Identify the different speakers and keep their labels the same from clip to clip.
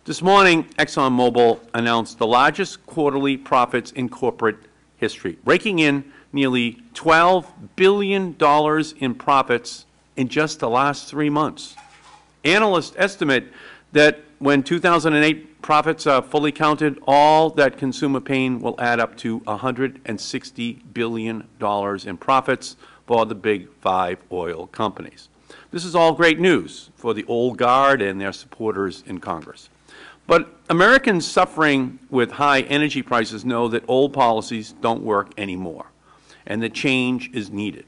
Speaker 1: This morning, ExxonMobil announced the largest quarterly profits in corporate history, raking in nearly $12 billion in profits in just the last 3 months. Analysts estimate that when 2008 profits are fully counted, all that consumer pain will add up to $160 billion in profits for the big 5 oil companies. This is all great news for the old guard and their supporters in Congress. But Americans suffering with high energy prices know that old policies don't work anymore, and that change is needed.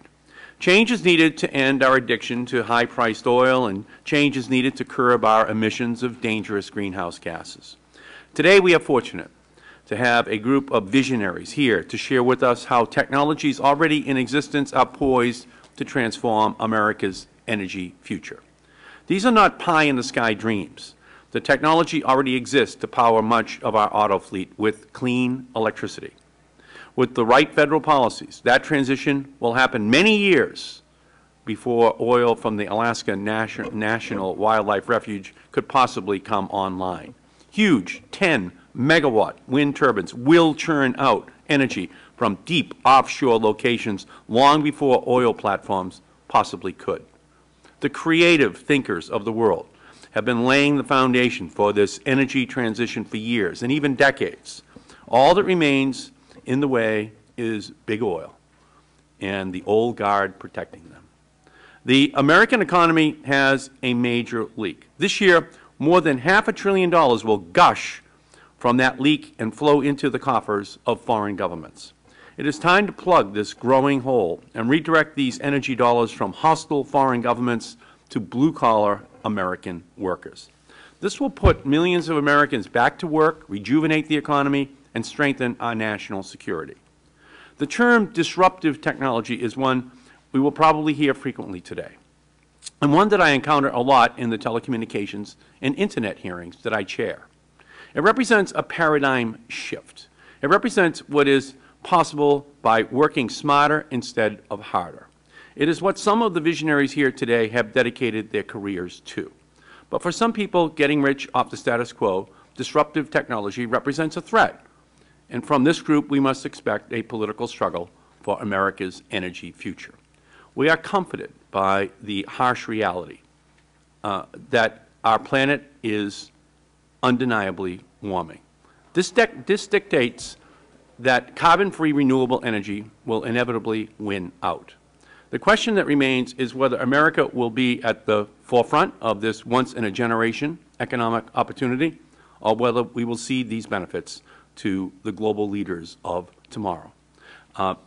Speaker 1: Change is needed to end our addiction to high-priced oil, and change is needed to curb our emissions of dangerous greenhouse gases. Today we are fortunate to have a group of visionaries here to share with us how technologies already in existence are poised to transform America's energy future. These are not pie-in-the-sky dreams. The technology already exists to power much of our auto fleet with clean electricity. With the right federal policies, that transition will happen many years before oil from the Alaska National Wildlife Refuge could possibly come online. Huge 10-megawatt wind turbines will churn out energy from deep offshore locations long before oil platforms possibly could. The creative thinkers of the world have been laying the foundation for this energy transition for years and even decades. All that remains in the way is big oil and the old guard protecting them. The American economy has a major leak. This year, more than $500 billion will gush from that leak and flow into the coffers of foreign governments. It is time to plug this growing hole and redirect these energy dollars from hostile foreign governments to blue-collar American workers. This will put millions of Americans back to work, rejuvenate the economy, and strengthen our national security. The term disruptive technology is one we will probably hear frequently today, and one that I encounter a lot in the telecommunications and Internet hearings that I chair. It represents a paradigm shift. It represents what is possible by working smarter instead of harder. It is what some of the visionaries here today have dedicated their careers to. But for some people, getting rich off the status quo, disruptive technology represents a threat. And from this group, we must expect a political struggle for America's energy future. We are comforted by the harsh reality that our planet is undeniably warming. This dictates that carbon-free renewable energy will inevitably win out. The question that remains is whether America will be at the forefront of this once-in-a-generation economic opportunity, or whether we will cede these benefits to the global leaders of tomorrow.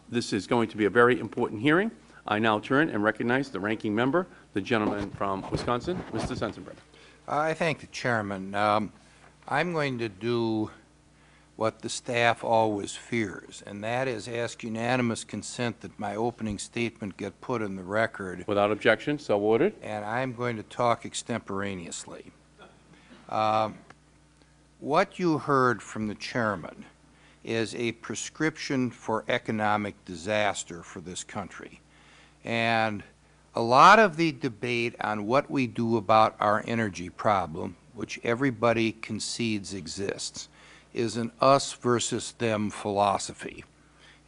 Speaker 1: This is going to be a very important hearing. I now turn and recognize the ranking member, the gentleman from Wisconsin, Mr. Sensenbrenner.
Speaker 2: I thank the Chairman. I'm going to do what the staff always fears, and that is ask unanimous consent that my opening statement get put in the record.
Speaker 1: Without objection, so ordered.
Speaker 2: And I'm going to talk extemporaneously. What you heard from the Chairman is a prescription for economic disaster for this country. And a lot of the debate on what we do about our energy problem, which everybody concedes exists, is an us versus them philosophy.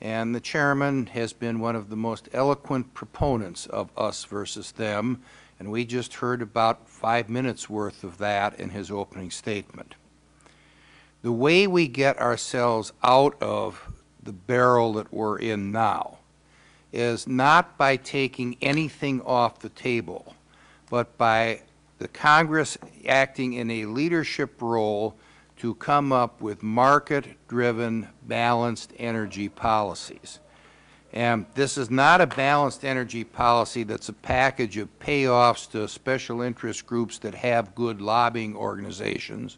Speaker 2: And the Chairman has been one of the most eloquent proponents of us versus them, and we just heard about 5 minutes worth of that in his opening statement. The way we get ourselves out of the barrel that we're in now is not by taking anything off the table, but by the Congress acting in a leadership role to come up with market-driven, balanced energy policies. And this is not a balanced energy policy that's a package of payoffs to special interest groups that have good lobbying organizations,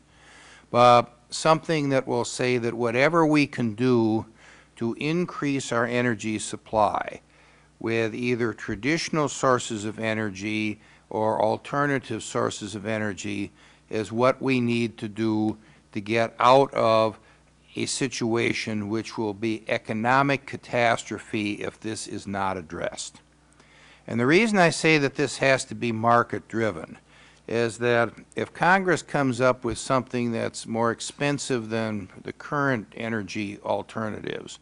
Speaker 2: but something that will say that whatever we can do to increase our energy supply with either traditional sources of energy or alternative sources of energy is what we need to do to get out of a situation which will be economic catastrophe if this is not addressed. And the reason I say that this has to be market-driven is that if Congress comes up with something that's more expensive than the current energy alternatives,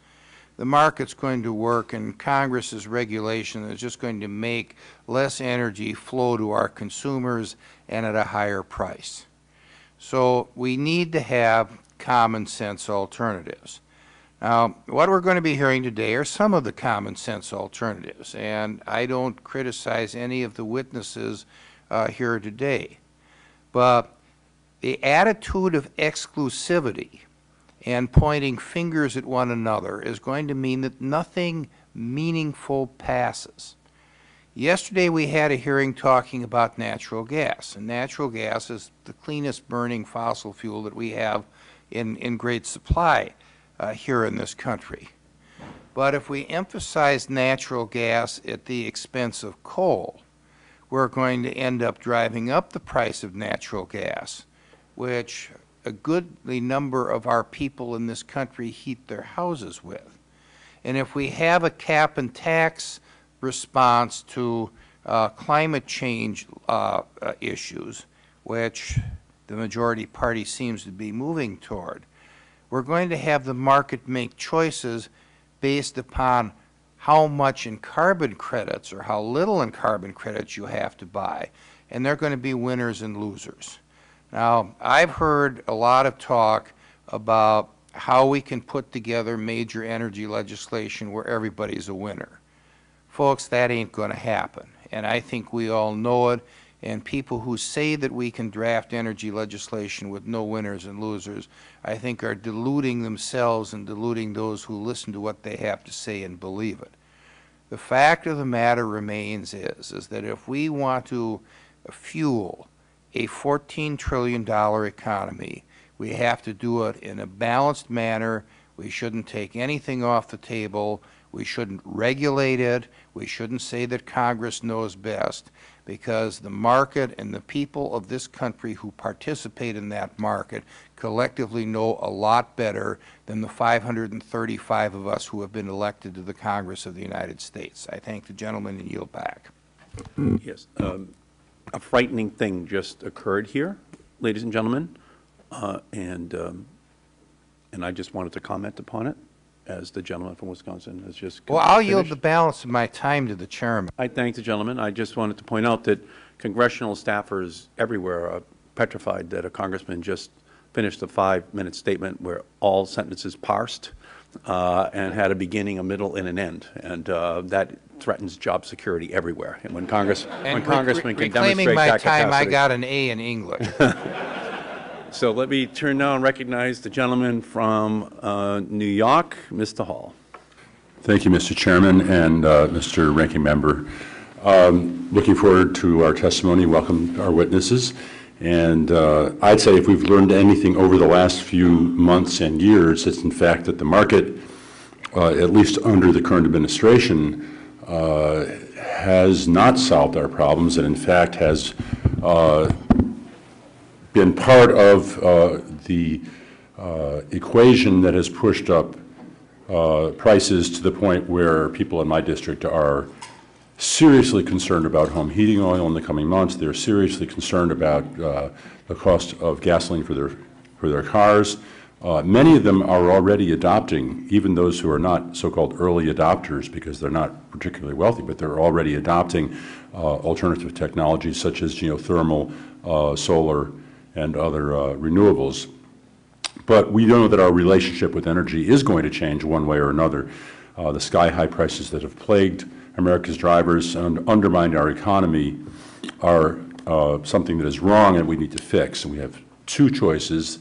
Speaker 2: the market's going to work, and Congress's regulation is just going to make less energy flow to our consumers and at a higher price. So we need to have common sense alternatives. Now, what we're going to be hearing today are some of the common sense alternatives, and I don't criticize any of the witnesses here today. But the attitude of exclusivity and pointing fingers at one another is going to mean that nothing meaningful passes. Yesterday we had a hearing talking about natural gas, and natural gas is the cleanest burning fossil fuel that we have in great supply here in this country. But if we emphasize natural gas at the expense of coal, we're going to end up driving up the price of natural gas, which a goodly number of our people in this country heat their houses with. And if we have a cap and tax response to climate change issues, which the majority party seems to be moving toward, we're going to have the market make choices based upon how much in carbon credits or how little in carbon credits you have to buy, and they're going to be winners and losers. Now, I've heard a lot of talk about how we can put together major energy legislation where everybody's a winner. Folks, that ain't going to happen, and I think we all know it. And people who say that we can draft energy legislation with no winners and losers, I think are deluding themselves and deluding those who listen to what they have to say and believe it. The fact of the matter remains is that if we want to fuel a $14 trillion economy, we have to do it in a balanced manner. We shouldn't take anything off the table. We shouldn't regulate it. We shouldn't say that Congress knows best, because the market and the people of this country who participate in that market collectively know a lot better than the 535 of us who have been elected to the Congress of the United States. I thank the gentleman and yield back.
Speaker 1: Yes. A frightening thing just occurred here, ladies and gentlemen, and I just wanted to comment upon it, as the gentleman from Wisconsin has just
Speaker 2: Well, I'll yield the balance of my time to the chairman.
Speaker 1: I thank the gentleman. I just wanted to point out that congressional staffers everywhere are petrified that a congressman just finished a 5-minute statement where all sentences parsed and had a beginning, a middle, and an end, and that threatens job security everywhere. And when congressmen can demonstrate that capacity.
Speaker 2: Reclaiming my time, I got an A in English.
Speaker 1: So let me turn now and recognize the gentleman from New York, Mr. Hall.
Speaker 3: Thank you, Mr. Chairman and Mr. Ranking Member. Looking forward to our testimony. Welcome our witnesses. And I'd say if we've learned anything over the last few months and years, it's in fact that the market, at least under the current administration, has not solved our problems, and in fact has been part of the equation that has pushed up prices to the point where people in my district are seriously concerned about home heating oil in the coming months. They're seriously concerned about the cost of gasoline for their cars. Many of them are already adopting, even those who are not so-called early adopters because they're not particularly wealthy, but they're already adopting alternative technologies such as geothermal, solar, and other renewables. But we know that our relationship with energy is going to change one way or another. The sky-high prices that have plagued America's drivers and undermined our economy are something that is wrong and we need to fix. And we have two choices,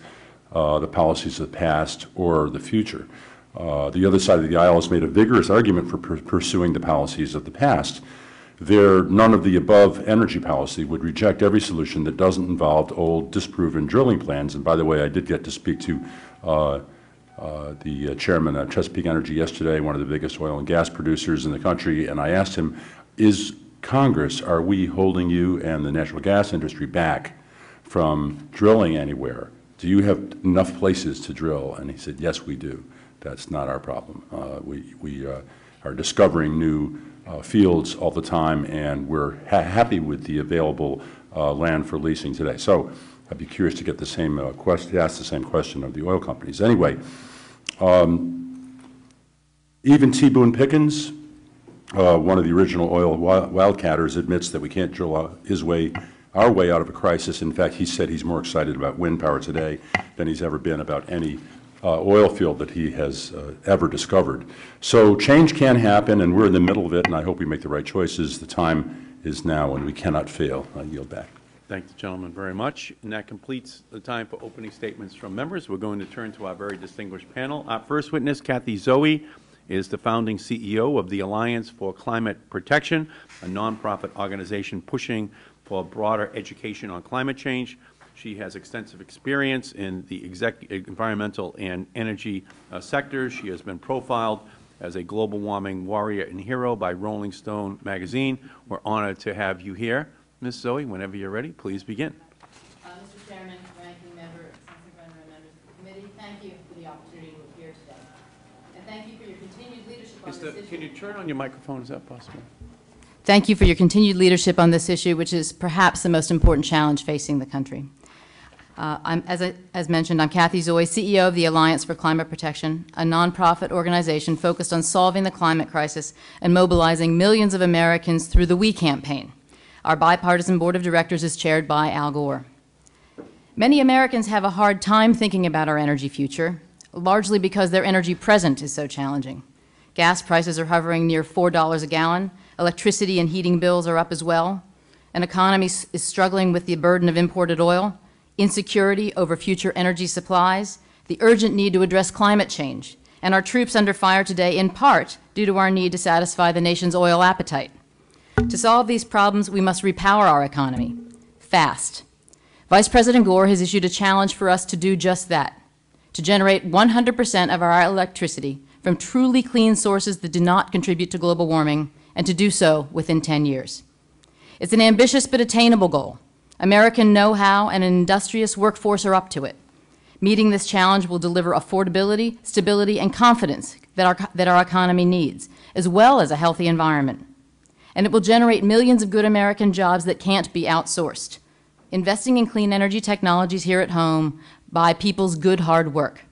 Speaker 3: the policies of the past or the future. The other side of the aisle has made a vigorous argument for pursuing the policies of the past. Their none-of-the-above energy policy would reject every solution that doesn't involve old, disproven drilling plans. And by the way, I did get to speak to the chairman of Chesapeake Energy yesterday, one of the biggest oil and gas producers in the country, and I asked him, is Congress, are we holding you and the natural gas industry back from drilling anywhere? Do you have enough places to drill? And he said, yes, we do. That's not our problem. We are discovering new fields all the time, and we're happy with the available land for leasing today. So I'd be curious to get the same ask the same question of the oil companies. Anyway, even T. Boone Pickens, one of the original oil wildcatters, admits that we can't drill our way out of a crisis. In fact, he said he's more excited about wind power today than he's ever been about any oil field that he has ever discovered. So change can happen, and we're in the middle of it, and I hope we make the right choices. The time is now, and we cannot fail. I yield back.
Speaker 1: Thank the gentleman very much. And that completes the time for opening statements from members. We're going to turn to our very distinguished panel. Our first witness, Kathy Zoe, is the founding CEO of the Alliance for Climate Protection, a nonprofit organization pushing for broader education on climate change. She has extensive experience in the environmental and energy sectors. She has been profiled as a global warming warrior and hero by Rolling Stone magazine. We're honored to have you here. Ms. Zoe, whenever you're ready, please begin.
Speaker 4: Mr. Chairman, Ranking Member, Sensible members of the committee, thank you for the opportunity to appear today. And thank you for your continued leadership on this issue.
Speaker 1: Can you turn on your microphone? Is that possible?
Speaker 4: Thank you for your continued leadership on this issue, which is perhaps the most important challenge facing the country. As mentioned, I'm Kathy Zoe, CEO of the Alliance for Climate Protection, a nonprofit organization focused on solving the climate crisis and mobilizing millions of Americans through the We campaign. Our bipartisan board of directors is chaired by Al Gore. Many Americans have a hard time thinking about our energy future, largely because their energy present is so challenging. Gas prices are hovering near $4 a gallon. Electricity and heating bills are up as well. An economy is struggling with the burden of imported oil, insecurity over future energy supplies, the urgent need to address climate change, and our troops under fire today in part due to our need to satisfy the nation's oil appetite. To solve these problems, we must repower our economy, fast. Vice President Gore has issued a challenge for us to do just that, to generate 100% of our electricity from truly clean sources that do not contribute to global warming, and to do so within 10 years. It's an ambitious but attainable goal. American know-how and an industrious workforce are up to it. Meeting this challenge will deliver affordability, stability, and confidence that our economy needs, as well as a healthy environment. And it will generate millions of good American jobs that can't be outsourced, investing in clean energy technologies here at home by people's good hard work.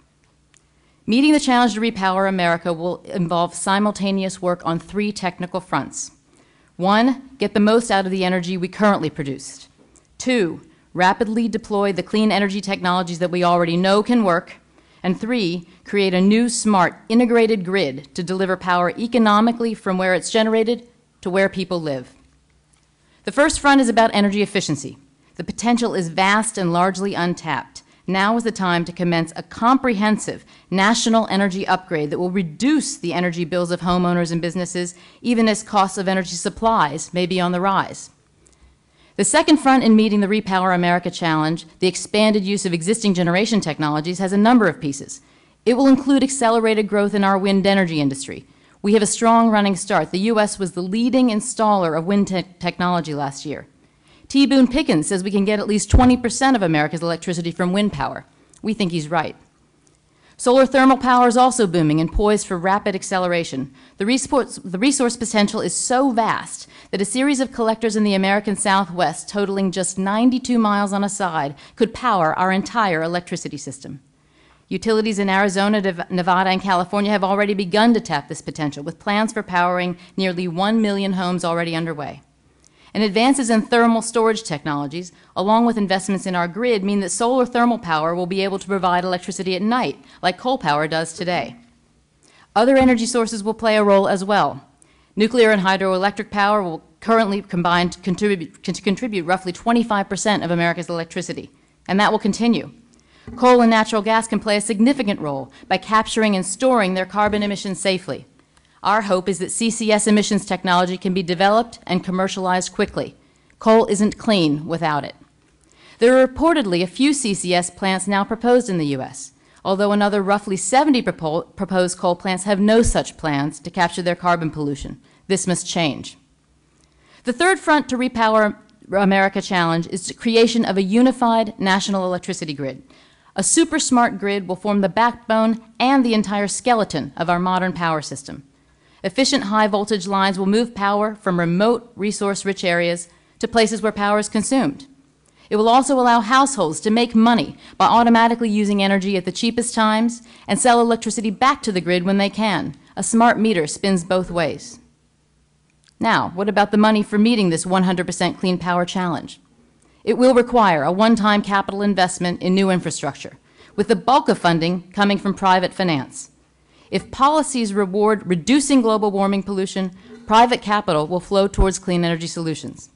Speaker 4: Meeting the challenge to repower America will involve simultaneous work on 3 technical fronts. 1, get the most out of the energy we currently produce. 2, rapidly deploy the clean energy technologies that we already know can work. And 3, create a new, smart, integrated grid to deliver power economically from where it's generated to where people live. The first front is about energy efficiency. The potential is vast and largely untapped. Now is the time to commence a comprehensive national energy upgrade that will reduce the energy bills of homeowners and businesses, even as costs of energy supplies may be on the rise. The second front in meeting the Repower America challenge, the expanded use of existing generation technologies, has a number of pieces. It will include accelerated growth in our wind energy industry. We have a strong running start. The U.S. was the leading installer of wind technology last year. T. Boone Pickens says we can get at least 20% of America's electricity from wind power. We think he's right. Solar thermal power is also booming and poised for rapid acceleration. The resource potential is so vast that a series of collectors in the American Southwest, totaling just 92 miles on a side, could power our entire electricity system. Utilities in Arizona, Nevada, and California have already begun to tap this potential, with plans for powering nearly 1 million homes already underway. And advances in thermal storage technologies, along with investments in our grid, mean that solar thermal power will be able to provide electricity at night, like coal power does today. Other energy sources will play a role as well. Nuclear and hydroelectric power will currently combined contribute roughly 25% of America's electricity, and that will continue. Coal and natural gas can play a significant role by capturing and storing their carbon emissions safely. Our hope is that CCS emissions technology can be developed and commercialized quickly. Coal isn't clean without it. There are reportedly a few CCS plants now proposed in the U.S., although another roughly 70 proposed coal plants have no such plans to capture their carbon pollution. This must change. The third front to Repower America challenge is the creation of a unified national electricity grid. A super smart grid will form the backbone and the entire skeleton of our modern power system. Efficient high-voltage lines will move power from remote, resource-rich areas to places where power is consumed. It will also allow households to make money by automatically using energy at the cheapest times and sell electricity back to the grid when they can. A smart meter spins both ways. Now, what about the money for meeting this 100% clean power challenge? It will require a one-time capital investment in new infrastructure, with the bulk of funding coming from private finance. If policies reward reducing global warming pollution, private capital will flow towards clean energy solutions.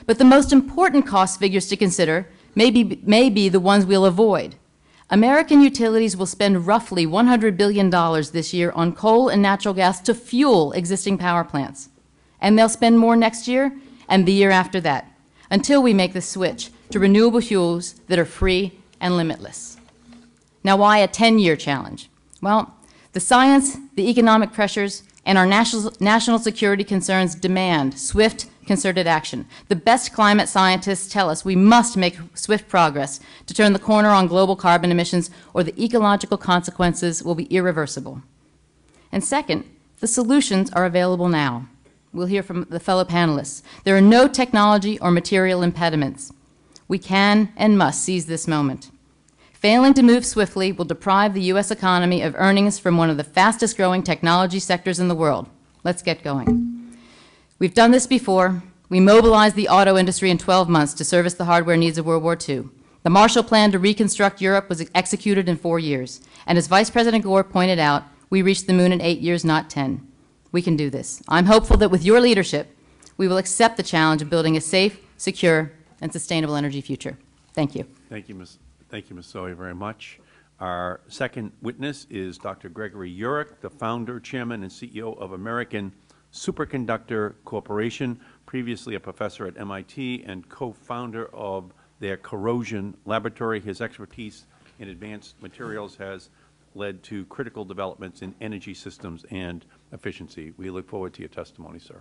Speaker 4: But the most important cost figures to consider may be the ones we'll avoid. American utilities will spend roughly $100 billion this year on coal and natural gas to fuel existing power plants. And they'll spend more next year and the year after that, until we make the switch to renewable fuels that are free and limitless. Now, why a 10-year challenge? Well, the science, the economic pressures, and our national security concerns demand swift, concerted action. The best climate scientists tell us we must make swift progress to turn the corner on global carbon emissions, or the ecological consequences will be irreversible. And second, the solutions are available now. We'll hear from the fellow panelists. There are no technology or material impediments. We can and must seize this moment. Failing to move swiftly will deprive the U.S. economy of earnings from one of the fastest growing technology sectors in the world. Let's get going. We've done this before. We mobilized the auto industry in 12 months to service the hardware needs of World War II. The Marshall Plan to reconstruct Europe was executed in 4 years. And as Vice President Gore pointed out, we reached the moon in 8 years, not 10. We can do this. I'm hopeful that with your leadership, we will accept the challenge of building a safe, secure, and sustainable energy future. Thank you.
Speaker 1: Thank you, Ms. Sawyer, very much. Our second witness is Dr. Gregory Urich, the founder, chairman, and CEO of American Superconductor Corporation, previously a professor at MIT and co-founder of their corrosion laboratory. His expertise in advanced materials has led to critical developments in energy systems and efficiency. We look forward to your testimony, sir.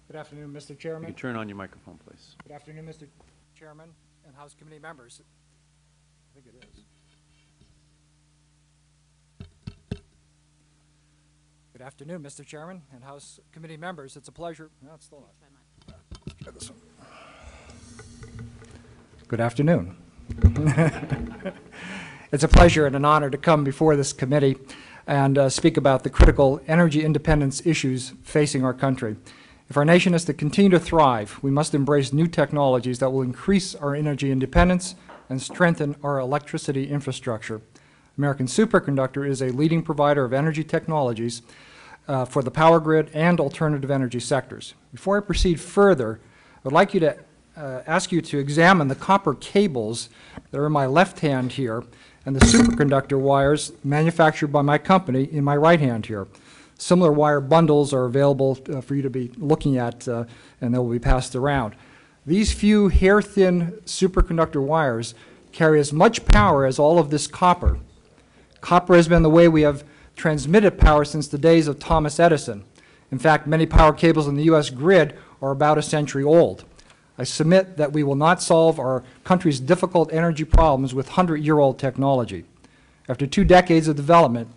Speaker 5: Good afternoon, Mr. Chairman.
Speaker 1: You can turn on your microphone, please.
Speaker 5: Good afternoon, Mr. Chairman and House Committee members. I think it is. Good afternoon, Mr. Chairman and House Committee members. It's a pleasure. No, it's still on. Let's try this one. Good afternoon. It's a pleasure and an honor to come before this committee and speak about the critical energy independence issues facing our country. If our nation is to continue to thrive, we must embrace new technologies that will increase our energy independence and strengthen our electricity infrastructure. American Superconductor is a leading provider of energy technologies for the power grid and alternative energy sectors. Before I proceed further, I would like you to ask you to examine the copper cables that are in my left hand here and the superconductor wires manufactured by my company in my right hand here. Similar wire bundles are available for you to be looking at, and they will be passed around. These few hair-thin superconductor wires carry as much power as all of this copper. Copper has been the way we have transmitted power since the days of Thomas Edison. In fact, many power cables in the U.S. grid are about a century old. I submit that we will not solve our country's difficult energy problems with 100-year-old technology. After 2 decades of development,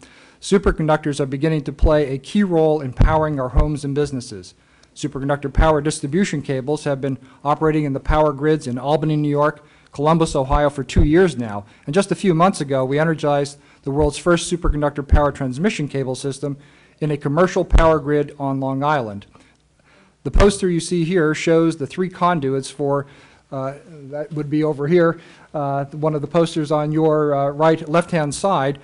Speaker 5: superconductors are beginning to play a key role in powering our homes and businesses. Superconductor power distribution cables have been operating in the power grids in Albany, New York, Columbus, Ohio for 2 years now, and just a few months ago we energized the world's first superconductor power transmission cable system in a commercial power grid on Long Island. The poster you see here shows the 3 conduits for, that would be over here, one of the posters on your left-hand side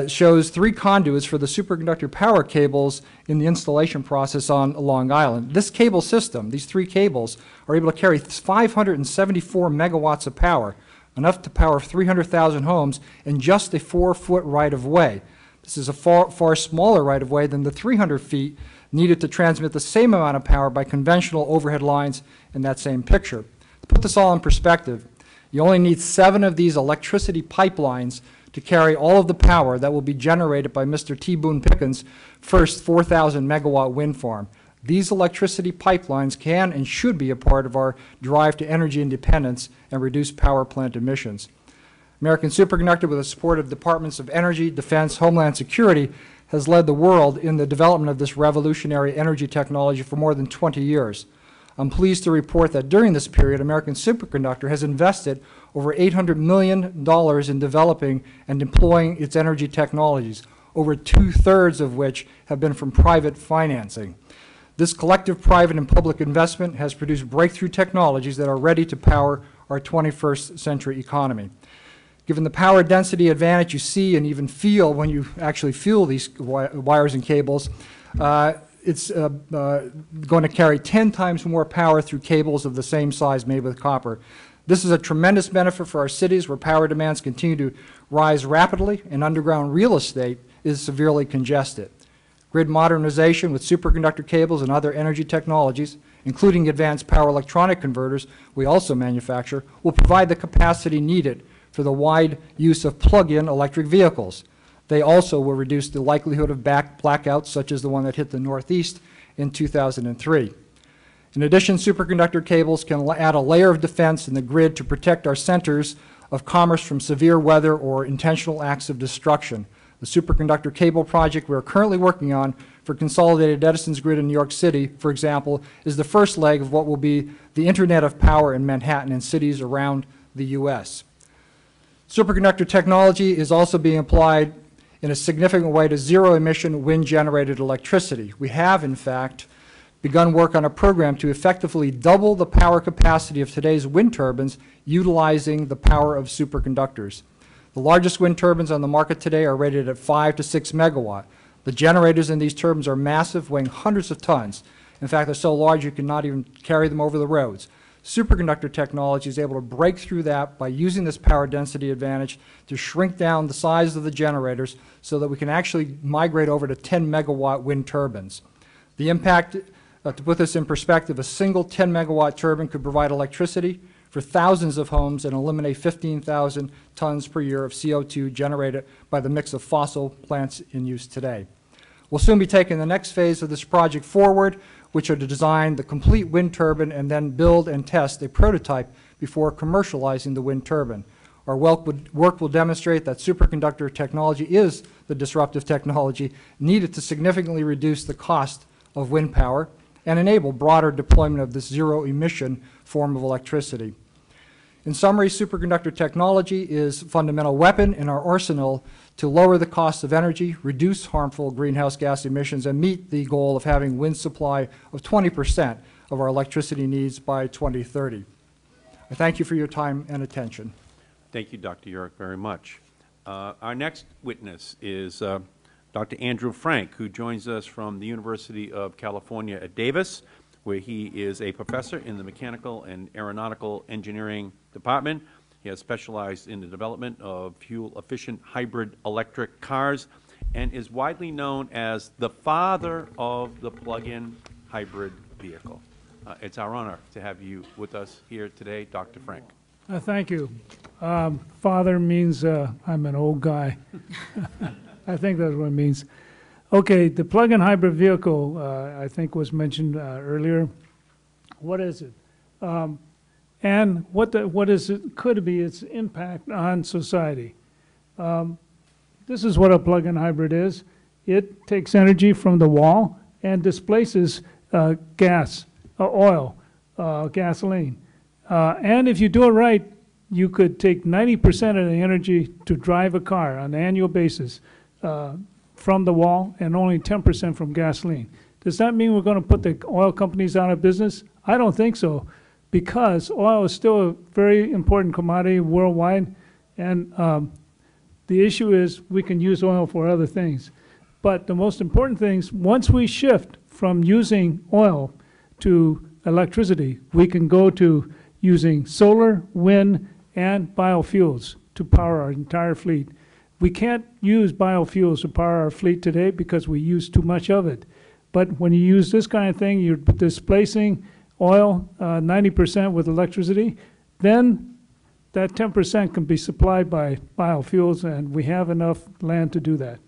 Speaker 5: shows 3 conduits for the superconductor power cables in the installation process on Long Island. This cable system, these 3 cables, are able to carry 574 megawatts of power, enough to power 300,000 homes in just a 4-foot right-of-way. This is a far smaller right-of-way than the 300 feet needed to transmit the same amount of power by conventional overhead lines in that same picture. To put this all in perspective, you only need 7 of these electricity pipelines to carry all of the power that will be generated by Mr. T. Boone Pickens' first 4,000 megawatt wind farm. These electricity pipelines can and should be a part of our drive to energy independence and reduce power plant emissions. American Superconductor, with the support of Departments of Energy, Defense, Homeland Security, has led the world in the development of this revolutionary energy technology for more than 20 years. I'm pleased to report that during this period, American Superconductor has invested over $800 million in developing and deploying its energy technologies, over 2/3 of which have been from private financing. This collective private and public investment has produced breakthrough technologies that are ready to power our 21st century economy. Given the power density advantage you see and even feel when you actually feel these wires and cables, it's going to carry 10 times more power through cables of the same size made with copper. This is a tremendous benefit for our cities where power demands continue to rise rapidly and underground real estate is severely congested. Grid modernization with superconductor cables and other energy technologies, including advanced power electronic converters we also manufacture, will provide the capacity needed for the wide use of plug-in electric vehicles. They also will reduce the likelihood of blackouts such as the one that hit the Northeast in 2003. In addition, superconductor cables can add a layer of defense in the grid to protect our centers of commerce from severe weather or intentional acts of destruction. The superconductor cable project we are currently working on for Consolidated Edison's grid in New York City, for example, is the first leg of what will be the Internet of Power in Manhattan and cities around the U.S. Superconductor technology is also being applied in a significant way to zero-emission wind-generated electricity. We have, in fact, begun work on a program to effectively double the power capacity of today's wind turbines utilizing the power of superconductors. The largest wind turbines on the market today are rated at 5 to 6 megawatt. The generators in these turbines are massive, weighing hundreds of tons. In fact, they're so large you cannot even carry them over the roads. Superconductor technology is able to break through that by using this power density advantage to shrink down the size of the generators so that we can actually migrate over to 10 megawatt wind turbines. The impact, to put this in perspective, a single 10 megawatt turbine could provide electricity for thousands of homes and eliminate 15,000 tons per year of CO2 generated by the mix of fossil plants in use today. We'll soon be taking the next phase of this project forward, which are to design the complete wind turbine and then build and test a prototype before commercializing the wind turbine. Our work will demonstrate that superconductor technology is the disruptive technology needed to significantly reduce the cost of wind power and enable broader deployment of this zero-emission form of electricity. In summary, superconductor technology is a fundamental weapon in our arsenal to lower the cost of energy, reduce harmful greenhouse gas emissions, and meet the goal of having wind supply of 20% of our electricity needs by 2030. I thank you for your time and attention.
Speaker 1: Thank you, Dr. Yurick, very much. Our next witness is Dr. Andrew Frank, who joins us from the University of California at Davis, where he is a professor in the Mechanical and Aeronautical Engineering Department. He has specialized in the development of fuel-efficient hybrid electric cars and is widely known as the father of the plug-in hybrid vehicle. It's our honor to have you with us here today, Dr. Frank.
Speaker 6: Thank you. Father means I'm an old guy. I think that's what it means. Okay, the plug-in hybrid vehicle, I think was mentioned earlier. What is it? And what is it, could be its impact on society? This is what a plug-in hybrid is. It takes energy from the wall and displaces gas, oil, gasoline. And if you do it right, you could take 90% of the energy to drive a car on an annual basis from the wall and only 10% from gasoline. Does that mean we're going to put the oil companies out of business? I don't think so, because oil is still a very important commodity worldwide, and the issue is we can use oil for other things. But the most important things, once we shift from using oil to electricity, we can go to using solar, wind, and biofuels to power our entire fleet. We can't use biofuels to power our fleet today because we use too much of it. But when you use this kind of thing, you're displacing oil 90% with electricity, then that 10% can be supplied by biofuels, and we have enough land to do that.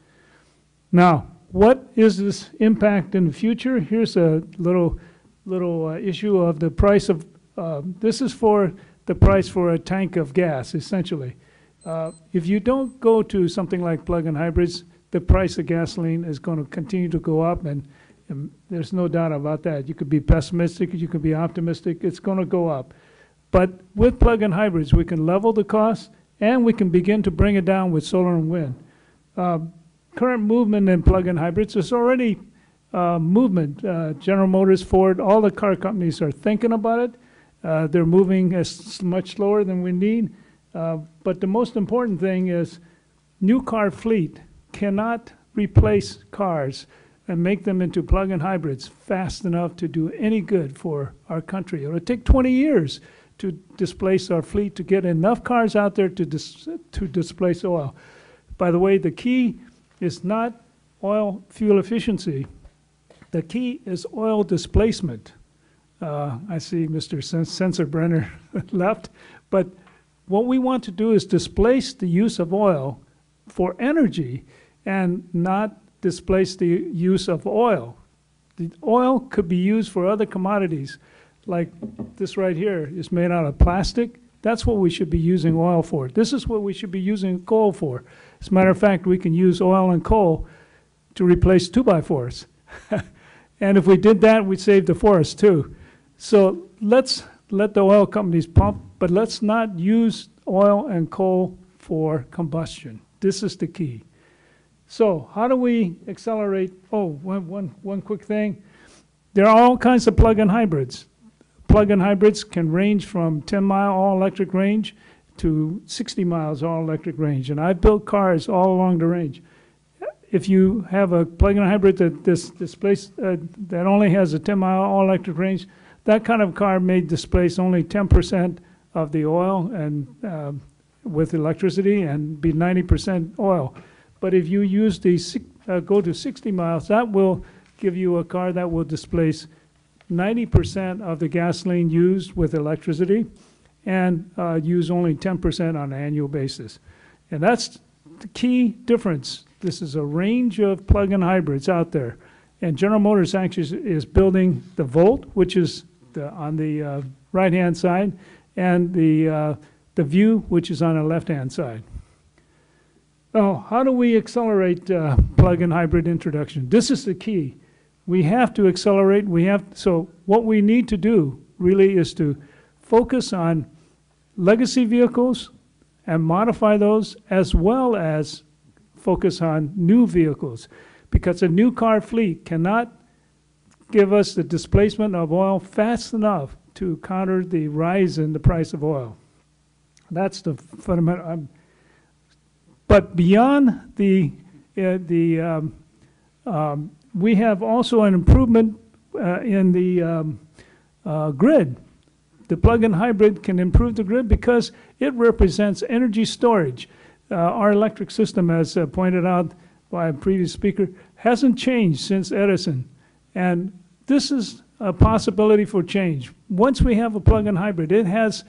Speaker 6: Now, what is this impact in the future? Here's a little issue of the price of, this is for the price for a tank of gas, essentially. If you don't go to something like plug-in hybrids, the price of gasoline is going to continue to go up, and And there's no doubt about that. You could be pessimistic, you could be optimistic, it's going to go up. But with plug-in hybrids, we can level the cost, and we can begin to bring it down with solar and wind. Current movement in plug-in hybrids is already movement. General Motors, Ford, all the car companies are thinking about it. They're moving much slower than we need. But the most important thing is new car fleet cannot replace cars and make them into plug-in hybrids fast enough to do any good for our country. It'll take 20 years to displace our fleet, to get enough cars out there to displace oil. By the way, the key is not oil fuel efficiency. The key is oil displacement. I see Mr. Sensenbrenner left, but what we want to do is displace the use of oil for energy and not displace the use of oil. The oil could be used for other commodities, like this right here is made out of plastic. That's what we should be using oil for. This is what we should be using coal for. As a matter of fact, we can use oil and coal to replace 2x4s. And if we did that, we'd save the forest too. So let's let the oil companies pump, but let's not use oil and coal for combustion. This is the key. So how do we accelerate? Oh, one quick thing. There are all kinds of plug-in hybrids. Plug-in hybrids can range from 10-mile all-electric range to 60 miles all-electric range. And I've built cars all along the range. If you have a plug-in hybrid that only has a 10-mile all-electric range, that kind of car may displace only 10% of the oil and with electricity and be 90% oil. But if you use go to 60 miles, that will give you a car that will displace 90% of the gasoline used with electricity and use only 10% on an annual basis. And that's the key difference. This is a range of plug-in hybrids out there. And General Motors actually is building the Volt, which is on the right-hand side, and the View, which is on the left-hand side. Oh, how do we accelerate plug-in hybrid introduction? This is the key. We have to accelerate. So what we need to do really is to focus on legacy vehicles and modify those, as well as focus on new vehicles, because a new car fleet cannot give us the displacement of oil fast enough to counter the rise in the price of oil. That's the fundamental. But beyond we have also an improvement in the grid. The plug-in hybrid can improve the grid because it represents energy storage. Our electric system, as pointed out by a previous speaker, hasn't changed since Edison. And this is a possibility for change. Once we have a plug-in hybrid, it has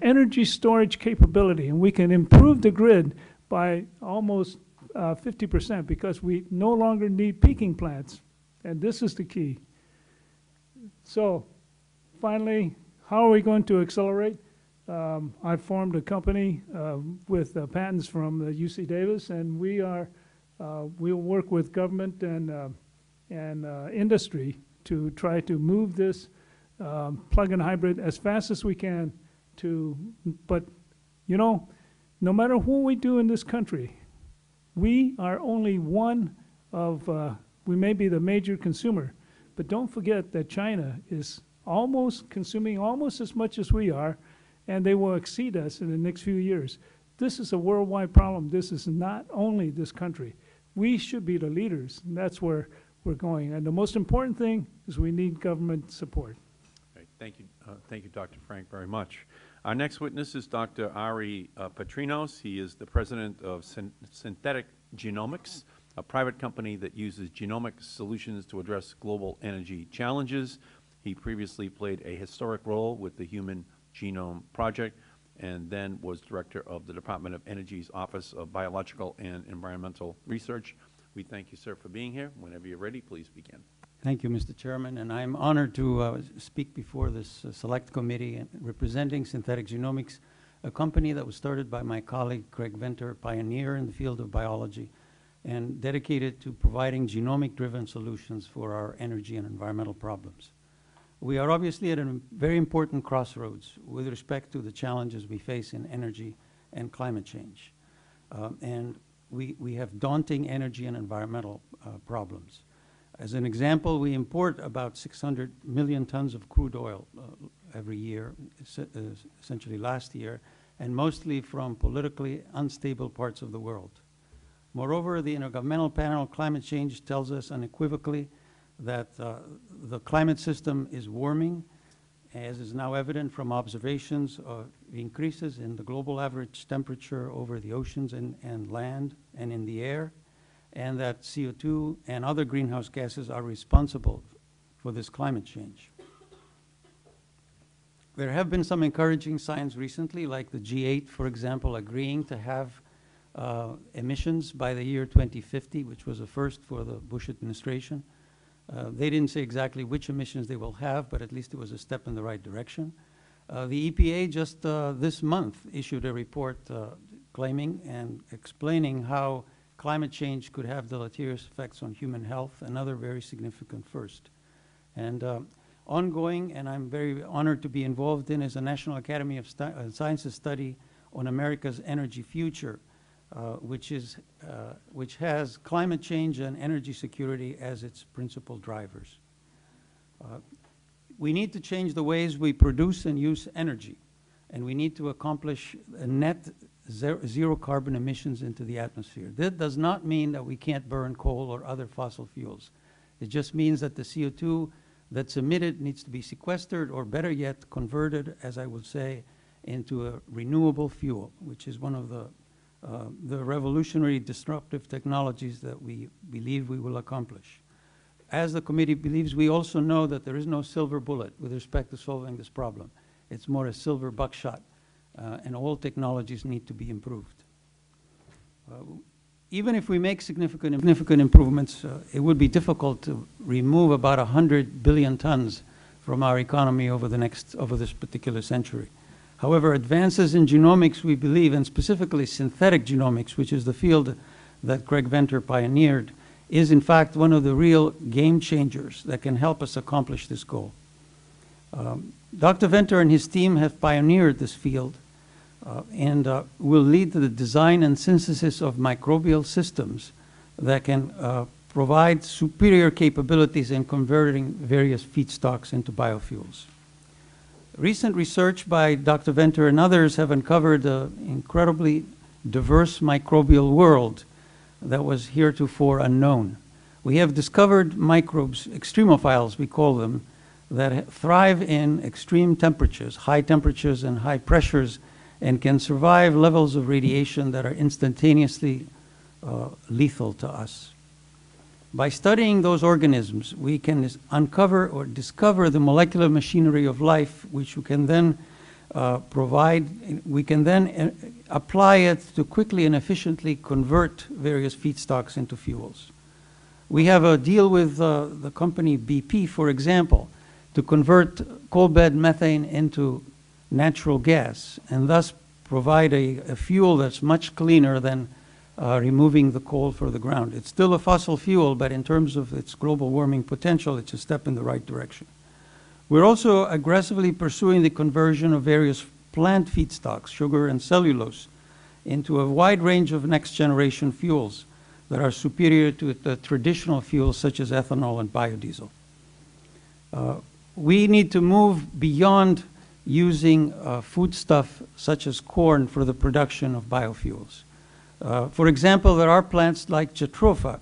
Speaker 6: energy storage capability, and we can improve the grid by almost 50% because we no longer need peaking plants. And this is the key. So finally, how are we going to accelerate? I formed a company with patents from UC Davis, and we'll work with government and industry to try to move this plug-in hybrid as fast as we can but you know, no matter what we do in this country, we are only one of, we may be the major consumer, but don't forget that China is consuming almost as much as we are, and they will exceed us in the next few years. This is a worldwide problem. This is not only this country. We should be the leaders, and that's where we're going. And the most important thing is we need government support.
Speaker 1: Right. Thank you, Dr. Frank, very much. Our next witness is Dr. Ari Patrinos. He is the president of Cmte Genomics, a private company that uses genomic solutions to address global energy challenges. He previously played a historic role with the Human Genome Project and then was director of the Department of Energy's Office of Biological and Environmental Research. We thank you, sir, for being here. Whenever you're ready, please begin.
Speaker 7: Thank you, Mr. Chairman, and I'm honored to speak before this select committee representing Synthetic Genomics, a company that was started by my colleague Craig Venter, a pioneer in the field of biology, and dedicated to providing genomic-driven solutions for our energy and environmental problems. We are obviously at a very important crossroads with respect to the challenges we face in energy and climate change. And we have daunting energy and environmental problems. As an example, we import about 600 million tons of crude oil every year, essentially last year, and mostly from politically unstable parts of the world. Moreover, the Intergovernmental Panel on Climate Change tells us unequivocally that the climate system is warming, as is now evident from observations of increases in the global average temperature over the oceans and land and in the air, and that CO2 and other greenhouse gases are responsible for this climate change. There have been some encouraging signs recently, like the G8, for example, agreeing to have emissions by the year 2050, which was a first for the Bush administration. They didn't say exactly which emissions they will have, but at least it was a step in the right direction. The EPA just this month issued a report claiming and explaining how climate change could have deleterious effects on human health, another very significant first. And ongoing, and I'm very honored to be involved in, is a National Academy of Sciences study on America's energy future, which has climate change and energy security as its principal drivers. We need to change the ways we produce and use energy, and we need to accomplish a net zero carbon emissions into the atmosphere. That does not mean that we can't burn coal or other fossil fuels. It just means that the CO2 that's emitted needs to be sequestered, or better yet, converted, as I would say, into a renewable fuel, which is one of the revolutionary disruptive technologies that we believe we will accomplish. As the committee believes, we also know that there is no silver bullet with respect to solving this problem. It's more a silver buckshot, and all technologies need to be improved. Even if we make significant improvements, it would be difficult to remove about 100 billion tons from our economy over this particular century. However, advances in genomics, we believe, and specifically synthetic genomics, which is the field that Craig Venter pioneered, is in fact one of the real game changers that can help us accomplish this goal. Dr. Venter and his team have pioneered this field and will lead to the design and synthesis of microbial systems that can provide superior capabilities in converting various feedstocks into biofuels. Recent research by Dr. Venter and others have uncovered an incredibly diverse microbial world that was heretofore unknown. We have discovered microbes, extremophiles we call them, that thrive in extreme temperatures, high temperatures and high pressures, and can survive levels of radiation that are instantaneously lethal to us. By studying those organisms, we can uncover or discover the molecular machinery of life, which we can then apply it to quickly and efficiently convert various feedstocks into fuels. We have a deal with the company BP, for example, to convert coal bed methane into natural gas, and thus provide a fuel that's much cleaner than removing the coal from the ground. It's still a fossil fuel, but in terms of its global warming potential, it's a step in the right direction. We're also aggressively pursuing the conversion of various plant feedstocks, sugar and cellulose, into a wide range of next-generation fuels that are superior to the traditional fuels such as ethanol and biodiesel. We need to move beyond using foodstuff such as corn for the production of biofuels. For example, there are plants like jatropha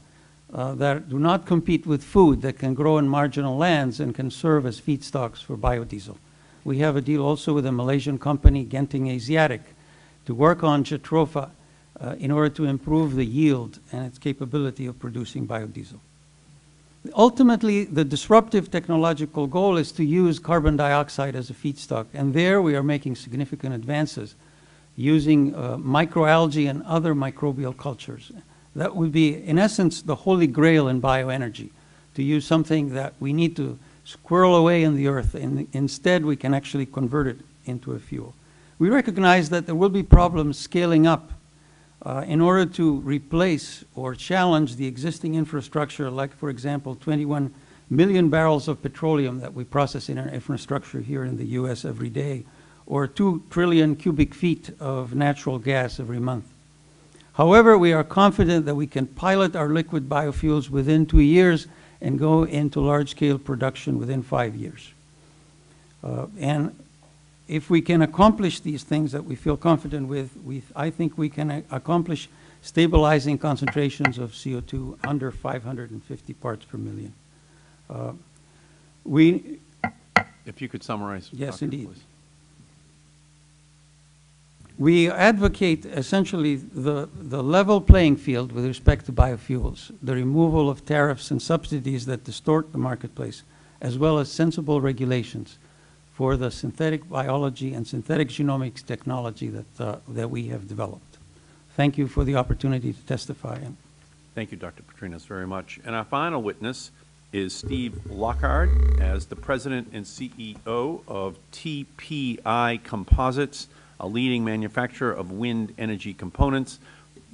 Speaker 7: that do not compete with food, that can grow in marginal lands and can serve as feedstocks for biodiesel. We have a deal also with a Malaysian company, Genting Asiatic, to work on jatropha in order to improve the yield and its capability of producing biodiesel. Ultimately, the disruptive technological goal is to use carbon dioxide as a feedstock, and there we are making significant advances using microalgae and other microbial cultures. That would be, in essence, the holy grail in bioenergy, to use something that we need to squirrel away in the earth, and instead we can actually convert it into a fuel. We recognize that there will be problems scaling up in order to replace or challenge the existing infrastructure, like, for example, 21 million barrels of petroleum that we process in our infrastructure here in the U.S. every day, or 2 trillion cubic feet of natural gas every month. However, we are confident that we can pilot our liquid biofuels within 2 years and go into large-scale production within 5 years. And if we can accomplish these things that we feel confident with, I think we can accomplish stabilizing concentrations of CO2 under 550 parts per million.
Speaker 1: If you could summarize.
Speaker 7: Yes,
Speaker 1: Doctor,
Speaker 7: indeed.
Speaker 1: please.
Speaker 7: We advocate essentially the level playing field with respect to biofuels, the removal of tariffs and subsidies that distort the marketplace, as well as sensible regulations for the synthetic biology and synthetic genomics technology that we have developed. Thank you for the opportunity to testify.
Speaker 1: Thank you, Dr. Petrinas, very much. And our final witness is Steve Lockhart, as the President and CEO of TPI Composites, a leading manufacturer of wind energy components.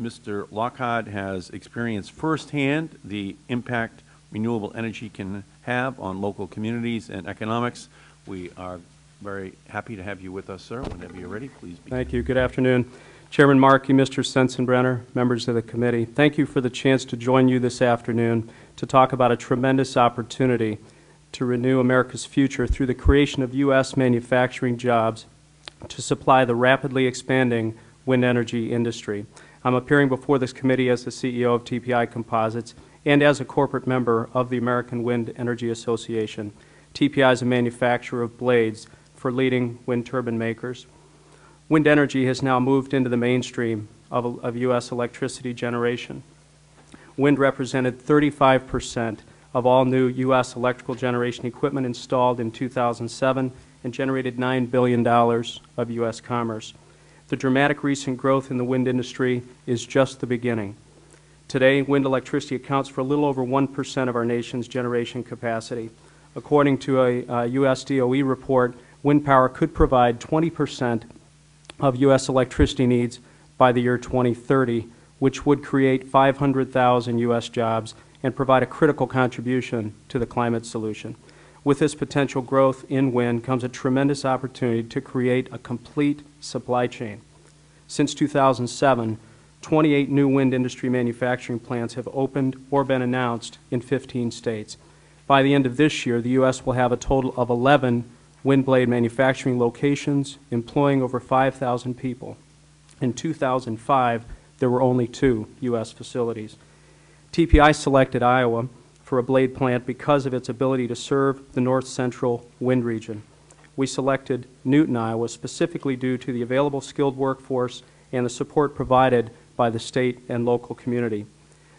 Speaker 1: Mr. Lockhart has experienced firsthand the impact renewable energy can have on local communities and economics. We are very happy to have you with us, sir. Whenever you're ready, please begin.
Speaker 8: Thank you. Good afternoon. Chairman Markey, Mr. Sensenbrenner, members of the committee, thank you for the chance to join you this afternoon to talk about a tremendous opportunity to renew America's future through the creation of U.S. manufacturing jobs to supply the rapidly expanding wind energy industry. I'm appearing before this committee as the CEO of TPI Composites and as a corporate member of the American Wind Energy Association. TPI is a manufacturer of blades for leading wind turbine makers. Wind energy has now moved into the mainstream of U.S. electricity generation. Wind represented 35% of all new U.S. electrical generation equipment installed in 2007 and generated $9 billion of U.S. commerce. The dramatic recent growth in the wind industry is just the beginning. Today, wind electricity accounts for a little over 1% of our nation's generation capacity. According to a U.S. DOE report, wind power could provide 20% of U.S. electricity needs by the year 2030, which would create 500,000 U.S. jobs and provide a critical contribution to the climate solution. With this potential growth in wind comes a tremendous opportunity to create a complete supply chain. Since 2007, 28 new wind industry manufacturing plants have opened or been announced in 15 states. By the end of this year, the U.S. will have a total of 11 wind blade manufacturing locations employing over 5,000 people. In 2005, there were only 2 U.S. facilities. TPI selected Iowa for a blade plant because of its ability to serve the north-central wind region. We selected Newton, Iowa, specifically due to the available skilled workforce and the support provided by the state and local community.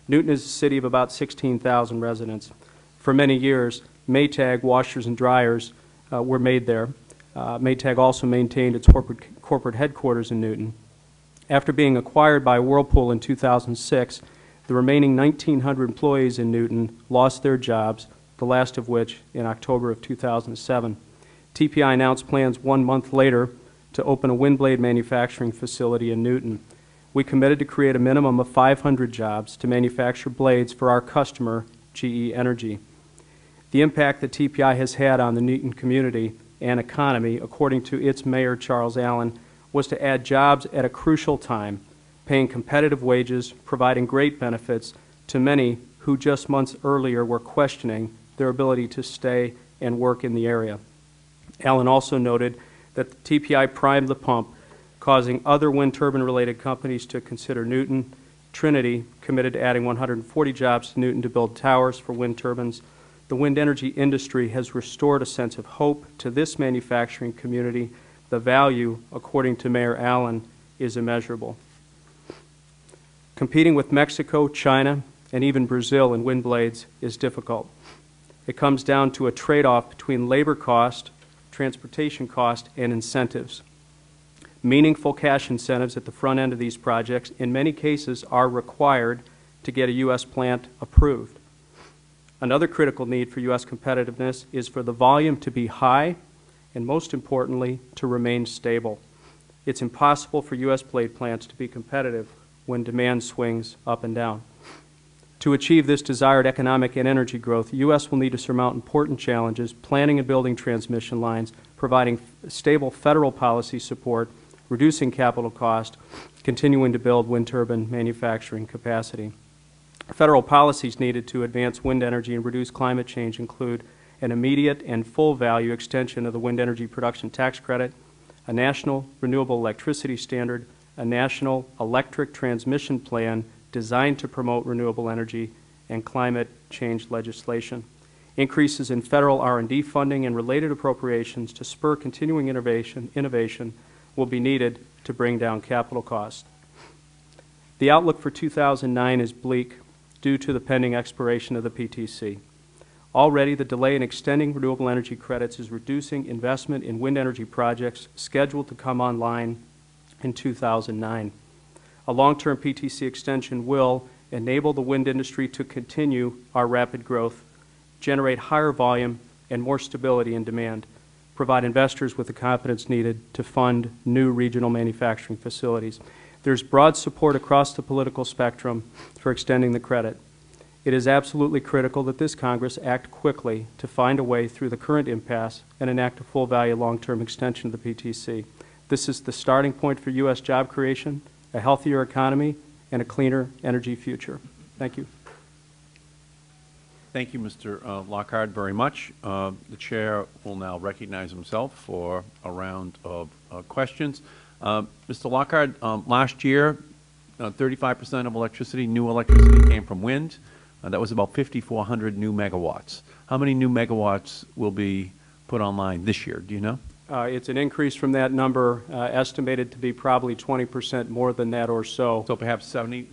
Speaker 8: Newton is a city of about 16,000 residents. For many years, Maytag washers and dryers were made there. Maytag also maintained its corporate headquarters in Newton. After being acquired by Whirlpool in 2006, the remaining 1,900 employees in Newton lost their jobs, the last of which in October of 2007. TPI announced plans 1 month later to open a wind blade manufacturing facility in Newton. We committed to create a minimum of 500 jobs to manufacture blades for our customer, GE Energy. The impact that TPI has had on the Newton community and economy, according to its mayor, Charles Allen, was to add jobs at a crucial time, paying competitive wages, providing great benefits to many who just months earlier were questioning their ability to stay and work in the area. Allen also noted that the TPI primed the pump, causing other wind turbine-related companies to consider Newton. Trinity committed to adding 140 jobs to Newton to build towers for wind turbines. The wind energy industry has restored a sense of hope to this manufacturing community. The value, according to Mayor Allen, is immeasurable. Competing with Mexico, China, and even Brazil in wind blades is difficult. It comes down to a trade-off between labor cost, transportation cost, and incentives. Meaningful cash incentives at the front end of these projects, in many cases, are required to get a U.S. plant approved. Another critical need for U.S. competitiveness is for the volume to be high and, most importantly, to remain stable. It's impossible for U.S. blade plants to be competitive when demand swings up and down. To achieve this desired economic and energy growth, the U.S. will need to surmount important challenges, planning and building transmission lines, providing stable federal policy support, reducing capital cost, continuing to build wind turbine manufacturing capacity. Federal policies needed to advance wind energy and reduce climate change include an immediate and full value extension of the wind energy production tax credit, a national renewable electricity standard, a national electric transmission plan designed to promote renewable energy, and climate change legislation. Increases in federal R&D funding and related appropriations to spur continuing innovation will be needed to bring down capital costs. The outlook for 2009 is bleak due to the pending expiration of the PTC. Already, the delay in extending renewable energy credits is reducing investment in wind energy projects scheduled to come online in 2009. A long-term PTC extension will enable the wind industry to continue our rapid growth, generate higher volume and more stability in demand, provide investors with the confidence needed to fund new regional manufacturing facilities. There's broad support across the political spectrum for extending the credit. It is absolutely critical that this Congress act quickly to find a way through the current impasse and enact a full-value long-term extension of the PTC. This is the starting point for U.S. job creation, a healthier economy, and a cleaner energy future. Thank you.
Speaker 1: Thank you, Mr. Lockhart, very much. The Chair will now recognize himself for a round of questions. Mr. Lockhart, last year, 35% of electricity, new electricity, came from wind. That was about 5,400 new megawatts. How many new megawatts will be put online this year? Do you know?
Speaker 8: It's an increase from that number, estimated to be probably 20% more than that or so.
Speaker 1: So perhaps 7,000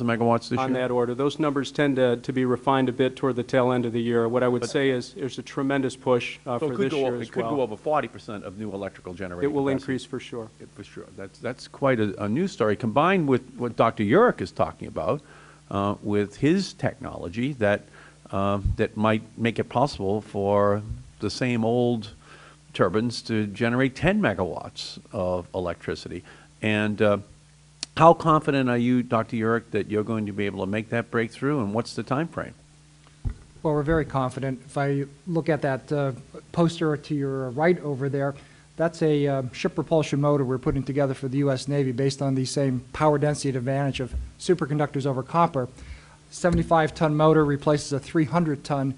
Speaker 1: megawatts this year?
Speaker 8: On that order. Those numbers tend to be refined a bit toward the tail end of the year. What I would say is there's a tremendous push for this year as well.
Speaker 1: It could go over 40% of new electrical generation.
Speaker 8: It will increase for sure.
Speaker 1: For sure. That's quite a news story, combined with what Dr. Urich is talking about, with his technology that might make it possible for the same old turbines to generate 10 megawatts of electricity. And how confident are you, Dr. Urich, that you're going to be able to make that breakthrough, and what's the time frame?
Speaker 5: Well, we're very confident. If I look at that poster to your right over there, that's a ship propulsion motor we're putting together for the U.S. Navy based on the same power density advantage of superconductors over copper. 75-ton motor replaces a 300-ton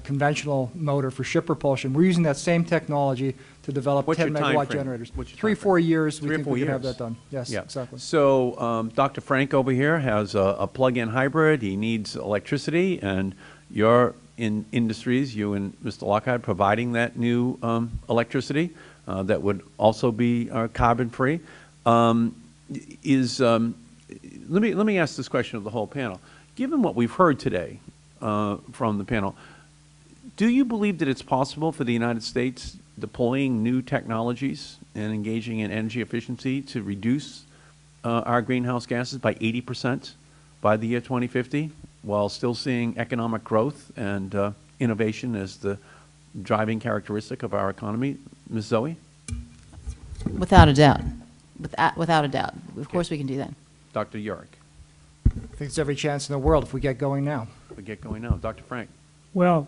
Speaker 5: conventional motor for ship propulsion. We're using that same technology to develop 10-megawatt generators. 3-4 years, we think we can have that done. Yes,
Speaker 1: yeah.
Speaker 5: Exactly.
Speaker 1: So Dr. Frank over here has a plug-in hybrid. He needs electricity, and you're in industries, you and Mr. Lockhart, providing that new electricity that would also be carbon-free. Let me ask this question of the whole panel. Given what we've heard today from the panel, do you believe that it's possible for the United States, deploying new technologies and engaging in energy efficiency, to reduce our greenhouse gases by 80% by the year 2050, while still seeing economic growth and innovation as the driving characteristic of our economy? Ms. Zoe?
Speaker 4: Without a doubt. Without a doubt. Of course we can do that.
Speaker 1: Dr. Urich?
Speaker 5: I think there's every chance in the world if we get going now.
Speaker 1: If we get going now. Dr. Frank?
Speaker 6: Well,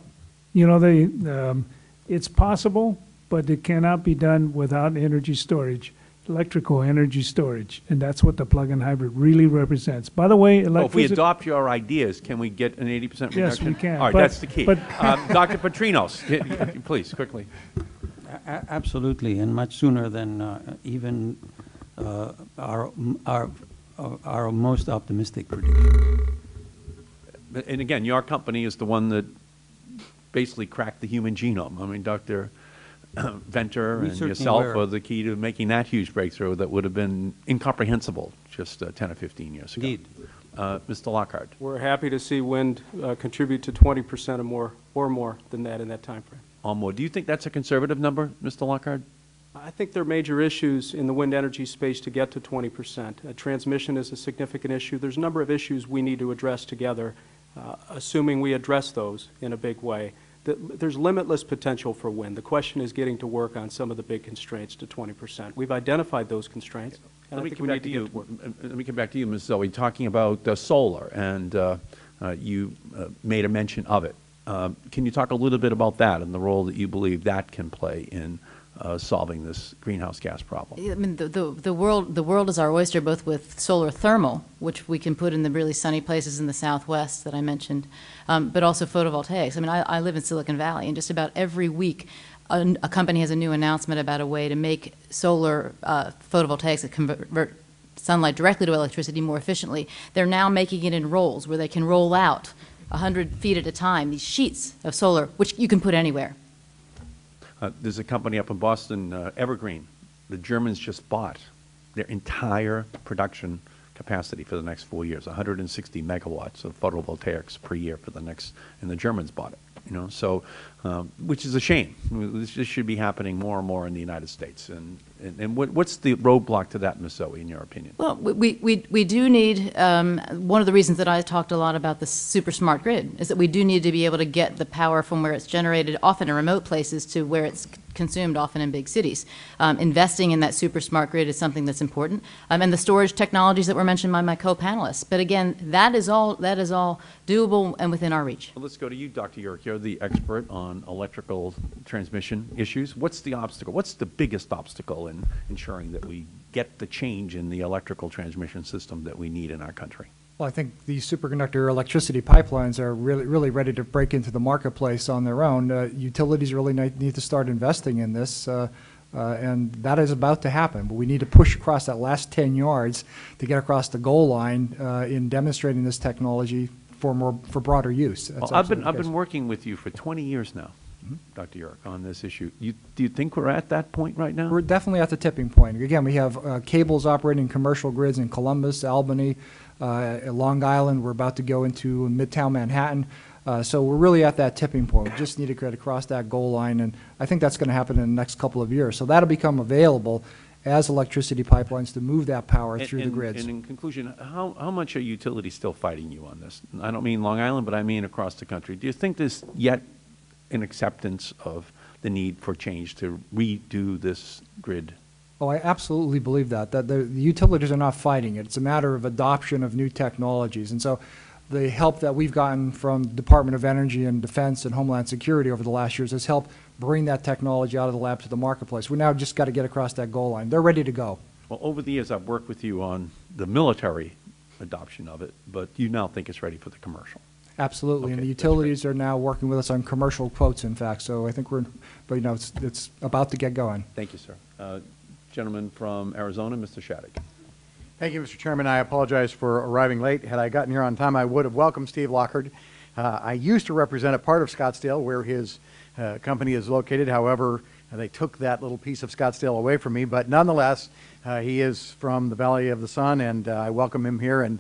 Speaker 6: you know, it's possible, but it cannot be done without energy storage, electrical energy storage, and that's what the plug-in hybrid really represents. By the way,
Speaker 1: electricity... Well, if we adopt your ideas, can we get an 80% reduction?
Speaker 6: Yes, we can.
Speaker 1: All right, that's the key. Dr. Petrinos, please, quickly.
Speaker 7: Absolutely, and much sooner than even our most optimistic prediction.
Speaker 1: And again, your company is the one that basically cracked the human genome. I mean, Dr. Venter and yourself are the key to making that huge breakthrough that would have been incomprehensible just 10 or 15 years ago.
Speaker 7: Indeed.
Speaker 1: Mr. Lockhart.
Speaker 8: We're happy to see wind contribute to 20% or more than that in that time frame.
Speaker 1: Or more. Do you think that's a conservative number, Mr. Lockhart?
Speaker 8: I think there are major issues in the wind energy space to get to 20%. Transmission is a significant issue. There's a number of issues we need to address together, assuming we address those in a big way. There's limitless potential for wind. The question is getting to work on some of the big constraints to 20%. We've identified those constraints, And I
Speaker 1: Let me
Speaker 8: think
Speaker 1: come
Speaker 8: we
Speaker 1: back
Speaker 8: need
Speaker 1: to
Speaker 8: to get to work.
Speaker 1: you. Let me come back to you, Ms. Zoe, talking about solar, and you made a mention of it. Can you talk a little bit about that and the role that you believe that can play in solving this greenhouse gas problem?
Speaker 4: I mean, the world is our oyster, both with solar thermal, which we can put in the really sunny places in the Southwest that I mentioned, but also photovoltaics. I mean, I live in Silicon Valley, and just about every week a company has a new announcement about a way to make solar photovoltaics that convert sunlight directly to electricity more efficiently. They're now making it in rolls where they can roll out 100 feet at a time, these sheets of solar, which you can put anywhere.
Speaker 1: There's a company up in Boston, Evergreen. The Germans just bought their entire production capacity for the next 4 years, 160 megawatts of photovoltaics per year for the next, and the Germans bought it. You know, so which is a shame. This should be happening more and more in the United States. And what's the roadblock to that, Ms. Zoe, in your opinion?
Speaker 4: Well, we do need, one of the reasons that I talked a lot about the super smart grid is that we do need to be able to get the power from where it's generated, often in remote places, to where it's consumed, often in big cities. Investing in that super smart grid is something that's important. And the storage technologies that were mentioned by my co-panelists. But again, that is all doable and within our reach.
Speaker 1: Well, let's go to you, Dr. York. You're the expert on electrical transmission issues. What's the obstacle? What's the biggest obstacle in ensuring that we get the change in the electrical transmission system that we need in our country?
Speaker 5: Well, I think these superconductor electricity pipelines are really ready to break into the marketplace on their own. Utilities really need to start investing in this, and that is about to happen. But we need to push across that last 10 yards to get across the goal line in demonstrating this technology for broader use.
Speaker 1: Well, I've been working with you for 20 years now, Dr. York, on this issue. Do you think we're at that point right now?
Speaker 5: We're definitely at the tipping point. Again, we have cables operating commercial grids in Columbus, Albany, Long Island. We're about to go into Midtown Manhattan. So we're really at that tipping point. We just need to get across that goal line, and I think that's going to happen in the next couple of years. So that'll become available as electricity pipelines to move that power through the grids.
Speaker 1: And in conclusion, how much are utilities still fighting you on this? I don't mean Long Island, but I mean across the country. Do you think there's yet an acceptance of the need for change to redo this grid?
Speaker 5: Oh, I absolutely believe that the utilities are not fighting it. It's a matter of adoption of new technologies. And so the help that we've gotten from Department of Energy and Defense and Homeland Security over the last years has helped bring that technology out of the lab to the marketplace. We now just got to get across that goal line. They're ready to go.
Speaker 1: Well, over the years, I've worked with you on the military adoption of it, but you now think it's ready for the commercial.
Speaker 5: Absolutely,
Speaker 1: Okay,
Speaker 5: and the
Speaker 1: that's
Speaker 5: utilities are now working with us on commercial quotes, in fact, so I think but you know, it's about to get going.
Speaker 1: Thank you, sir. Gentleman from Arizona, Mr. Shattuck.
Speaker 9: Thank you, Mr. Chairman. I apologize for arriving late. Had I gotten here on time, I would have welcomed Steve Lockhart. I used to represent a part of Scottsdale where his company is located. However, they took that little piece of Scottsdale away from me, but nonetheless, he is from the Valley of the Sun, and I welcome him here and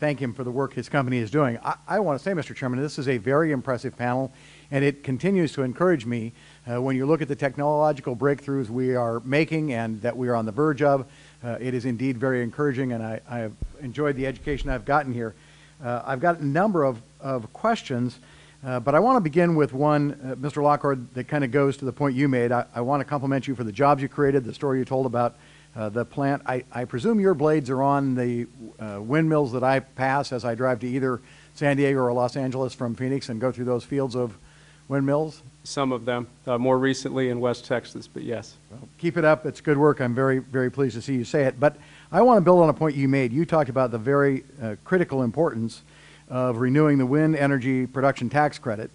Speaker 9: thank him for the work his company is doing. I want to say, Mr. Chairman, this is a very impressive panel, and it continues to encourage me when you look at the technological breakthroughs we are making and that we are on the verge of. It is indeed very encouraging, and I have enjoyed the education I've gotten here. I've got a number of questions, but I want to begin with one, Mr. Lockhart, that kind of goes to the point you made. I want to compliment you for the jobs you created, the story you told about the plant. I presume your blades are on the windmills that I pass as I drive to either San Diego or Los Angeles from Phoenix and go through those fields of windmills?
Speaker 8: Some of them, more recently in West Texas, but yes.
Speaker 9: Well, keep it up. It's good work. I'm very, very pleased to see you say it. But I want to build on a point you made. You talked about the very critical importance of renewing the wind energy production tax credit.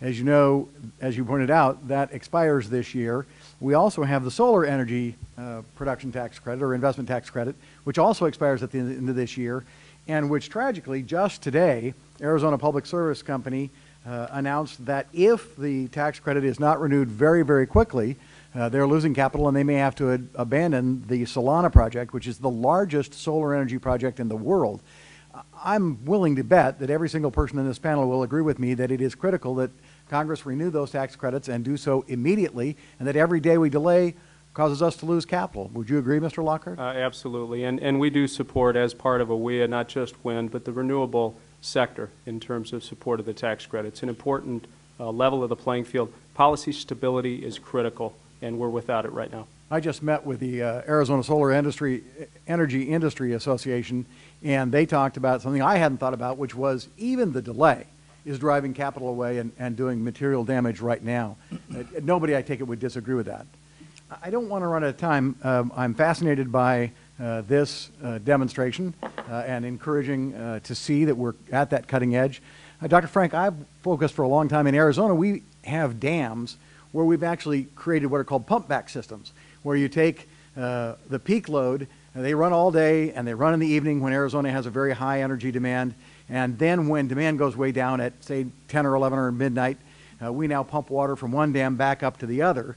Speaker 9: As you know, as you pointed out, that expires this year. We also have the solar energy production tax credit or investment tax credit, which also expires at the end of this year, and which tragically just today, Arizona Public Service Company announced that if the tax credit is not renewed very, very quickly, they're losing capital and they may have to abandon the Solana project, which is the largest solar energy project in the world. I'm willing to bet that every single person in this panel will agree with me that it is critical that Congress renew those tax credits and do so immediately, and that every day we delay causes us to lose capital. Would you agree, Mr. Lockhart?
Speaker 8: Absolutely, and we do support, as part of AWEA, not just wind, but the renewable sector in terms of support of the tax credit. It's an important level of the playing field. Policy stability is critical, and we're without it right now.
Speaker 9: I just met with the Arizona Solar Energy Industry Association, and they talked about something I hadn't thought about, which was even the delay is driving capital away and doing material damage right now. Nobody, I take it, would disagree with that. I don't want to run out of time. I'm fascinated by this demonstration and encouraging to see that we're at that cutting edge. Dr. Frank, I've focused for a long time in Arizona. We have dams where we've actually created what are called pump back systems, where you take the peak load, and they run all day and they run in the evening when Arizona has a very high energy demand, and then when demand goes way down at, say, 10 or 11 or midnight, we now pump water from one dam back up to the other.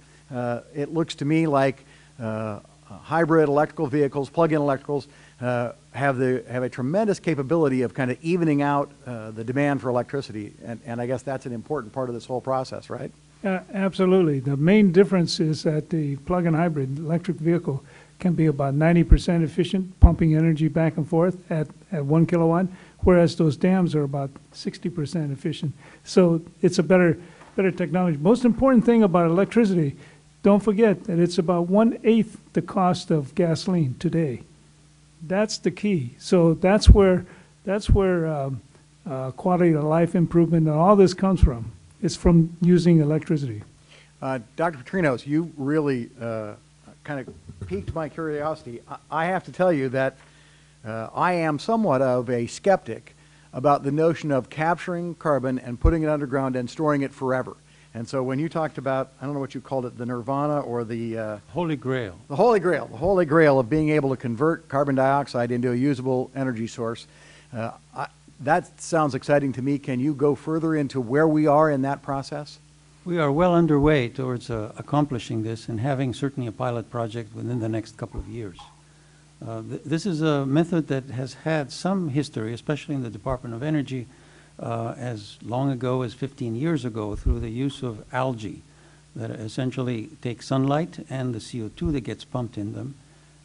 Speaker 9: It looks to me like hybrid electrical vehicles, plug-in electricals, have a tremendous capability of kind of evening out the demand for electricity, and I guess that's an important part of this whole process, right?
Speaker 6: Absolutely. The main difference is that the plug-in hybrid electric vehicle can be about 90% efficient, pumping energy back and forth at 1 kilowatt, whereas those dams are about 60% efficient. So it's a better technology. Most important thing about electricity, don't forget that it's about 1/8 the cost of gasoline today. That's the key. So that's where quality of life improvement and all this comes from. It's from using electricity.
Speaker 9: Dr. Petrinos, you really kind of piqued my curiosity. I have to tell you that I am somewhat of a skeptic about the notion of capturing carbon and putting it underground and storing it forever. And so when you talked about, I don't know what you called it, the nirvana or the
Speaker 7: Holy Grail.
Speaker 9: The Holy Grail of being able to convert carbon dioxide into a usable energy source. That sounds exciting to me. Can you go further into where we are in that process?
Speaker 7: We are well underway towards accomplishing this and having certainly a pilot project within the next couple of years. This is a method that has had some history, especially in the Department of Energy, as long ago as 15 years ago, through the use of algae that essentially take sunlight and the CO2 that gets pumped in them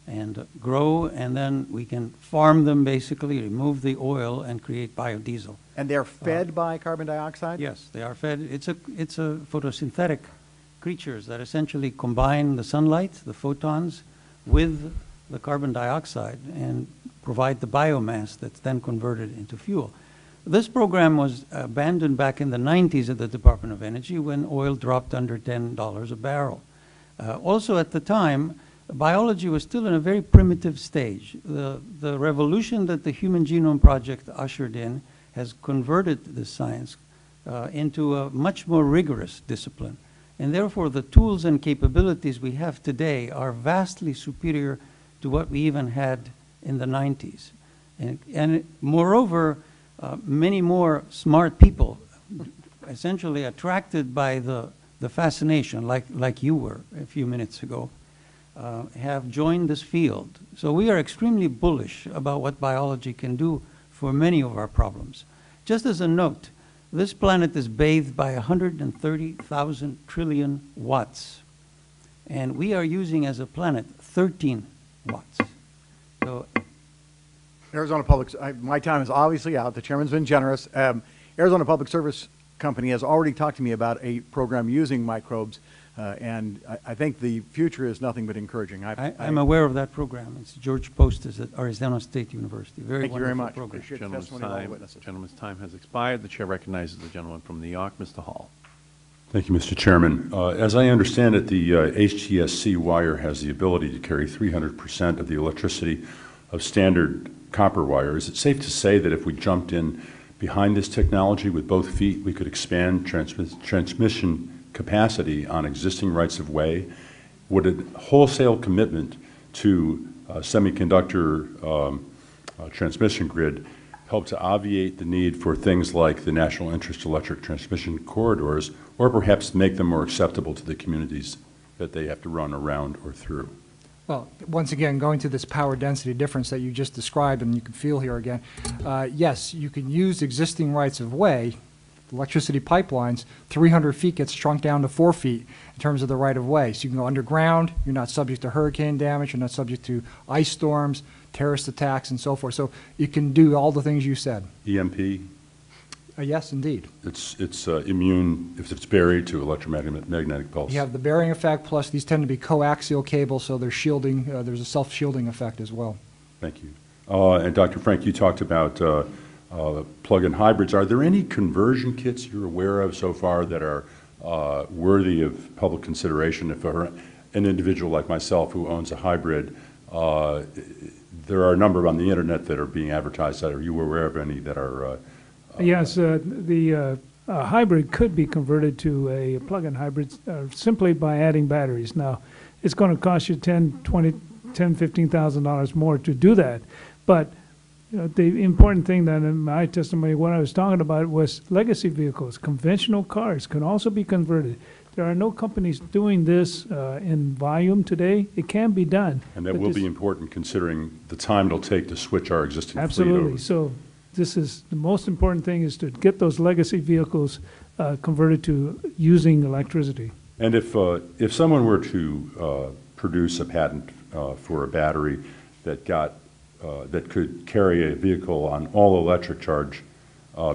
Speaker 7: and grow, and then we can farm them, basically remove the oil and create biodiesel.
Speaker 9: And they're fed by carbon dioxide?
Speaker 7: Yes, they are fed. It's a photosynthetic creatures that essentially combine the sunlight, the photons, with the carbon dioxide and provide the biomass that's then converted into fuel. This program was abandoned back in the 90s at the Department of Energy when oil dropped under $10 a barrel. Also at the time, biology was still in a very primitive stage. The revolution that the Human Genome Project ushered in has converted this science into a much more rigorous discipline. And therefore, the tools and capabilities we have today are vastly superior to what we even had in the 90s. And moreover, many more smart people, essentially attracted by the fascination, like you were a few minutes ago, have joined this field. So we are extremely bullish about what biology can do for many of our problems. Just as a note, this planet is bathed by 130,000 trillion watts, and we are using as a planet 13 watts. So
Speaker 9: Arizona Public, my time is obviously out. The chairman's been generous. Arizona Public Service Company has already talked to me about a program using microbes, and I think the future is nothing but encouraging.
Speaker 7: I'm aware of that program. It's George Post is at Arizona State University.
Speaker 9: Thank you very much.
Speaker 7: Program.
Speaker 9: Appreciate the testimony of all the witnesses.
Speaker 1: Gentleman's time has expired. The chair recognizes the gentleman from New York, Mr. Hall.
Speaker 3: Thank you, Mr. Chairman. As I understand it, the HTSC wire has the ability to carry 300% of the electricity of standard copper wire. Is it safe to say that if we jumped in behind this technology with both feet, we could expand transmission capacity on existing rights-of-way? Would a wholesale commitment to semiconductor transmission grid help to obviate the need for things like the national interest electric transmission corridors, or perhaps make them more acceptable to the communities that they have to run around or through?
Speaker 5: Well, once again, going to this power density difference that you just described, and you can feel here again, yes, you can use existing rights-of-way, electricity pipelines. 300 feet gets shrunk down to 4 feet in terms of the right-of-way. So you can go underground, you're not subject to hurricane damage, you're not subject to ice storms, terrorist attacks, and so forth. So you can do all the things you said.
Speaker 3: EMP?
Speaker 5: Yes, indeed.
Speaker 3: It's immune, if it's buried, to electromagnetic pulse.
Speaker 5: You have the bearing effect, plus these tend to be coaxial cables, so there's shielding, there's a self-shielding effect as well.
Speaker 3: Thank you. And Dr. Frank, you talked about plug-in hybrids. Are there any conversion kits you're aware of so far that are worthy of public consideration? If an individual like myself who owns a hybrid, there are a number on the internet that are being advertised. Are you aware of any that are?
Speaker 6: Yes, the hybrid could be converted to a plug-in hybrid simply by adding batteries. Now, it's going to cost you $15,000 more to do that. But the important thing that in my testimony, what I was talking about was legacy vehicles. Conventional cars can also be converted. There are no companies doing this in volume today. It can be done.
Speaker 3: And that will be important considering the time it'll take to switch our existing fleet over.
Speaker 6: Absolutely. So this is the most important thing, is to get those legacy vehicles converted to using electricity.
Speaker 3: And if someone were to produce a patent for a battery that that could carry a vehicle on all electric charge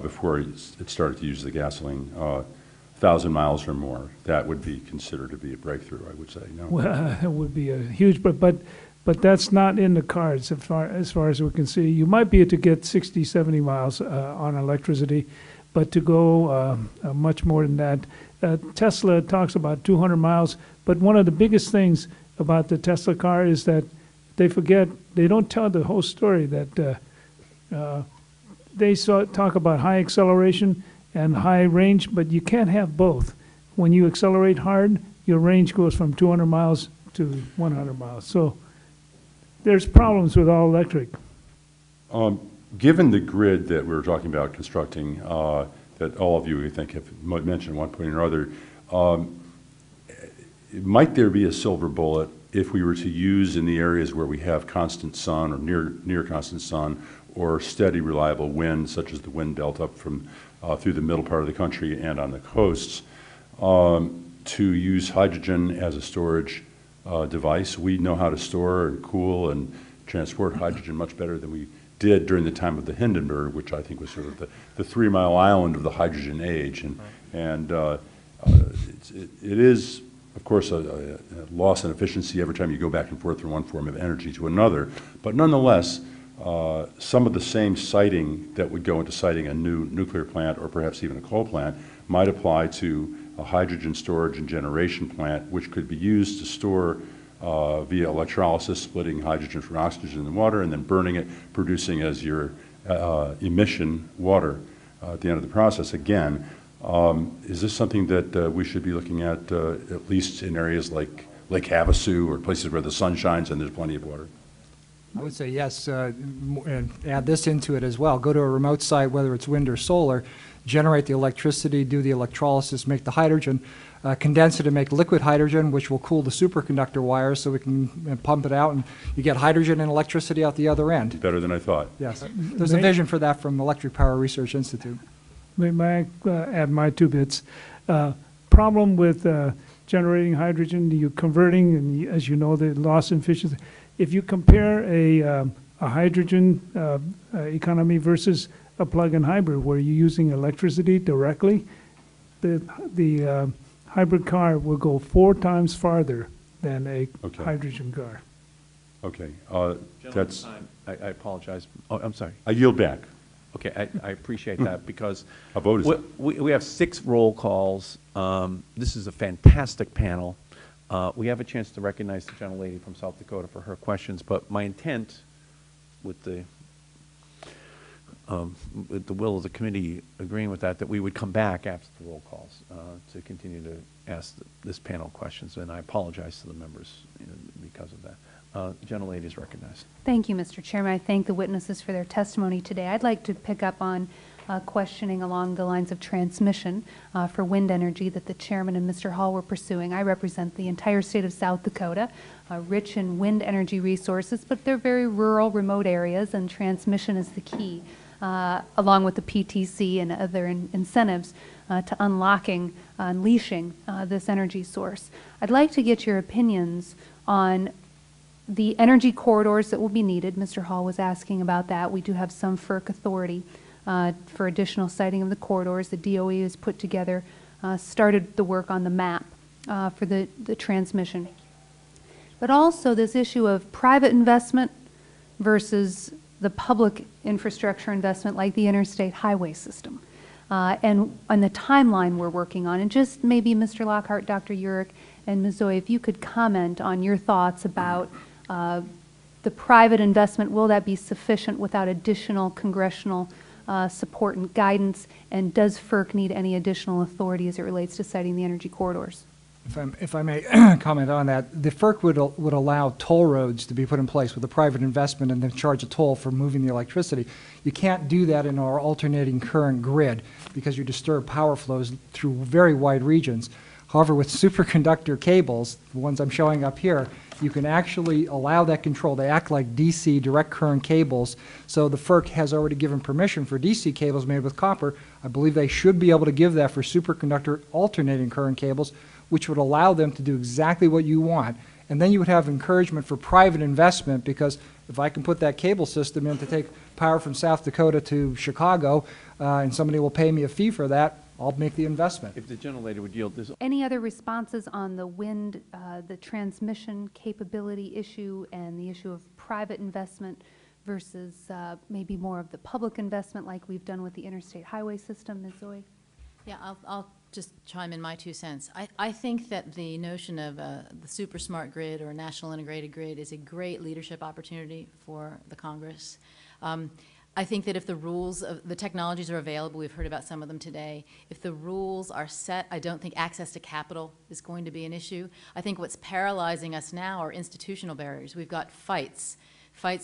Speaker 3: before it started to use the gasoline, 1,000 miles or more, that would be considered to be a breakthrough, I would say. No?
Speaker 6: Well, it would be a huge, but that's not in the cards as far as we can see. You might be able to get 60, 70 miles on electricity, but to go much more than that. Tesla talks about 200 miles, but one of the biggest things about the Tesla car is that they don't tell the whole story, that they talk about high acceleration and high range, but you can't have both. When you accelerate hard, your range goes from 200 miles to 100 miles. So there's problems with all electric.
Speaker 3: Given the grid that we were talking about constructing, that all of you, I think, have mentioned at one point or other, might there be a silver bullet if we were to use in the areas where we have constant sun or near constant sun or steady, reliable wind, such as the wind belt up from through the middle part of the country and on the coasts, to use hydrogen as a storage device? We know how to store and cool and transport hydrogen much better than we did during the time of the Hindenburg, which I think was sort of the 3 Mile Island of the hydrogen age. And it is, of course, a loss in efficiency every time you go back and forth from one form of energy to another. But nonetheless, some of the same siting that would go into siting a new nuclear plant or perhaps even a coal plant might apply to a hydrogen storage and generation plant, which could be used to store via electrolysis, splitting hydrogen from oxygen in the water and then burning it, producing as your emission water at the end of the process. Again, is this something that we should be looking at least in areas like Lake Havasu or places where the sun shines and there's plenty of water?
Speaker 5: I would say yes, and add this into it as well. Go to a remote site, whether it's wind or solar, generate the electricity, do the electrolysis, make the hydrogen, condense it and make liquid hydrogen, which will cool the superconductor wires so we can pump it out, and you get hydrogen and electricity out the other end.
Speaker 3: Better than I thought.
Speaker 5: Yes. There's a vision for that from Electric Power Research Institute.
Speaker 6: May I add my 2 bits? Problem with generating hydrogen, you're converting, and as you know, the loss in efficiency. If you compare a hydrogen economy versus a plug-in hybrid where you're using electricity directly, the hybrid car will go 4 times farther than a hydrogen car.
Speaker 3: Okay.
Speaker 10: That's. I apologize. Oh, I'm sorry.
Speaker 3: I yield back.
Speaker 10: Okay, I appreciate that because
Speaker 3: a vote is
Speaker 10: we have 6 roll calls. This is a fantastic panel. We have a chance to recognize the gentlelady from South Dakota for her questions, but my intent with the will of the committee agreeing with that we would come back after the roll calls to continue to ask this panel questions, and I apologize to the members because of that. Gentlelady is recognized.
Speaker 11: Thank you, Mr. Chairman. I thank the witnesses for their testimony today. I'd like to pick up on questioning along the lines of transmission for wind energy that the chairman and Mr. Hall were pursuing. I represent the entire state of South Dakota, rich in wind energy resources, but they're very rural, remote areas, and transmission is the key, along with the PTC and other incentives to unlocking, unleashing this energy source. I'd like to get your opinions on the energy corridors that will be needed. Mr. Hall was asking about that. We do have some FERC authority for additional siting of the corridors. The DOE has put together, started the work on the map for the transmission. But also this issue of private investment versus the public infrastructure investment like the interstate highway system. And the timeline we're working on. And just maybe Mr. Lockhart, Dr. Urich, and Ms. Zoe, if you could comment on your thoughts about the private investment, will that be sufficient without additional congressional support and guidance? And does FERC need any additional authority as it relates to siting the energy corridors?
Speaker 5: If I may comment on that, the FERC would allow toll roads to be put in place with a private investment and then charge a toll for moving the electricity. You can't do that in our alternating current grid because you disturb power flows through very wide regions. However, with superconductor cables, the ones I'm showing up here, you can actually allow that control. They act like DC direct current cables. So the FERC has already given permission for DC cables made with copper. I believe they should be able to give that for superconductor alternating current cables, which would allow them to do exactly what you want. And then you would have encouragement for private investment, because if I can put that cable system in to take power from South Dakota to Chicago, and somebody will pay me a fee for that, I'll make the investment.
Speaker 10: If the gentlelady would yield this.
Speaker 11: Any other responses on the wind, the transmission capability issue and the issue of private investment versus maybe more of the public investment like we've done with the interstate highway system, Ms. Zoe?
Speaker 4: Yeah, I'll just chime in my 2 cents. I think that the notion of the super smart grid or national integrated grid is a great leadership opportunity for the Congress. I think that if the rules of the technologies are available, we've heard about some of them today, if the rules are set, I don't think access to capital is going to be an issue. I think what's paralyzing us now are institutional barriers. We've got fights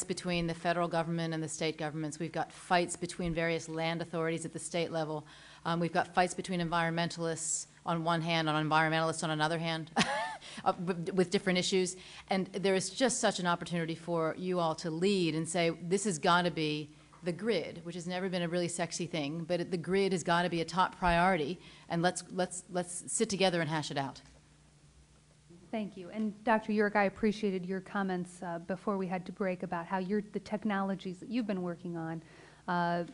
Speaker 4: between the federal government and the state governments. We've got fights between various land authorities at the state level. We've got fights between environmentalists on one hand and environmentalists on another hand with different issues. And there is just such an opportunity for you all to lead and say, this has got to be the grid, which has never been a really sexy thing, but the grid has got to be a top priority, and let's sit together and hash it out.
Speaker 11: Thank you. And Dr. Urich, I appreciated your comments before we had to break about how the technologies that you've been working on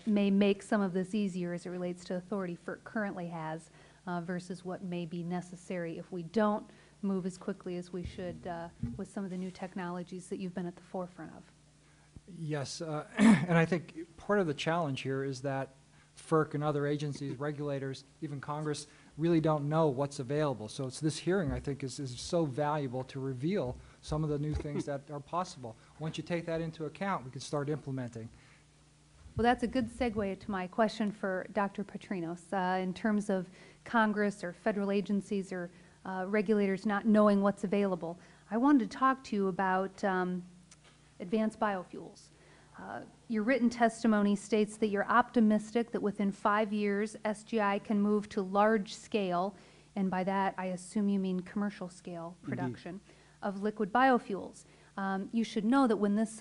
Speaker 11: may make some of this easier as it relates to authority FERC currently has versus what may be necessary if we don't move as quickly as we should with some of the new technologies that you've been at the forefront of.
Speaker 5: Yes, and I think part of the challenge here is that FERC and other agencies, regulators, even Congress, really don't know what's available. So it's this hearing, I think, is so valuable to reveal some of the new things that are possible. Once you take that into account, we can start implementing.
Speaker 11: Well, that's a good segue to my question for Dr. Petrinos. In terms of Congress or federal agencies or regulators not knowing what's available, I wanted to talk to you about advanced biofuels. Your written testimony states that you're optimistic that within 5 years, SGI can move to large scale, and by that I assume you mean commercial scale production of liquid biofuels. You should know that when this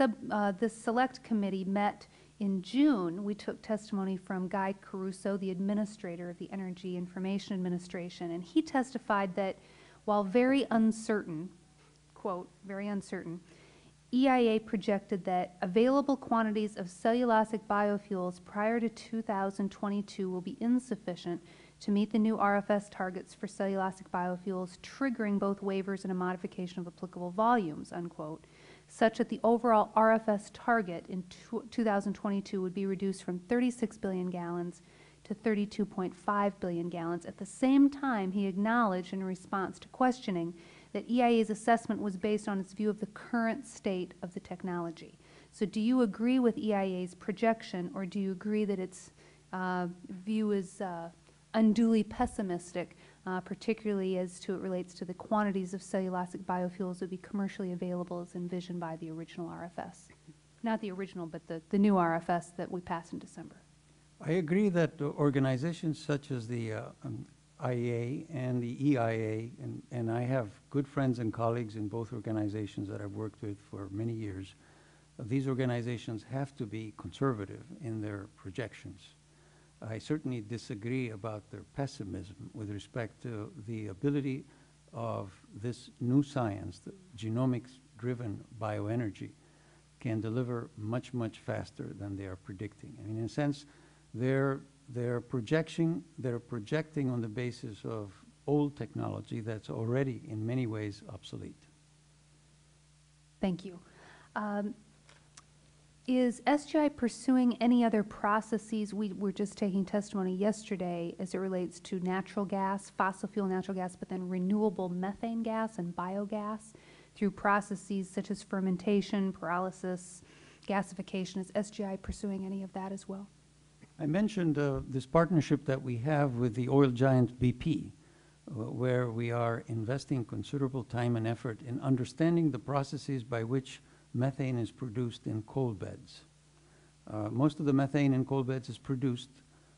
Speaker 11: select committee met in June, we took testimony from Guy Caruso, the administrator of the Energy Information Administration, and he testified that while very uncertain, quote, very uncertain, EIA projected that available quantities of cellulosic biofuels prior to 2022 will be insufficient to meet the new RFS targets for cellulosic biofuels, triggering both waivers and a modification of applicable volumes, unquote, such that the overall RFS target in 2022 would be reduced from 36 billion gallons to 32.5 billion gallons. At the same time, he acknowledged in response to questioning that EIA's assessment was based on its view of the current state of the technology. So do you agree with EIA's projection, or do you agree that its view is unduly pessimistic, particularly as to it relates to the quantities of cellulosic biofuels that would be commercially available as envisioned by the original RFS? Not the original, but the new RFS that we passed in December.
Speaker 7: I agree that organizations such as the IEA and the EIA, and I have good friends and colleagues in both organizations that I've worked with for many years, these organizations have to be conservative in their projections. I certainly disagree about their pessimism with respect to the ability of this new science, the genomics-driven bioenergy, can deliver much, much faster than they are predicting. I mean, in a sense, They're projecting on the basis of old technology that's already in many ways obsolete.
Speaker 11: Thank you. Is SGI pursuing any other processes? We were just taking testimony yesterday as it relates to natural gas, fossil fuel natural gas, but then renewable methane gas and biogas through processes such as fermentation, pyrolysis, gasification. Is SGI pursuing any of that as well?
Speaker 7: I mentioned this partnership that we have with the oil giant BP, where we are investing considerable time and effort in understanding the processes by which methane is produced in coal beds. Most of the methane in coal beds is produced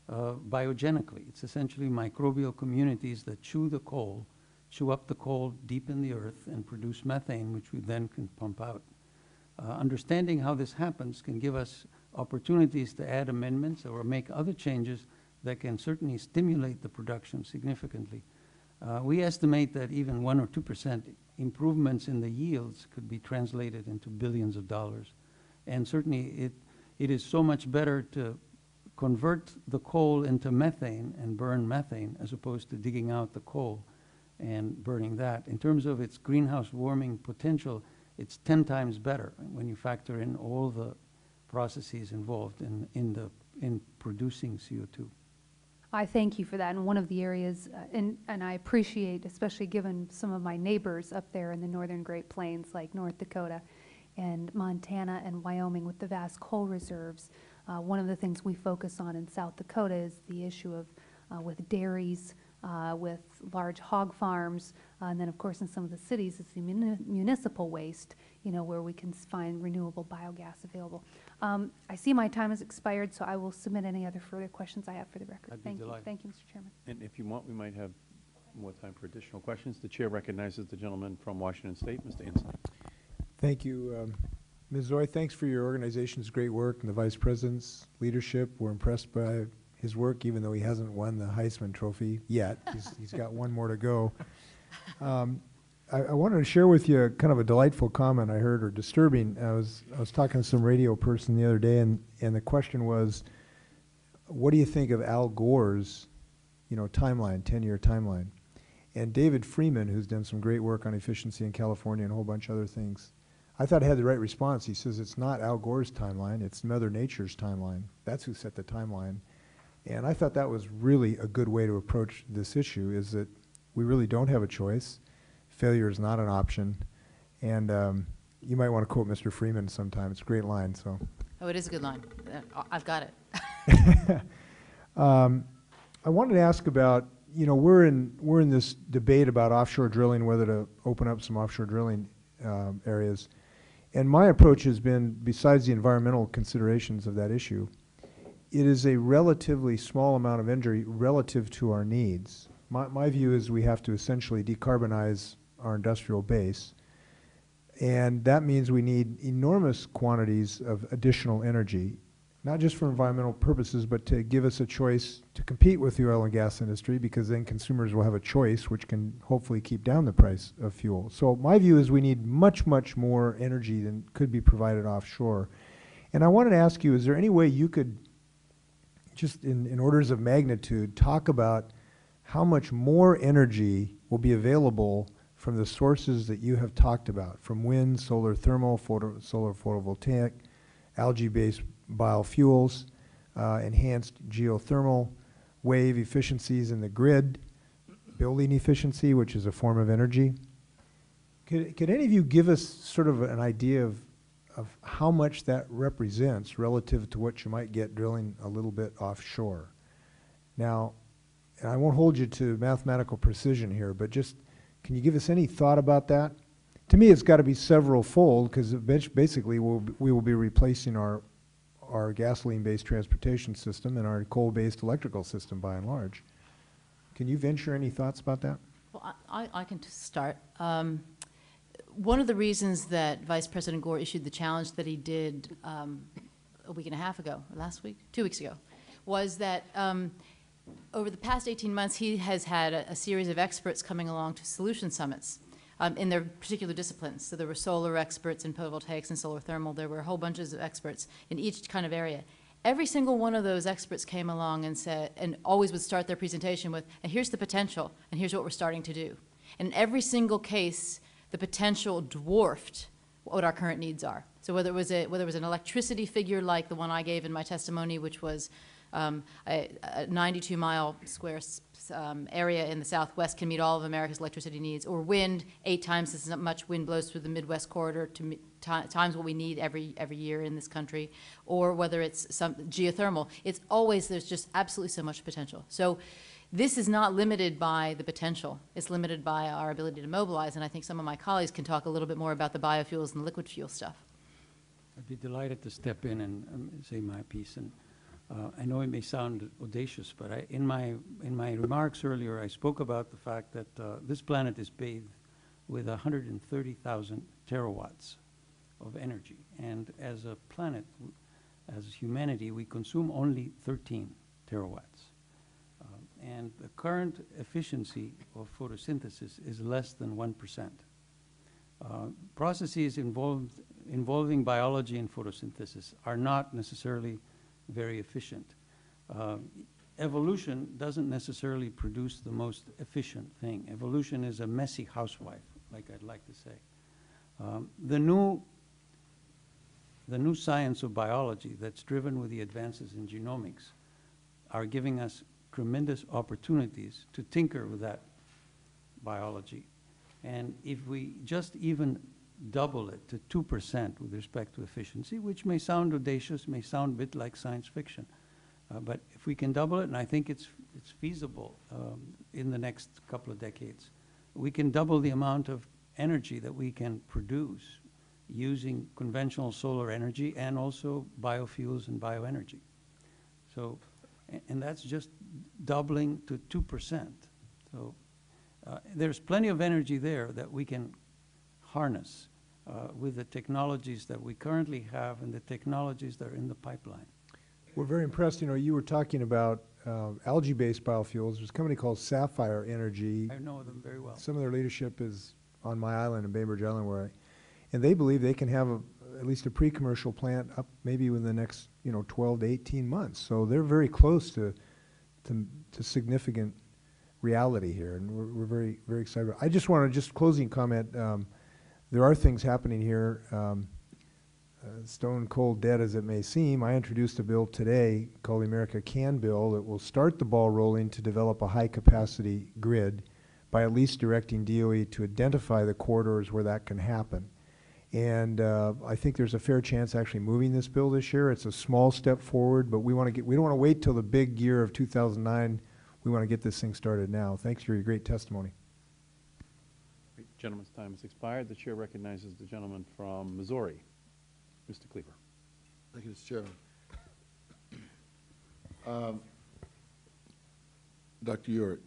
Speaker 7: biogenically. It's essentially microbial communities that chew up the coal deep in the earth and produce methane, which we then can pump out. Understanding how this happens can give us opportunities to add amendments or make other changes that can certainly stimulate the production significantly. We estimate that even 1 or 2% improvements in the yields could be translated into billions of dollars. And certainly it is so much better to convert the coal into methane and burn methane as opposed to digging out the coal and burning that. In terms of its greenhouse warming potential, it's 10 times better when you factor in all the processes involved in producing CO2.
Speaker 11: I thank you for that. And one of the areas, and I appreciate, especially given some of my neighbors up there in the northern Great Plains, like North Dakota and Montana and Wyoming with the vast coal reserves, one of the things we focus on in South Dakota is the issue of with dairies, with large hog farms, and then of course in some of the cities it's the municipal waste, where we can find renewable biogas available. I see my time has expired, so I will submit any other further questions I have for the record.
Speaker 7: I'd be delighted.
Speaker 11: Thank you, Mr. Chairman.
Speaker 10: And if you want, we might have more time for additional questions. The chair recognizes the gentleman from Washington State, Mr. Inslee.
Speaker 12: Thank you. Ms. Zoy, thanks for your organization's great work and the Vice President's leadership. We're impressed by his work, even though he hasn't won the Heisman Trophy yet. He's got one more to go. I wanted to share with you kind of a delightful comment I heard, or disturbing. I was talking to some radio person the other day, and the question was, what do you think of Al Gore's, timeline, 10-year timeline? And David Freeman, who's done some great work on efficiency in California and a whole bunch of other things, I thought I had the right response. He says it's not Al Gore's timeline, it's Mother Nature's timeline. That's who set the timeline. And I thought that was really a good way to approach this issue, is that we really don't have a choice. Failure is not an option. And you might want to quote Mr. Freeman sometime. It's a great line. So.
Speaker 4: Oh, it is a good line. I've got it.
Speaker 12: I wanted to ask about, we're in this debate about offshore drilling, whether to open up some offshore drilling areas. And my approach has been, besides the environmental considerations of that issue, it is a relatively small amount of energy relative to our needs. My view is we have to essentially decarbonize our industrial base, and that means we need enormous quantities of additional energy, not just for environmental purposes, but to give us a choice to compete with the oil and gas industry, because then consumers will have a choice which can hopefully keep down the price of fuel. So my view is we need much, much more energy than could be provided offshore. And I wanted to ask you, is there any way you could, just in orders of magnitude, talk about how much more energy will be available from the sources that you have talked about, from wind, solar thermal, solar photovoltaic, algae-based biofuels, enhanced geothermal, wave efficiencies in the grid, building efficiency, which is a form of energy. Could any of you give us sort of an idea of how much that represents relative to what you might get drilling a little bit offshore? Now, and I won't hold you to mathematical precision here, but just, can you give us any thought about that? To me, it's got to be several-fold, because basically we will be replacing our gasoline-based transportation system and our coal-based electrical system by and large. Can you venture any thoughts about that?
Speaker 4: Well, I can start. One of the reasons that Vice President Gore issued the challenge that he did a week and a half ago, or last week, 2 weeks ago, was that over the past 18 months, he has had a series of experts coming along to solution summits in their particular disciplines. So there were solar experts in photovoltaics and solar thermal. There were a whole bunches of experts in each kind of area. Every single one of those experts came along and said, and always would start their presentation with, and here's the potential, and here's what we're starting to do. And in every single case, the potential dwarfed what our current needs are. So whether it was an electricity figure like the one I gave in my testimony, which was a 92-mile square area in the Southwest can meet all of America's electricity needs, or wind, 8 times as much wind blows through the Midwest corridor to times what we need every year in this country, or whether it's some geothermal. It's always, there's just absolutely so much potential. So this is not limited by the potential. It's limited by our ability to mobilize, and I think some of my colleagues can talk a little bit more about the biofuels and liquid fuel stuff.
Speaker 7: I'd be delighted to step in and say my piece. And I know it may sound audacious, but in my remarks earlier, I spoke about the fact that this planet is bathed with 130,000 terawatts of energy. And as a planet, as humanity, we consume only 13 terawatts. And the current efficiency of photosynthesis is less than 1%. Processes involving biology and photosynthesis are not necessarily very efficient. Evolution doesn't necessarily produce the most efficient thing. Evolution is a messy housewife, like I'd like to say. The new science of biology that's driven with the advances in genomics are giving us tremendous opportunities to tinker with that biology. And if we just even double it to 2% with respect to efficiency, which may sound audacious, may sound a bit like science fiction, but if we can double it, and I think it's feasible in the next couple of decades, we can double the amount of energy that we can produce using conventional solar energy and also biofuels and bioenergy. So, and that's just doubling to 2%. So there's plenty of energy there that we can harness with the technologies that we currently have and the technologies that are in the pipeline.
Speaker 12: We're very impressed. You know, you were talking about algae-based biofuels. There's a company called Sapphire Energy.
Speaker 7: I know them very well.
Speaker 12: Some of their leadership is on my island in Bainbridge Island, and they believe they can have at least a pre-commercial plant up maybe within the next 12 to 18 months. So they're very close to significant reality here, and we're very, very excited. I just want to closing comment. There are things happening here. Stone cold dead as it may seem, I introduced a bill today called the America Can Bill that will start the ball rolling to develop a high-capacity grid by at least directing DOE to identify the corridors where that can happen. And I think there's a fair chance actually moving this bill this year. It's a small step forward, but we don't want to wait till the big year of 2009. We want to get this thing started now. Thanks for your great testimony.
Speaker 10: Gentleman's time has expired. The chair recognizes the gentleman from Missouri, Mr. Cleaver.
Speaker 13: Thank you, Mr. Chairman. Dr. Urick,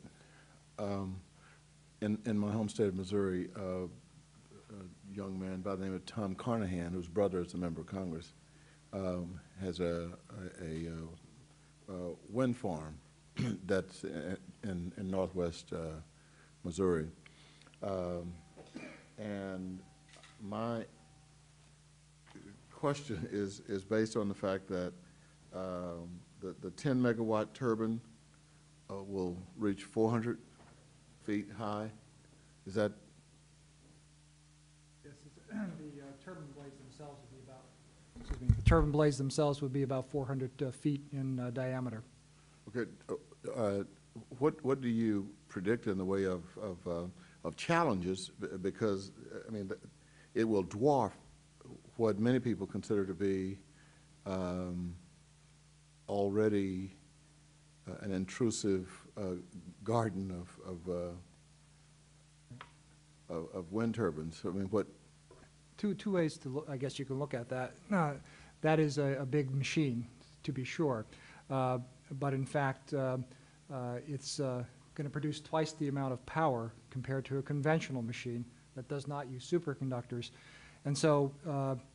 Speaker 13: in my home state of Missouri, a young man by the name of Tom Carnahan, whose brother is a member of Congress, has a wind farm that's in northwest Missouri. And my question is based on the fact that the 10 megawatt turbine will reach 400 feet high. Is that?
Speaker 5: Yes, the turbine blades themselves would be about. Excuse me. The turbine blades themselves would be about 400 feet in diameter.
Speaker 13: Okay. What do you predict in the way of challenges? Because I mean, it will dwarf what many people consider to be already an intrusive garden of wind turbines. I mean, what?
Speaker 5: Two ways to look, I guess you can look at that. That is a big machine, to be sure, but in fact, it's going to produce twice the amount of power compared to a conventional machine that does not use superconductors. And so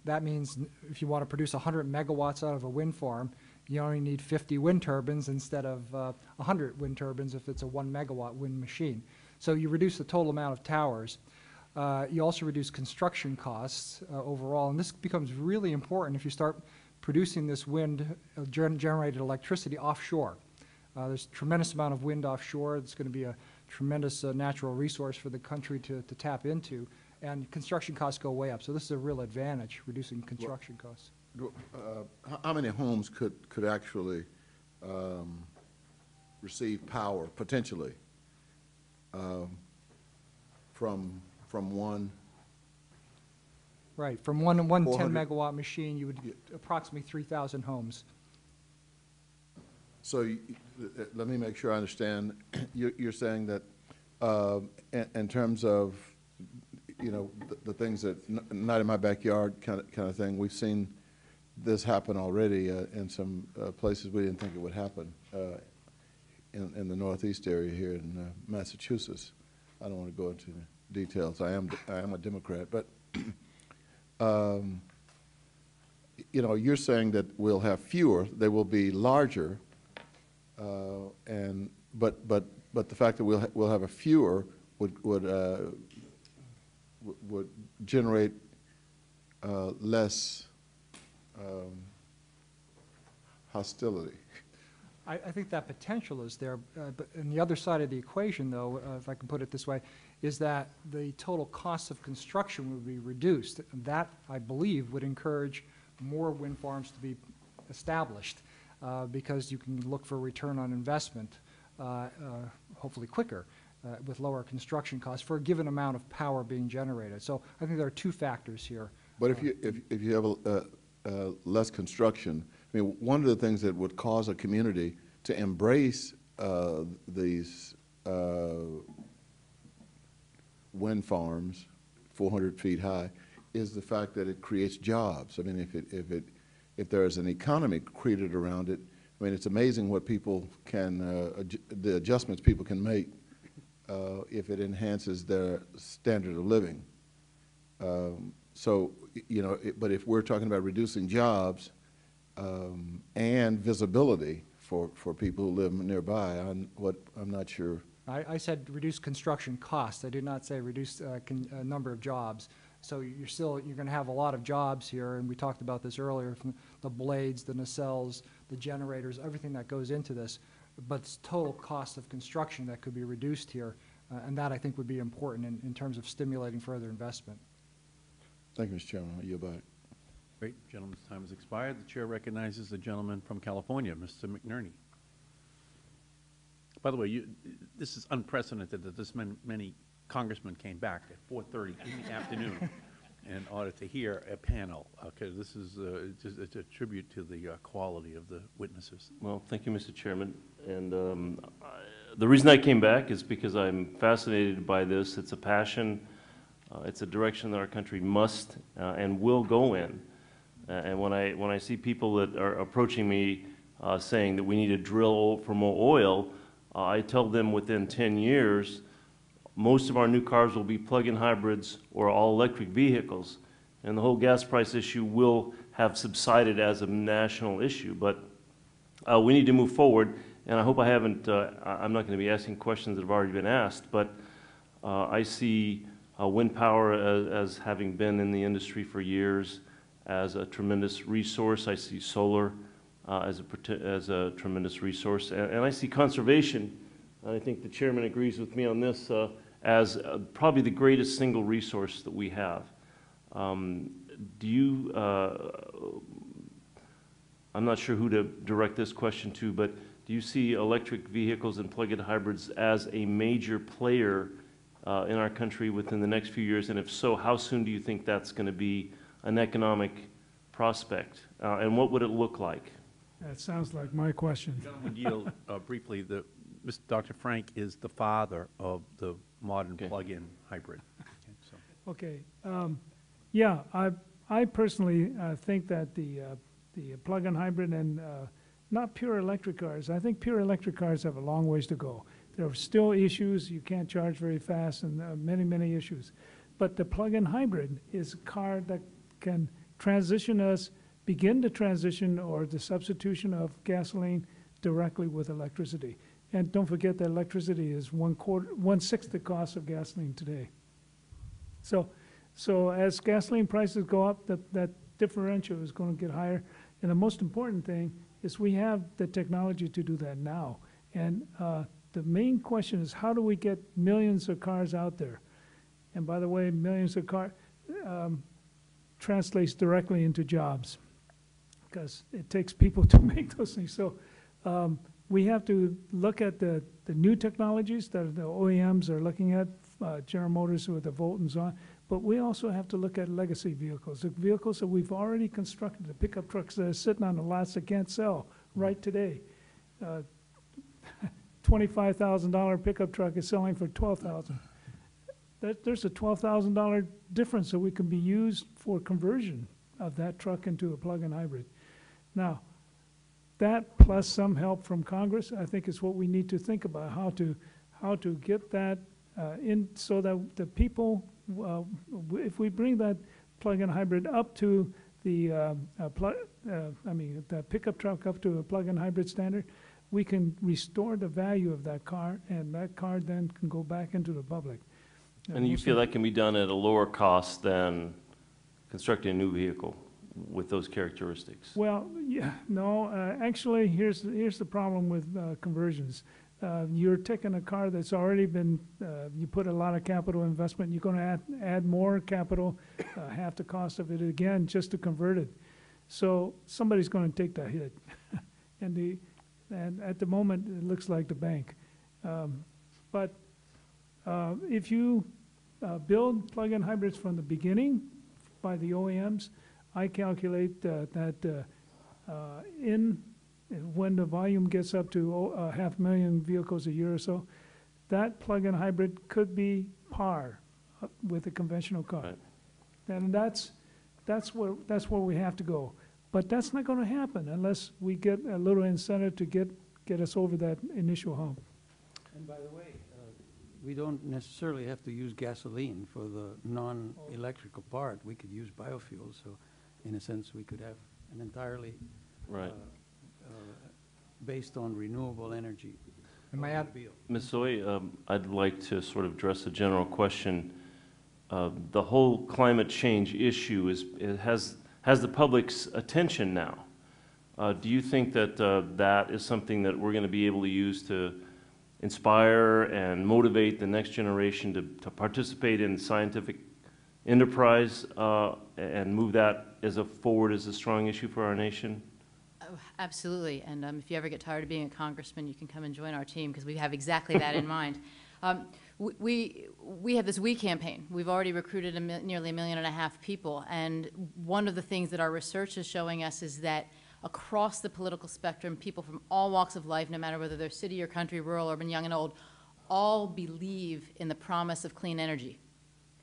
Speaker 5: that means if you want to produce 100 megawatts out of a wind farm, you only need 50 wind turbines instead of 100 wind turbines if it's a 1 megawatt wind machine. So you reduce the total amount of towers. You also reduce construction costs overall, and this becomes really important if you start producing this wind generated electricity offshore. There's a tremendous amount of wind offshore. It's going to be a tremendous natural resource for the country to tap into, and construction costs go way up. So this is a real advantage, reducing construction costs.
Speaker 13: How many homes could actually receive power, potentially, from one?
Speaker 5: Right, from one 10
Speaker 13: 400
Speaker 5: megawatt machine, you would approximately 3,000 homes.
Speaker 13: So let me make sure I understand. You're saying that in terms of, you know, the things that not in my backyard kind of thing, we've seen this happen already in some places we didn't think it would happen in the Northeast area here in Massachusetts. I don't want to go into details. I am a Democrat, but you know, you're saying that we'll have fewer. They will be larger, but the fact that we'll have a fewer would generate less hostility.
Speaker 5: I think that potential is there, but on the other side of the equation, though, if I can put it this way, is that the total cost of construction would be reduced. That, I believe, would encourage more wind farms to be established because you can look for return on investment, hopefully quicker, with lower construction costs for a given amount of power being generated. So I think there are two factors here.
Speaker 13: But if you have less construction, I mean, one of the things that would cause a community to embrace these wind farms, 400 feet high, is the fact that it creates jobs. I mean, if there is an economy created around it, I mean, it's amazing what people can, the adjustments people can make if it enhances their standard of living. So, you know, but if we're talking about reducing jobs and visibility for people who live nearby, I'm not sure.
Speaker 5: I said reduce construction costs. I did not say reduce number of jobs. So you're going to have a lot of jobs here, and we talked about this earlier, from the blades, the nacelles, the generators, everything that goes into this. But it's total cost of construction that could be reduced here, and that I think would be important in terms of stimulating further investment.
Speaker 13: Thank you, Mr. Chairman. I'll yield back.
Speaker 10: Great. Gentleman's time has expired. The chair recognizes the gentleman from California, Mr. McNerney. By the way, this is unprecedented that this many congressmen came back at 4:30 in the afternoon in order to hear a panel. Okay, this is it's a tribute to the quality of the witnesses.
Speaker 14: Well, thank you, Mr. Chairman. And the reason I came back is because I'm fascinated by this. It's a passion. It's a direction that our country must and will go in. And when I see people that are approaching me saying that we need to drill for more oil, I tell them within 10 years, most of our new cars will be plug-in hybrids or all-electric vehicles, and the whole gas price issue will have subsided as a national issue. But we need to move forward, and I hope I haven't, I'm not going to be asking questions that have already been asked, but I see wind power as having been in the industry for years as a tremendous resource. I see solar as a tremendous resource, and I see conservation, and I think the chairman agrees with me on this, as probably the greatest single resource that we have. Do you, I'm not sure who to direct this question to, but do you see electric vehicles and plug-in hybrids as a major player in our country within the next few years? And if so, how soon do you think that's going to be an economic prospect? And what would it look like?
Speaker 6: That sounds like my question.
Speaker 10: Would yield briefly. Dr. Frank is the father of the modern plug-in hybrid.
Speaker 6: Okay. Yeah, I personally think that the plug-in hybrid and not pure electric cars. I think pure electric cars have a long ways to go. There are still issues. You can't charge very fast, and many, many issues. But the plug-in hybrid is a car that can transition us, begin the transition or the substitution of gasoline directly with electricity. And don't forget that electricity is 1/6 the cost of gasoline today. So as gasoline prices go up, that differential is going to get higher. And the most important thing is we have the technology to do that now. And the main question is, how do we get millions of cars out there? And by the way, millions of cars translates directly into jobs, because it takes people to make those things. So we have to look at the new technologies that the OEMs are looking at, General Motors with the Volt and so on. But we also have to look at legacy vehicles, the vehicles that we've already constructed, the pickup trucks that are sitting on the lots that can't sell right today. $25,000 pickup truck is selling for $12,000. There's a $12,000 difference that we can be used for conversion of that truck into a plug-in hybrid. Now, that plus some help from Congress, I think, is what we need to think about, how to get that in so that the people, if we bring that plug-in hybrid up to the the pickup truck up to a plug-in hybrid standard, we can restore the value of that car, and that car then can go back into the public.
Speaker 14: And you feel that can be done at a lower cost than constructing a new vehicle with those characteristics?
Speaker 6: Well, yeah, no, actually, here's the problem with conversions. You're taking a car that's already been, you put a lot of capital investment, you're going to add more capital, half the cost of it again, just to convert it. So somebody's going to take that hit. And at the moment, it looks like the bank. But if you build plug-in hybrids from the beginning by the OEMs, I calculate that when the volume gets up to 500,000 vehicles a year or so, that plug-in hybrid could be par with a conventional car.
Speaker 14: Right.
Speaker 6: And that's where we have to go. But that's not going to happen unless we get a little incentive to get us over that initial hump.
Speaker 7: And by the way, we don't necessarily have to use gasoline for the non-electrical part. We could use biofuels, so in a sense we could have an entirely
Speaker 14: right.
Speaker 7: Based on renewable energy.
Speaker 5: And may I add,
Speaker 14: Ms. Zoe, I'd like to sort of address a general question. The whole climate change issue has the public's attention now. Do you think that that is something that we're going to be able to use to inspire and motivate the next generation to participate in scientific enterprise and move that forward as a strong issue for our nation?
Speaker 4: Oh, absolutely. And if you ever get tired of being a congressman, you can come and join our team, because we have exactly that in mind. We have this We campaign. We've already recruited nearly 1.5 million people, and one of the things that our research is showing us is that across the political spectrum, people from all walks of life, no matter whether they're city or country, rural, urban, young and old, all believe in the promise of clean energy.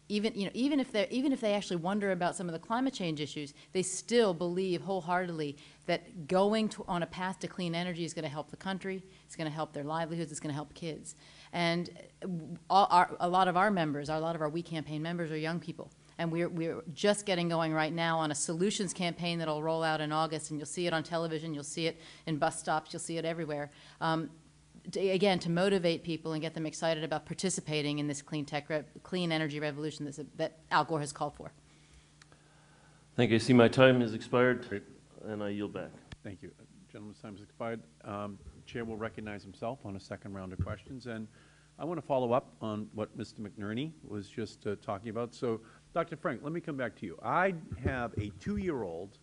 Speaker 4: Even if they actually wonder about some of the climate change issues, they still believe wholeheartedly that going on a path to clean energy is going to help the country, it's going to help their livelihoods, it's going to help kids. And a lot of our members, a lot of our We campaign members are young people. And we're just getting going right now on a solutions campaign that'll roll out in August, and you'll see it on television, you'll see it in bus stops, you'll see it everywhere. Again, to motivate people and get them excited about participating in this clean energy revolution that Al Gore has called for.
Speaker 14: Thank you. I see my time has expired,
Speaker 10: Great.
Speaker 14: and I yield back.
Speaker 10: Thank you. Gentleman's time has expired. Chair will recognize himself on a second round of questions. And I want to follow up on what Mr. McNerney was just talking about. So, Dr. Frank, let me come back to you. I have a 2-year-old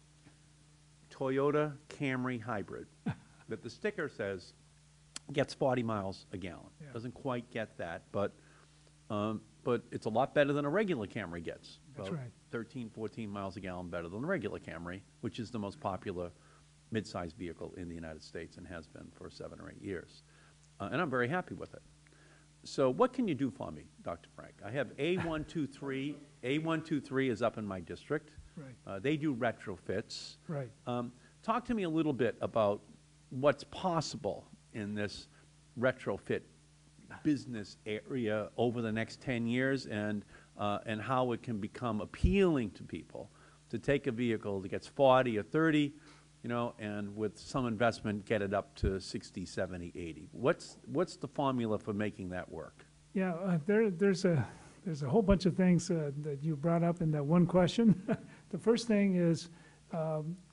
Speaker 10: Toyota Camry hybrid that the sticker says gets 40 miles a gallon.
Speaker 6: Yeah.
Speaker 10: Doesn't quite get that, but it's a lot better than a regular Camry gets.
Speaker 6: That's
Speaker 10: About
Speaker 6: right.
Speaker 10: 13, 14 miles a gallon better than a regular Camry, which is the most popular mid-sized vehicle in the United States and has been for 7 or 8 years. And I'm very happy with it. So what can you do for me, Dr. Frank? I have A123. A123 is up in my district.
Speaker 6: Right.
Speaker 10: They do retrofits.
Speaker 6: Right.
Speaker 10: Talk to me a little bit about what's possible in this retrofit business area over the next 10 years and how it can become appealing to people to take a vehicle that gets 40 or 30, and with some investment get it up to 60, 70, 80. What's the formula for making that work?
Speaker 6: Yeah, there's a whole bunch of things that you brought up in that one question. The first thing is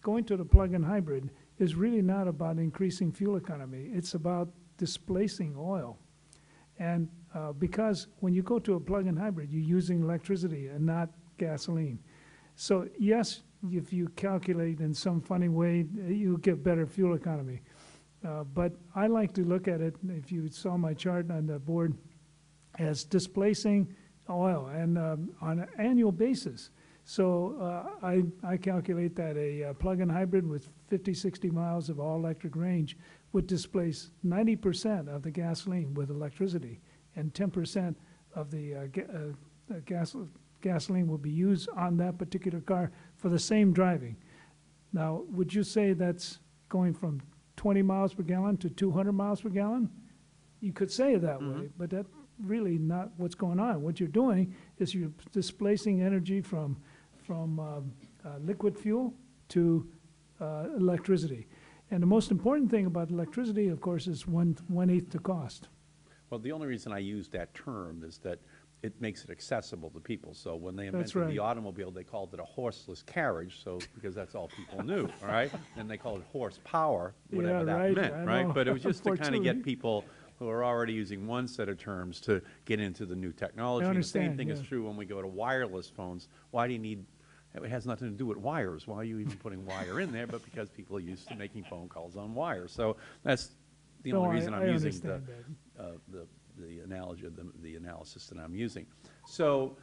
Speaker 6: going to the plug-in hybrid is really not about increasing fuel economy. It's about displacing oil. And because when you go to a plug-in hybrid, you're using electricity and not gasoline. So yes, if you calculate in some funny way, you get better fuel economy. But I like to look at it, if you saw my chart on the board, as displacing oil and on an annual basis. So I calculate that a plug-in hybrid with 50, 60 miles of all-electric range would displace 90% of the gasoline with electricity, and 10% of the gasoline will be used on that particular car for the same driving. Now, would you say that's going from 20 miles per gallon to 200 miles per gallon? You could say it that way, but that's really not what's going on. What you're doing is you're displacing energy from liquid fuel to electricity. And the most important thing about electricity, of course, is one-eighth the cost.
Speaker 3: Well, the only reason I use that term is that it makes it accessible to people. So when they invented the automobile, they called it a horseless carriage, so because that's all people knew, all right? And they called it horsepower, whatever that meant, right? But it was just to kind of get people who are already using one set of terms to get into the new technology. And the same thing is true when we go to wireless phones. Why do you need, it has nothing to do with wires. Why are you even putting wire in there? But because people are used to making phone calls on wires. So that's the only reason I'm using the analogy, the analysis that I'm using. So,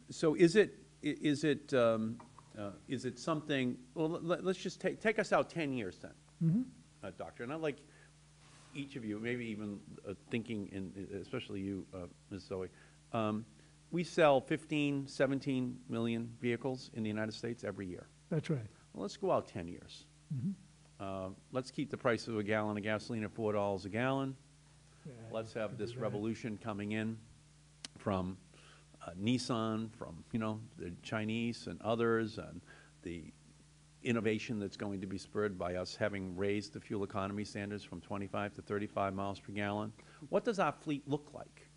Speaker 3: so is it something? Well, let's just take us out 10 years then, Doctor. And I'd like each of you, maybe even thinking, especially you, Ms. Zoe. We sell 15, 17 million vehicles in the United States every year.
Speaker 6: That's right.
Speaker 3: Well, let's go out 10 years. Let's keep the price of a gallon of gasoline at $4 a gallon. Yeah, let's have this revolution coming in from Nissan, from, you know, the Chinese and others, and the innovation that's going to be spurred by us having raised the fuel economy standards from 25 to 35 miles per gallon. What does our fleet look like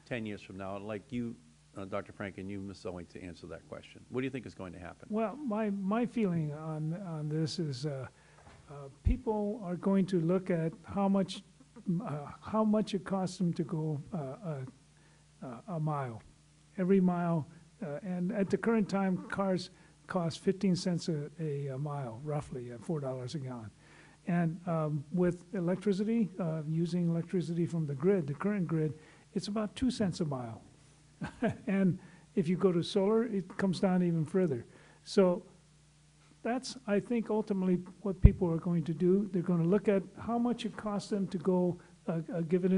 Speaker 3: 10 years from now? I'd like you, Dr. Frank, and you, Ms. Zoe, to answer that question. What do you think is going to happen?
Speaker 6: Well, my feeling on this is people are going to look at how much it costs them to go a mile, every mile, and at the current time, cars cost 15 cents a mile, roughly, at $4 a gallon. And with electricity, using electricity from the grid, the current grid, it's about 2 cents a mile. And if you go to solar, it comes down even further. So that's, I think, ultimately what people are going to do. They're going to look at how much it costs them to go a given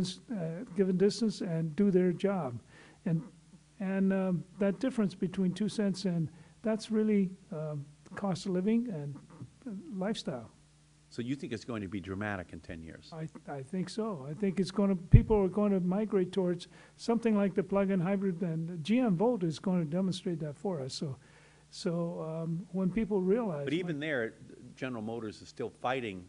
Speaker 6: distance and do their job. And that difference between 2 cents and that's really cost of living and lifestyle.
Speaker 3: So you think it's going to be dramatic in 10 years?
Speaker 6: I think so. I think it's going to, people are going to migrate towards something like the plug-in hybrid, and GM Volt is going to demonstrate that for us. So when people realize.
Speaker 3: But even there, General Motors is still fighting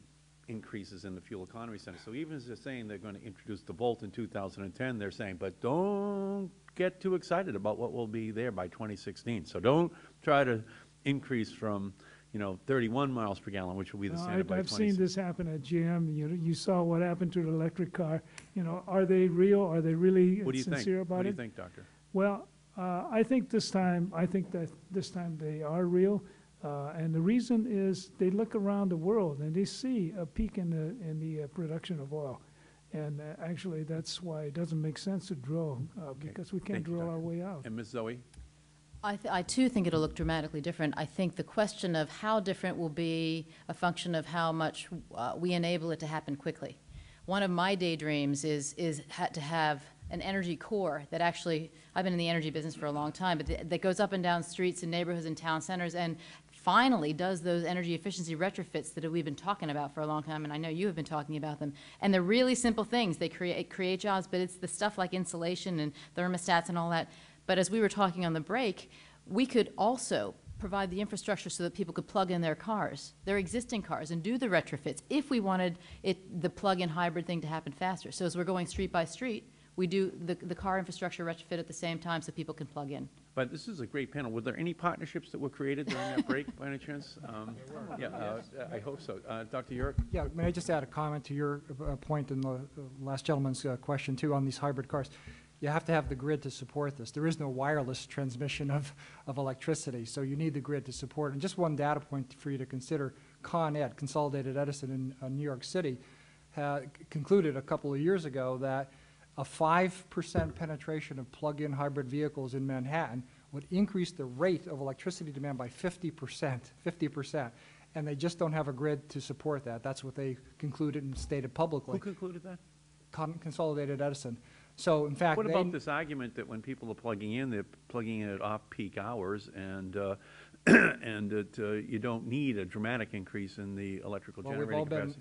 Speaker 3: increases in the fuel economy center. So even as they're saying they're going to introduce the Volt in 2010, they're saying, but don't get too excited about what will be there by 2016. So don't try to increase from, you know, 31 miles per gallon, which will be the standard by 2016.
Speaker 6: I've seen this happen at GM. You saw what happened to the electric car. You know, are they real? Are they really sincere about it?
Speaker 3: What do you think, Doctor?
Speaker 6: Well, I think this time they are real. And the reason is they look around the world and they see a peak in the production of oil. And actually, that's why it doesn't make sense to drill, because we can't drill our way out.
Speaker 3: And Ms. Zoe?
Speaker 4: I too think it'll look dramatically different. I think the question of how different will be a function of how much we enable it to happen quickly. One of my daydreams is to have an energy core that actually, I've been in the energy business for a long time, but that goes up and down streets and neighborhoods and town centers and finally does those energy efficiency retrofits that we've been talking about for a long time, and I know you have been talking about them. And they're really simple things. They create jobs, but it's the stuff like insulation and thermostats and all that. But as we were talking on the break, we could also provide the infrastructure so that people could plug in their cars, their existing cars, and do the retrofits if we wanted the plug-in hybrid thing to happen faster. So as we're going street by street, we do the car infrastructure retrofit at the same time so people can plug in.
Speaker 10: But this is a great panel. Were there any partnerships that were created during that break, by any chance? Yeah, I hope so. Dr. Yurick?
Speaker 5: Yeah, may I just add a comment to your point in the last gentleman's question, too, on these hybrid cars? You have to have the grid to support this. There is no wireless transmission of electricity, so you need the grid to support. And just one data point for you to consider, Con Ed, Consolidated Edison in New York City, concluded a couple of years ago that a 5% penetration of plug-in hybrid vehicles in Manhattan would increase the rate of electricity demand by 50%, 50%. And they just don't have a grid to support that. That's what they concluded and stated publicly.
Speaker 10: Who concluded that?
Speaker 5: Consolidated Edison. So, in fact,
Speaker 10: what about this argument that when people are plugging in, they're plugging in at off-peak hours, and and that you don't need a dramatic increase in the electrical generating capacity?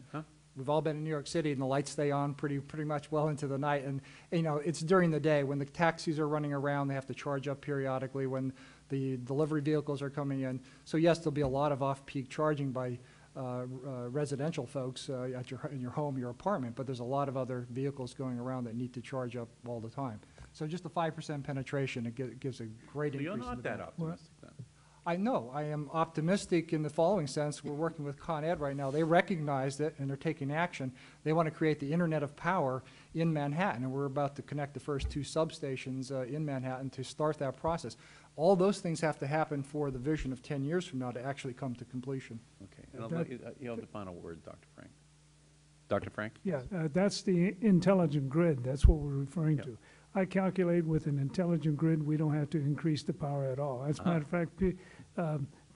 Speaker 5: We've all been in New York City, and the lights stay on pretty much well into the night. And you know, it's during the day when the taxis are running around. They have to charge up periodically when the delivery vehicles are coming in. So yes, there'll be a lot of off-peak charging by residential folks in your home, your apartment. But there's a lot of other vehicles going around that need to charge up all the time. So just a 5% penetration, it gives a great increase.
Speaker 10: You're not that optimistic then.
Speaker 5: I know. I am optimistic in the following sense. We're working with Con Ed right now. They recognized it, and they're taking action. They want to create the Internet of Power in Manhattan, and we're about to connect the first 2 substations in Manhattan to start that process. All those things have to happen for the vision of 10 years from now to actually come to completion.
Speaker 10: Okay. And I'll let you have the final word, Dr. Frank. Dr. Frank?
Speaker 6: Yeah, that's the intelligent grid. That's what we're referring to. I calculate with an intelligent grid, we don't have to increase the power at all. As a matter of fact,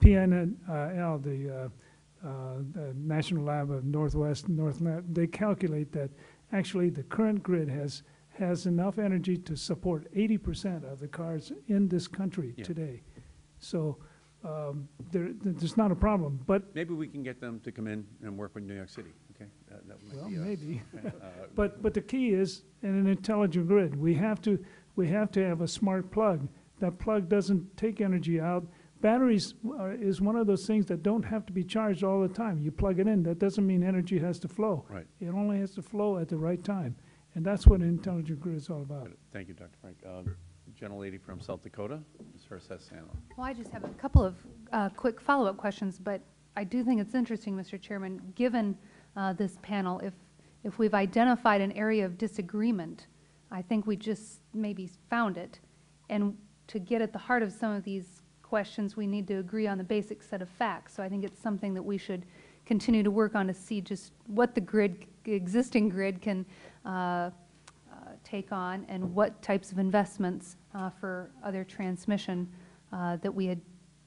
Speaker 6: PNL, the National Lab of Northwest, they calculate that actually the current grid has enough energy to support 80% of the cars in this country today. So there's not a problem. But
Speaker 10: maybe we can get them to come in and work with New York City. Okay, that might be
Speaker 6: maybe. But the key is in an intelligent grid. We have to have a smart plug. That plug doesn't take energy out. Batteries is one of those things that don't have to be charged all the time. You plug it in. That doesn't mean energy has to flow.
Speaker 10: Right.
Speaker 6: It only has to flow at the right time. And that's what an intelligent grid is all about.
Speaker 10: Thank you, Dr. Frank. Gentlelady from South Dakota, Ms. Herseth-Sandler.
Speaker 11: Well, I just have a couple of quick follow-up questions, but I do think it's interesting, Mr. Chairman, given this panel, if we've identified an area of disagreement, I think we just maybe found it. And to get at the heart of some of these questions, we need to agree on the basic set of facts. So I think it's something that we should continue to work on to see just what the existing grid can take on and what types of investments for other transmission that we had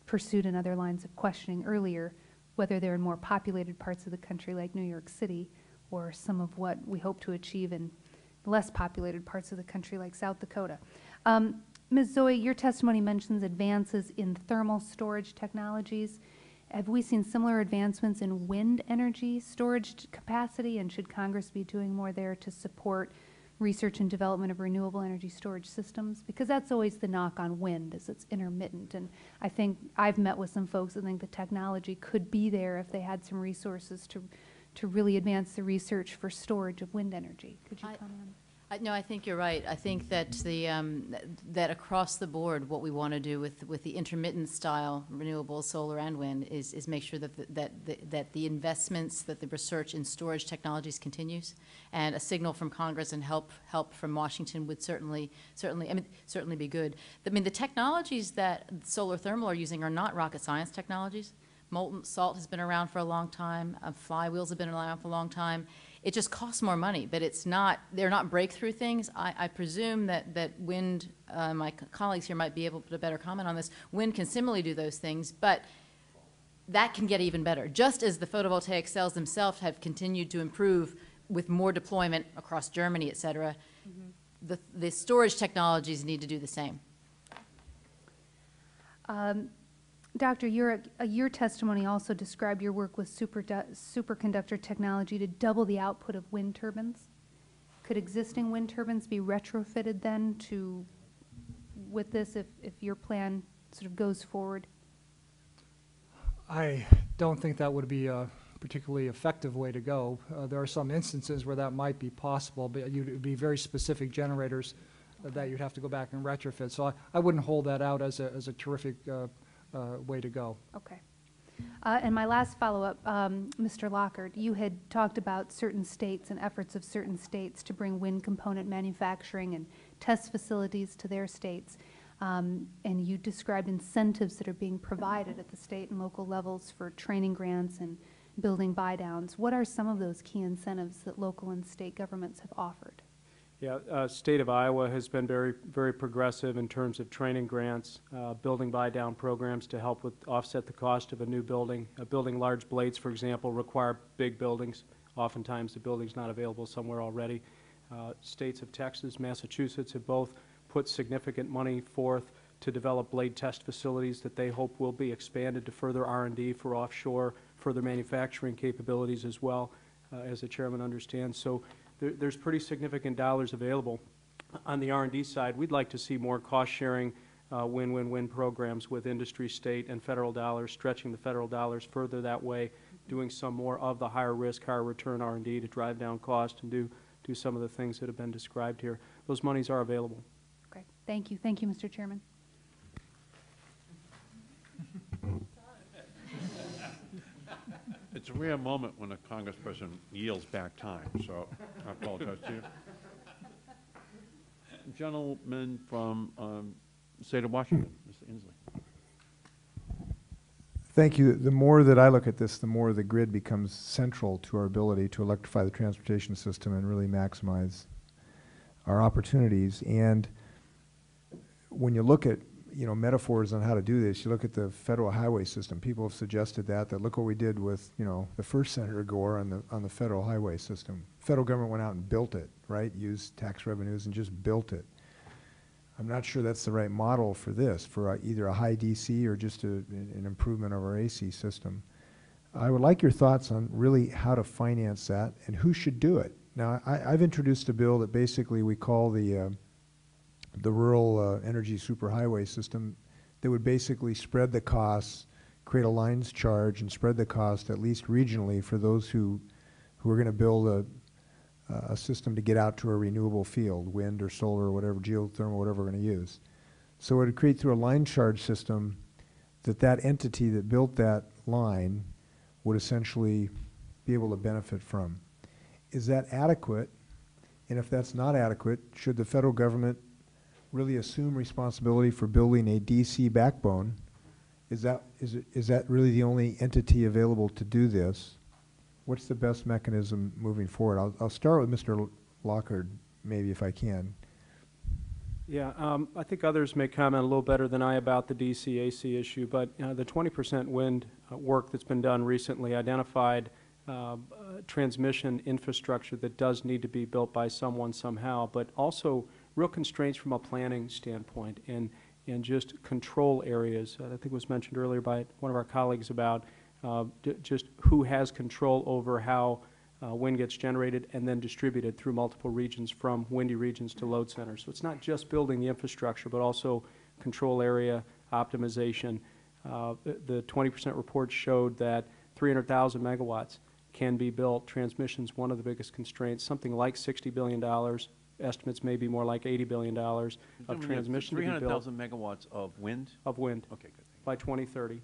Speaker 11: pursued in other lines of questioning earlier, whether they're in more populated parts of the country like New York City or some of what we hope to achieve in less populated parts of the country like South Dakota. Ms. Zoe, your testimony mentions advances in thermal storage technologies. Have we seen similar advancements in wind energy storage capacity, and should Congress be doing more there to support research and development of renewable energy storage systems? Because that's always the knock on wind, is it's intermittent. And I think I've met with some folks that think the technology could be there if they had some resources to really advance the research for storage of wind energy. Could you comment on that?
Speaker 4: No, I think you're right. I think that that across the board, what we want to do with the intermittent style renewables, solar and wind, is make sure that the investments, that the research in storage technologies continues, and a signal from Congress and help from Washington would certainly be good. I mean, the technologies that solar thermal are using are not rocket science technologies. Molten salt has been around for a long time. Flywheels have been around for a long time. It just costs more money, but they're not breakthrough things. I presume that wind, my colleagues here might be able to better comment on this. Wind can similarly do those things, but that can get even better. Just as the photovoltaic cells themselves have continued to improve with more deployment across Germany, et cetera, the storage technologies need to do the same.
Speaker 11: Dr. Yurick, your testimony also described your work with superconductor technology to double the output of wind turbines. Could existing wind turbines be retrofitted then with this if your plan sort of goes forward?
Speaker 5: I don't think that would be a particularly effective way to go. There are some instances where that might be possible, but it would be very specific generators that you'd have to go back and retrofit. So I wouldn't hold that out as a terrific way to go.
Speaker 11: Okay. And my last follow-up, Mr. Lockard, you had talked about certain states and efforts of certain states to bring wind component manufacturing and test facilities to their states. And you described incentives that are being provided at the state and local levels for training grants and building buy-downs. What are some of those key incentives that local and state governments have offered?
Speaker 8: Yeah, state of Iowa has been very progressive in terms of training grants, building buy-down programs to help with offset the cost of a new building. Building large blades, for example, require big buildings. Oftentimes the building's not available somewhere already. States of Texas, Massachusetts have both put significant money forth to develop blade test facilities that they hope will be expanded to further R&D for offshore, further manufacturing capabilities as well, as the chairman understands. So there's pretty significant dollars available. On the R&D side, we'd like to see more cost-sharing win-win-win programs with industry, state, and federal dollars, stretching the federal dollars further that way, doing some more of the higher risk, higher return R&D to drive down cost and do some of the things that have been described here. Those monies are available.
Speaker 11: Okay. Thank you. Thank you, Mr. Chairman.
Speaker 3: It's a rare moment when a congressperson yields back time, so I apologize to you. Gentleman from the state of Washington, Mr. Inslee.
Speaker 12: Thank you. The more that I look at this, the more the grid becomes central to our ability to electrify the transportation system and really maximize our opportunities. And when you look at metaphors on how to do this, you look at the federal highway system. People have suggested that look what we did with, the first Senator Gore on the federal highway system. Federal government went out and built it, right? Used tax revenues and just built it. I'm not sure that's the right model for this, for either a high DC or just an improvement of our AC system. I would like your thoughts on really how to finance that and who should do it. Now, I've introduced a bill that basically we call the rural energy superhighway system that would basically spread the costs, create a lines charge, and spread the cost at least regionally for those who are going to build a system to get out to a renewable field, wind or solar or whatever, geothermal, whatever we're going to use. So it would create through a line charge system that entity that built that line would essentially be able to benefit from. Is that adequate? And if that's not adequate, should the federal government really assume responsibility for building a DC backbone? Is that really the only entity available to do this? What's the best mechanism moving forward? I'll start with Mr. Lockard, maybe, if I can.
Speaker 8: Yeah, I think others may comment a little better than I about the DC-AC issue, but the 20% wind work that's been done recently identified transmission infrastructure that does need to be built by someone somehow, but also real constraints from a planning standpoint and just control areas. I think it was mentioned earlier by one of our colleagues about just who has control over how wind gets generated and then distributed through multiple regions, from windy regions to load centers. So it's not just building the infrastructure, but also control area optimization. The 20% report showed that 300,000 megawatts can be built. Transmission's one of the biggest constraints, something like $60 billion. Estimates may be more like $80 billion of transmission to be built.
Speaker 10: 300,000 megawatts of wind?
Speaker 8: Of wind.
Speaker 10: Okay, good.
Speaker 8: By 2030.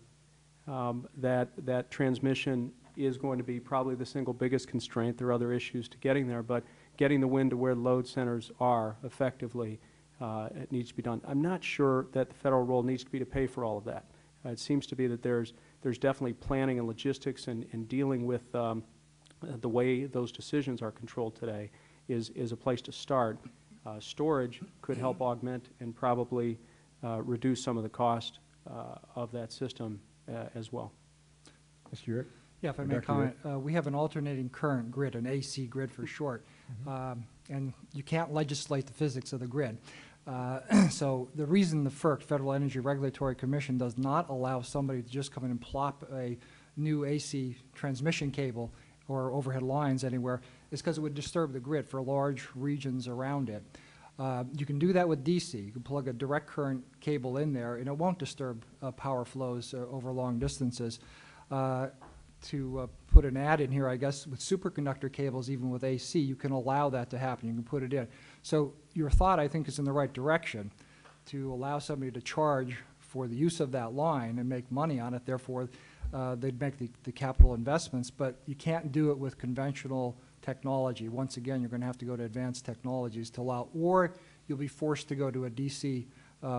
Speaker 8: That transmission is going to be probably the single biggest constraint. There are other issues to getting there, but getting the wind to where load centers are effectively, it needs to be done. I'm not sure that the federal role needs to be to pay for all of that. It seems to be that there's definitely planning and logistics and dealing with the way those decisions are controlled today is a place to start. Storage could help augment and probably reduce some of the cost of that system as well.
Speaker 12: Mr. Urick?
Speaker 5: Yeah, if I may comment, we have an alternating current grid, an AC grid for short, and you can't legislate the physics of the grid. So the reason the FERC, Federal Energy Regulatory Commission, does not allow somebody to just come in and plop a new AC transmission cable or overhead lines anywhere is because it would disturb the grid for large regions around it. You can do that with DC. You can plug a direct current cable in there, and it won't disturb power flows over long distances. to put an ad in here, I guess, with superconductor cables, even with AC, you can allow that to happen. You can put it in. So your thought, I think, is in the right direction, to allow somebody to charge for the use of that line and make money on it. Therefore, they'd make the capital investments, but you can't do it with conventional technology. Once again, you're going to have to go to advanced technologies to allow, or you'll be forced to go to a DC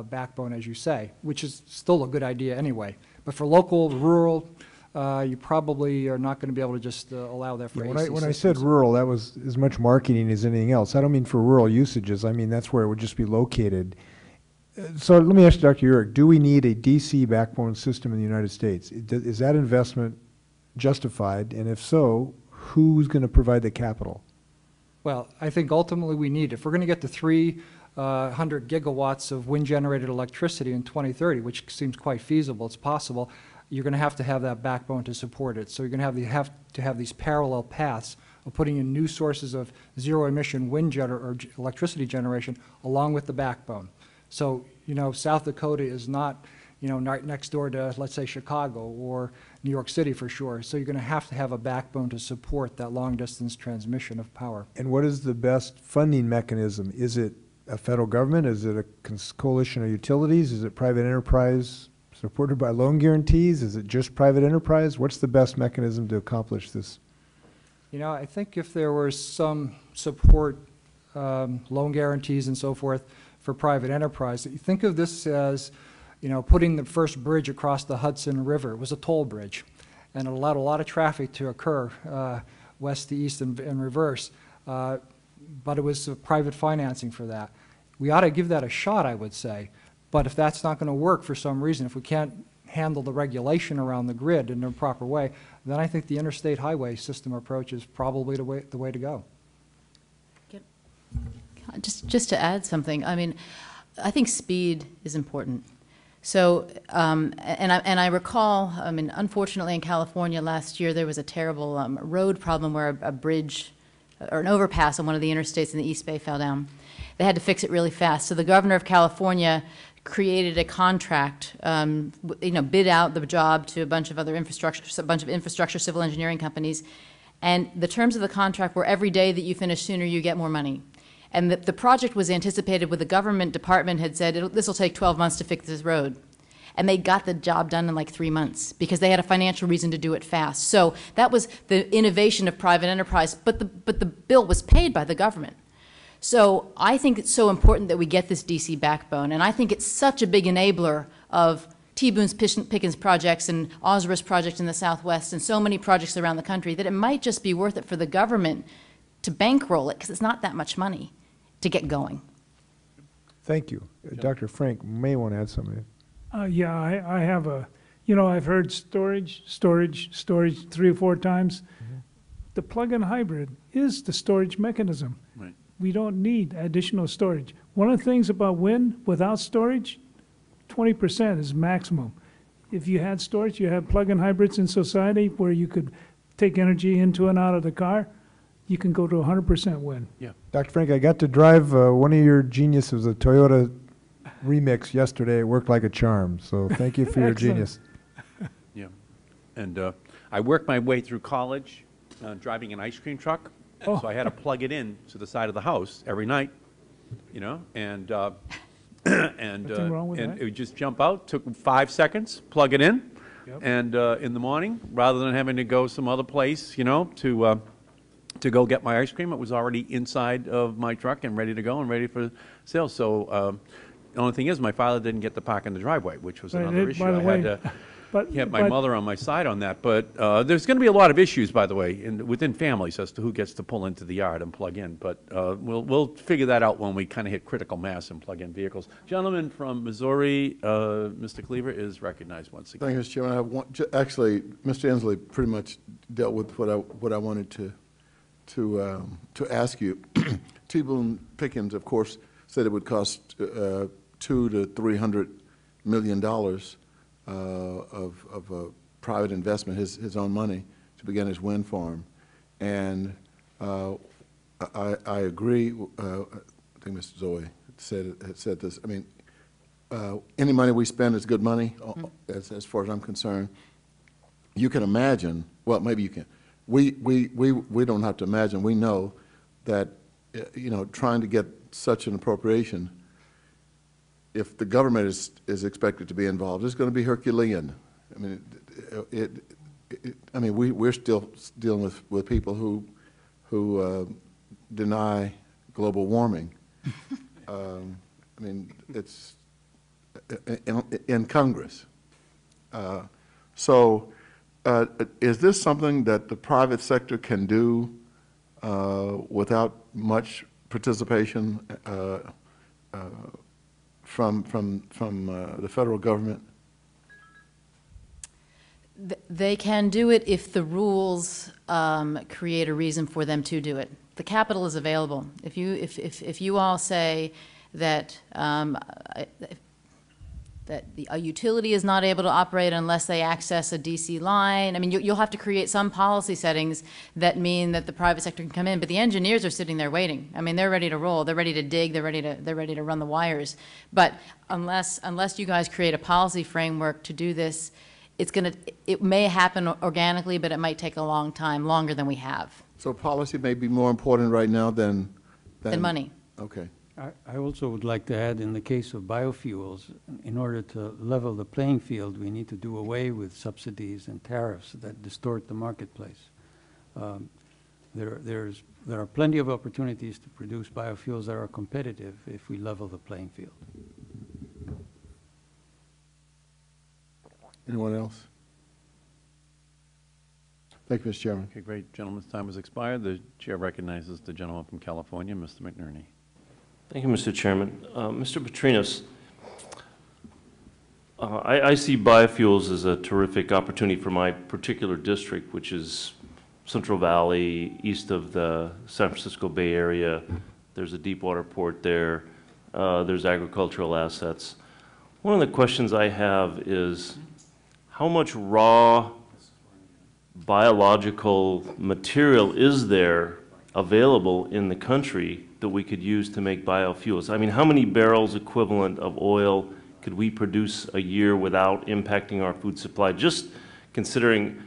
Speaker 5: backbone, as you say, which is still a good idea anyway. But for local, rural, you probably are not going to be able to just allow that for AC
Speaker 12: when I
Speaker 5: systems.
Speaker 12: said rural, that was as much marketing as anything else. I don't mean for rural usages. I mean that's where it would just be located. So let me ask you, Dr. Urich, do we need a DC backbone system in the United States? Is that investment justified? And if so, who's going to provide the capital?
Speaker 5: Well, I think ultimately we need, if we're going to get to 300 gigawatts of wind-generated electricity in 2030, which seems quite feasible, it's possible, you're going to have that backbone to support it. So you're going to have these parallel paths of putting in new sources of zero-emission wind or electricity generation along with the backbone. So, you know, South Dakota is not, you know, right next door to, let's say, Chicago or New York City for sure. So you're going to have a backbone to support that long-distance transmission of power.
Speaker 12: And what is the best funding mechanism? Is it a federal government? Is it a coalition of utilities? Is it private enterprise supported by loan guarantees? Is it just private enterprise? What's the best mechanism to accomplish this?
Speaker 5: You know, I think if there was some support, loan guarantees and so forth for private enterprise, you think of this as, you know, putting the first bridge across the Hudson River. It was a toll bridge, and it allowed a lot of traffic to occur west to east and reverse, but it was private financing for that. We ought to give that a shot, I would say, but if that's not going to work for some reason, if we can't handle the regulation around the grid in a proper way, then I think the interstate highway system approach is probably the way to go.
Speaker 4: Just to add something, I mean, I think speed is important. So, and I recall, I mean, unfortunately in California last year there was a terrible road problem where a bridge or an overpass on one of the interstates in the East Bay fell down. They had to fix it really fast. So the governor of California created a contract, you know, bid out the job to a bunch of other infrastructure, civil engineering companies, and the terms of the contract were every day that you finish sooner, you get more money. And the project was anticipated with the government department had said, this will take 12 months to fix this road. And they got the job done in like 3 months because they had a financial reason to do it fast. So that was the innovation of private enterprise, but the bill was paid by the government. So I think it's so important that we get this DC backbone, and I think it's such a big enabler of T. Boone Pickens projects and Osris projects in the Southwest and so many projects around the country that it might just be worth it for the government to bankroll it because it's not that much money to get going.
Speaker 12: Thank you. Dr. Frank may want to add something.
Speaker 6: Yeah, I have a, you know, I've heard storage 3 or 4 times. Mm-hmm. The plug-in hybrid is the storage mechanism.
Speaker 1: Right.
Speaker 6: We don't need additional storage. One of the things about wind, without storage, 20% is maximum. If you had storage, you have plug-in hybrids in society where you could take energy into and out of the car, you can go to 100% wind.
Speaker 1: Yeah.
Speaker 12: Dr. Frank, I got to drive one of your geniuses, a Toyota Remix, yesterday. It worked like a charm. So thank you for your genius.
Speaker 1: Yeah. And I worked my way through college driving an ice cream truck.
Speaker 6: Oh.
Speaker 1: So I had to plug it in to the side of the house every night, you know, and
Speaker 6: Nothing wrong with that.
Speaker 1: it would just jump out, took 5 seconds, plug it in,
Speaker 6: Yep.
Speaker 1: and in the morning, rather than having to go some other place, you know, to go get my ice cream, it was already inside of my truck and ready to go and ready for sale. So the only thing is, my father didn't get to park in the driveway, which was
Speaker 6: Right,
Speaker 1: another issue.
Speaker 6: by the
Speaker 1: I
Speaker 6: way,
Speaker 1: had to
Speaker 6: but-
Speaker 1: get my
Speaker 6: but-
Speaker 1: mother on my side on that. But there's going to be a lot of issues, by the way, within families as to who gets to pull into the yard and plug in. But we'll figure that out when we kind of hit critical mass and plug-in vehicles. Gentleman from Missouri, Mr. Cleaver, is recognized once again.
Speaker 13: Thank you, Mr. Chairman. I have one, actually, Mr. Inslee pretty much dealt with what I wanted to ask you. T. Boone Pickens, of course, said it would cost $200 to $300 million of private investment, his own money, to begin his wind farm. And I agree. I think Mr. Zoe had said this. I mean, any money we spend is good money, as far as I'm concerned. You can imagine well, maybe you can. We don't have to imagine. We know that, trying to get such an appropriation, if the government is expected to be involved, it's going to be Herculean. I mean, we're still dealing with people who deny global warming. I mean, it's in Congress. So is this something that the private sector can do without much participation from the federal government?
Speaker 4: They can do it if the rules create a reason for them to do it. The capital is available. If you all say that a utility is not able to operate unless they access a DC line, I mean, you'll have to create some policy settings that mean that the private sector can come in. But the engineers are sitting there waiting. I mean, they're ready to roll. They're ready to dig. They're ready to run the wires. But unless you guys create a policy framework to do this, it may happen organically, but it might take a long time, longer than we have.
Speaker 13: So policy may be more important right now than
Speaker 4: money.
Speaker 13: Okay.
Speaker 7: I also would like to add, in the case of biofuels, in order to level the playing field, we need to do away with subsidies and tariffs that distort the marketplace. There are plenty of opportunities to produce biofuels that are competitive if we level the playing field.
Speaker 13: Anyone else? Thank you, Mr. Chairman.
Speaker 10: Okay, great. Gentleman's time has expired. The chair recognizes the gentleman from California, Mr. McNerney.
Speaker 14: Thank you, Mr. Chairman. Mr. Petrinos, I see biofuels as a terrific opportunity for my particular district, which is Central Valley, east of the San Francisco Bay Area. There's a deep water port there. There's agricultural assets. One of the questions I have is how much raw biological material is there available in the country that we could use to make biofuels? I mean, how many barrels equivalent of oil could we produce a year without impacting our food supply? Just considering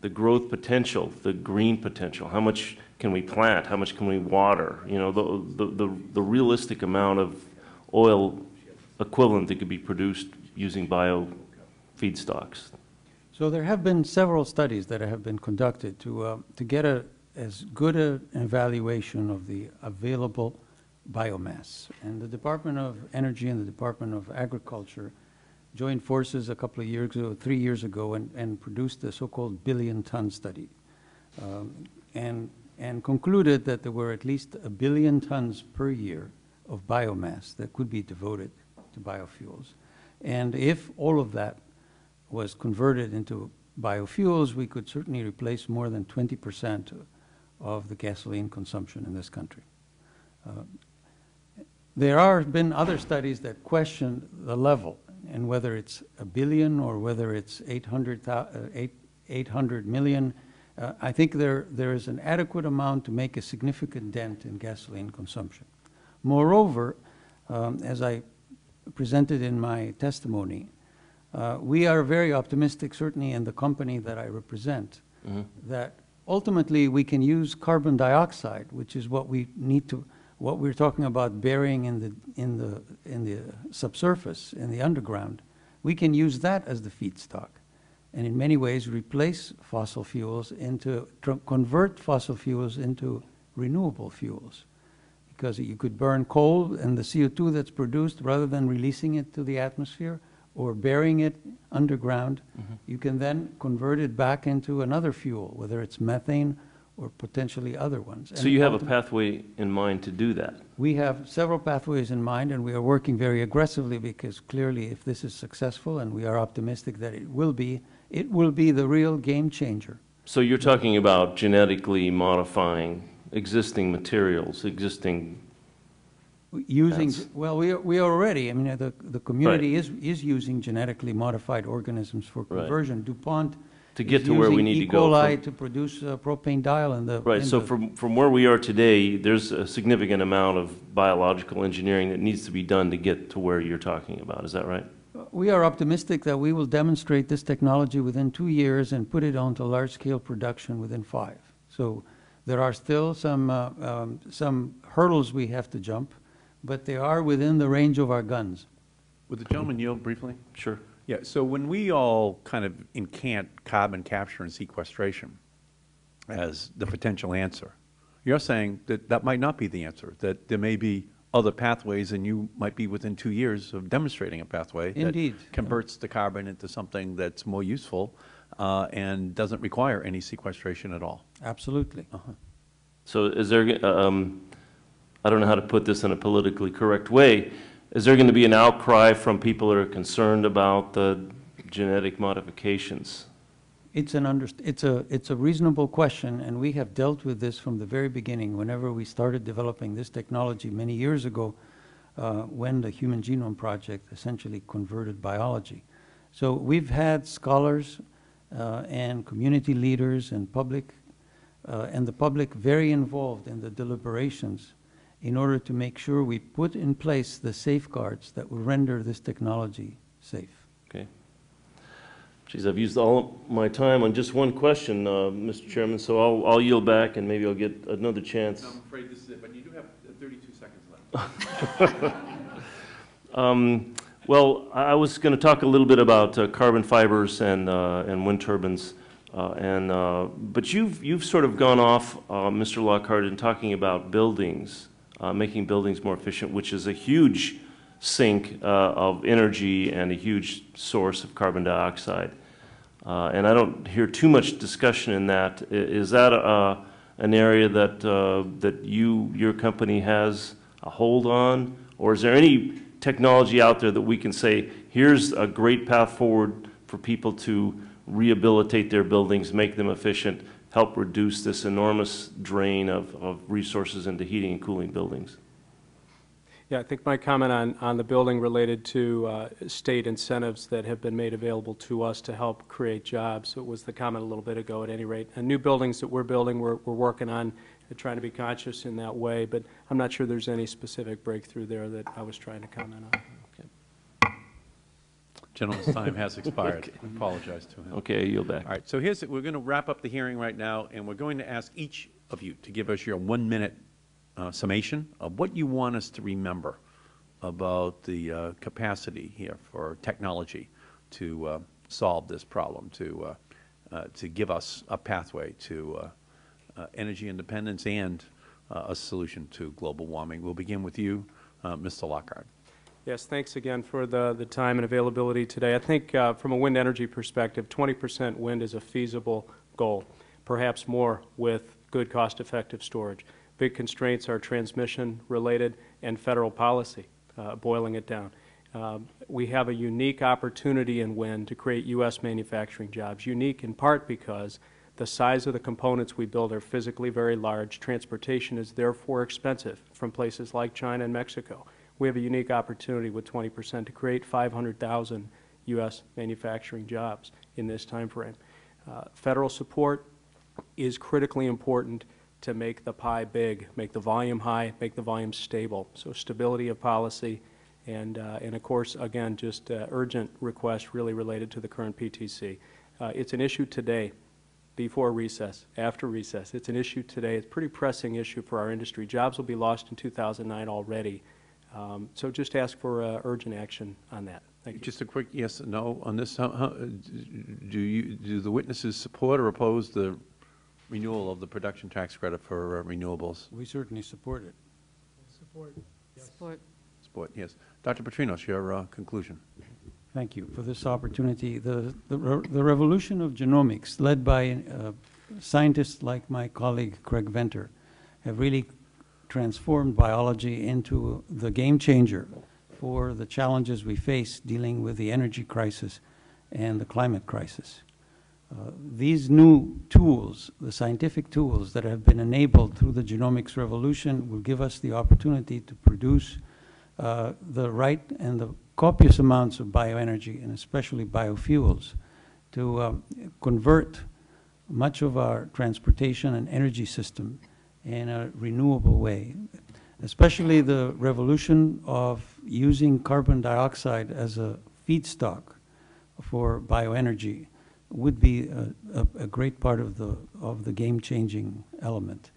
Speaker 14: the growth potential, the green potential, how much can we plant, how much can we water? You know, the realistic amount of oil equivalent that could be produced using bio feedstocks.
Speaker 7: So there have been several studies that have been conducted to get as good an evaluation of the available biomass. And the Department of Energy and the Department of Agriculture joined forces a couple of years ago, 3 years ago, and produced the so-called billion-ton study, and concluded that there were at least 1 billion tons per year of biomass that could be devoted to biofuels. And if all of that was converted into biofuels, we could certainly replace more than 20% of the gasoline consumption in this country. There have been other studies that question the level and whether it's 1 billion or whether it's 800 million. I think there is an adequate amount to make a significant dent in gasoline consumption. Moreover, as I presented in my testimony, we are very optimistic, certainly in the company that I represent, that ultimately we can use carbon dioxide, which is what we need to, what we're talking about burying in the subsurface, in the underground. We can use that as the feedstock, and in many ways replace fossil fuels convert fossil fuels into renewable fuels. Because you could burn coal and the CO2 that's produced, rather than releasing it to the atmosphere or burying it underground, you can then convert it back into another fuel, whether it's methane or potentially other ones.
Speaker 14: So you have a pathway in mind to do that?
Speaker 7: We have several pathways in mind, and we are working very aggressively, because clearly if this is successful, and we are optimistic that it will be the real game changer.
Speaker 14: So you're talking about genetically modifying existing materials,
Speaker 7: well, we are already, I mean, the community is using genetically modified organisms for conversion. Right. DuPont
Speaker 14: to get to where we need to go.
Speaker 7: E. coli to produce propanediol in the...
Speaker 14: Right, so from where we are today, there's a significant amount of biological engineering that needs to be done to get to where you're talking about, is that right?
Speaker 7: We are optimistic that we will demonstrate this technology within 2 years and put it onto large-scale production within 5. So there are still some hurdles we have to jump, but they are within the range of our guns.
Speaker 10: Would the gentleman yield briefly?
Speaker 14: Sure.
Speaker 10: Yeah, so when we all kind of incant carbon capture and sequestration as the potential answer, you're saying that that might not be the answer, that there may be other pathways, and you might be within 2 years of demonstrating a pathway
Speaker 7: Indeed.
Speaker 10: that converts the carbon into something that's more useful and doesn't require any sequestration at all.
Speaker 7: Absolutely.
Speaker 14: So is there, I don't know how to put this in a politically correct way, is there going to be an outcry from people that are concerned about the genetic modifications?
Speaker 7: It's a reasonable question, and we have dealt with this from the very beginning. Whenever we started developing this technology many years ago, when the Human Genome Project essentially converted biology. So we've had scholars and community leaders and the public very involved in the deliberations in order to make sure we put in place the safeguards that will render this technology safe.
Speaker 14: Okay. Geez, I've used all my time on just one question, Mr. Chairman, so I'll yield back and maybe I'll get another chance.
Speaker 10: I'm afraid this is it, but you do have 32 seconds left.
Speaker 14: Well, I was going to talk a little bit about carbon fibers and wind turbines, but you've sort of gone off, Mr. Lockhart, in talking about buildings, making buildings more efficient, which is a huge sink of energy and a huge source of carbon dioxide. And I don't hear too much discussion in that. Is that an area that your company has a hold on? Or is there any technology out there that we can say, here's a great path forward for people to rehabilitate their buildings, make them efficient, help reduce this enormous drain of resources into heating and cooling buildings?
Speaker 8: Yeah, I think my comment on the building related to state incentives that have been made available to us to help create jobs. It was the comment a little bit ago at any rate. And new buildings that we're building, we're working on trying to be conscious in that way, but I'm not sure there's any specific breakthrough there that I was trying to comment on. Okay.
Speaker 10: Gentleman's time has expired.
Speaker 14: Okay.
Speaker 10: I apologize to him.
Speaker 14: Okay, I yield back.
Speaker 10: All right, so we're going to wrap up the hearing right now, and we're going to ask each of you to give us your 1-minute summation of what you want us to remember about the capacity here for technology to solve this problem, to give us a pathway to energy independence and a solution to global warming. We'll begin with you, Mr. Lockhart.
Speaker 8: Yes, thanks again for the time and availability today. I think from a wind energy perspective, 20% wind is a feasible goal, perhaps more with good cost-effective storage. Big constraints are transmission-related and federal policy, boiling it down. We have a unique opportunity in wind to create U.S. manufacturing jobs, unique in part because the size of the components we build are physically very large. Transportation is therefore expensive from places like China and Mexico. We have a unique opportunity with 20% to create 500,000 U.S. manufacturing jobs in this time frame. Federal support is critically important to make the pie big, make the volume high, make the volume stable. So stability of policy and of course, again, just urgent requests really related to the current PTC. It's an issue today, before recess, after recess. It's an issue today. It's a pretty pressing issue for our industry. Jobs will be lost in 2009 already. So just ask for urgent action on that. Thank you.
Speaker 10: Just a quick yes or no on this. Do the witnesses support or oppose the renewal of the production tax credit for renewables?
Speaker 7: We certainly support it.
Speaker 6: Support. Yes.
Speaker 4: Support.
Speaker 10: Support, yes. Dr. Petrinos, your conclusion.
Speaker 7: Thank you for this opportunity. The revolution of genomics, led by scientists like my colleague Craig Venter, have really transformed biology into the game changer for the challenges we face dealing with the energy crisis and the climate crisis. These new tools, the scientific tools that have been enabled through the genomics revolution, will give us the opportunity to produce the right and the copious amounts of bioenergy, and especially biofuels, to convert much of our transportation and energy system in a renewable way, especially the revolution of using carbon dioxide as a feedstock for bioenergy would be a great part of the game-changing element.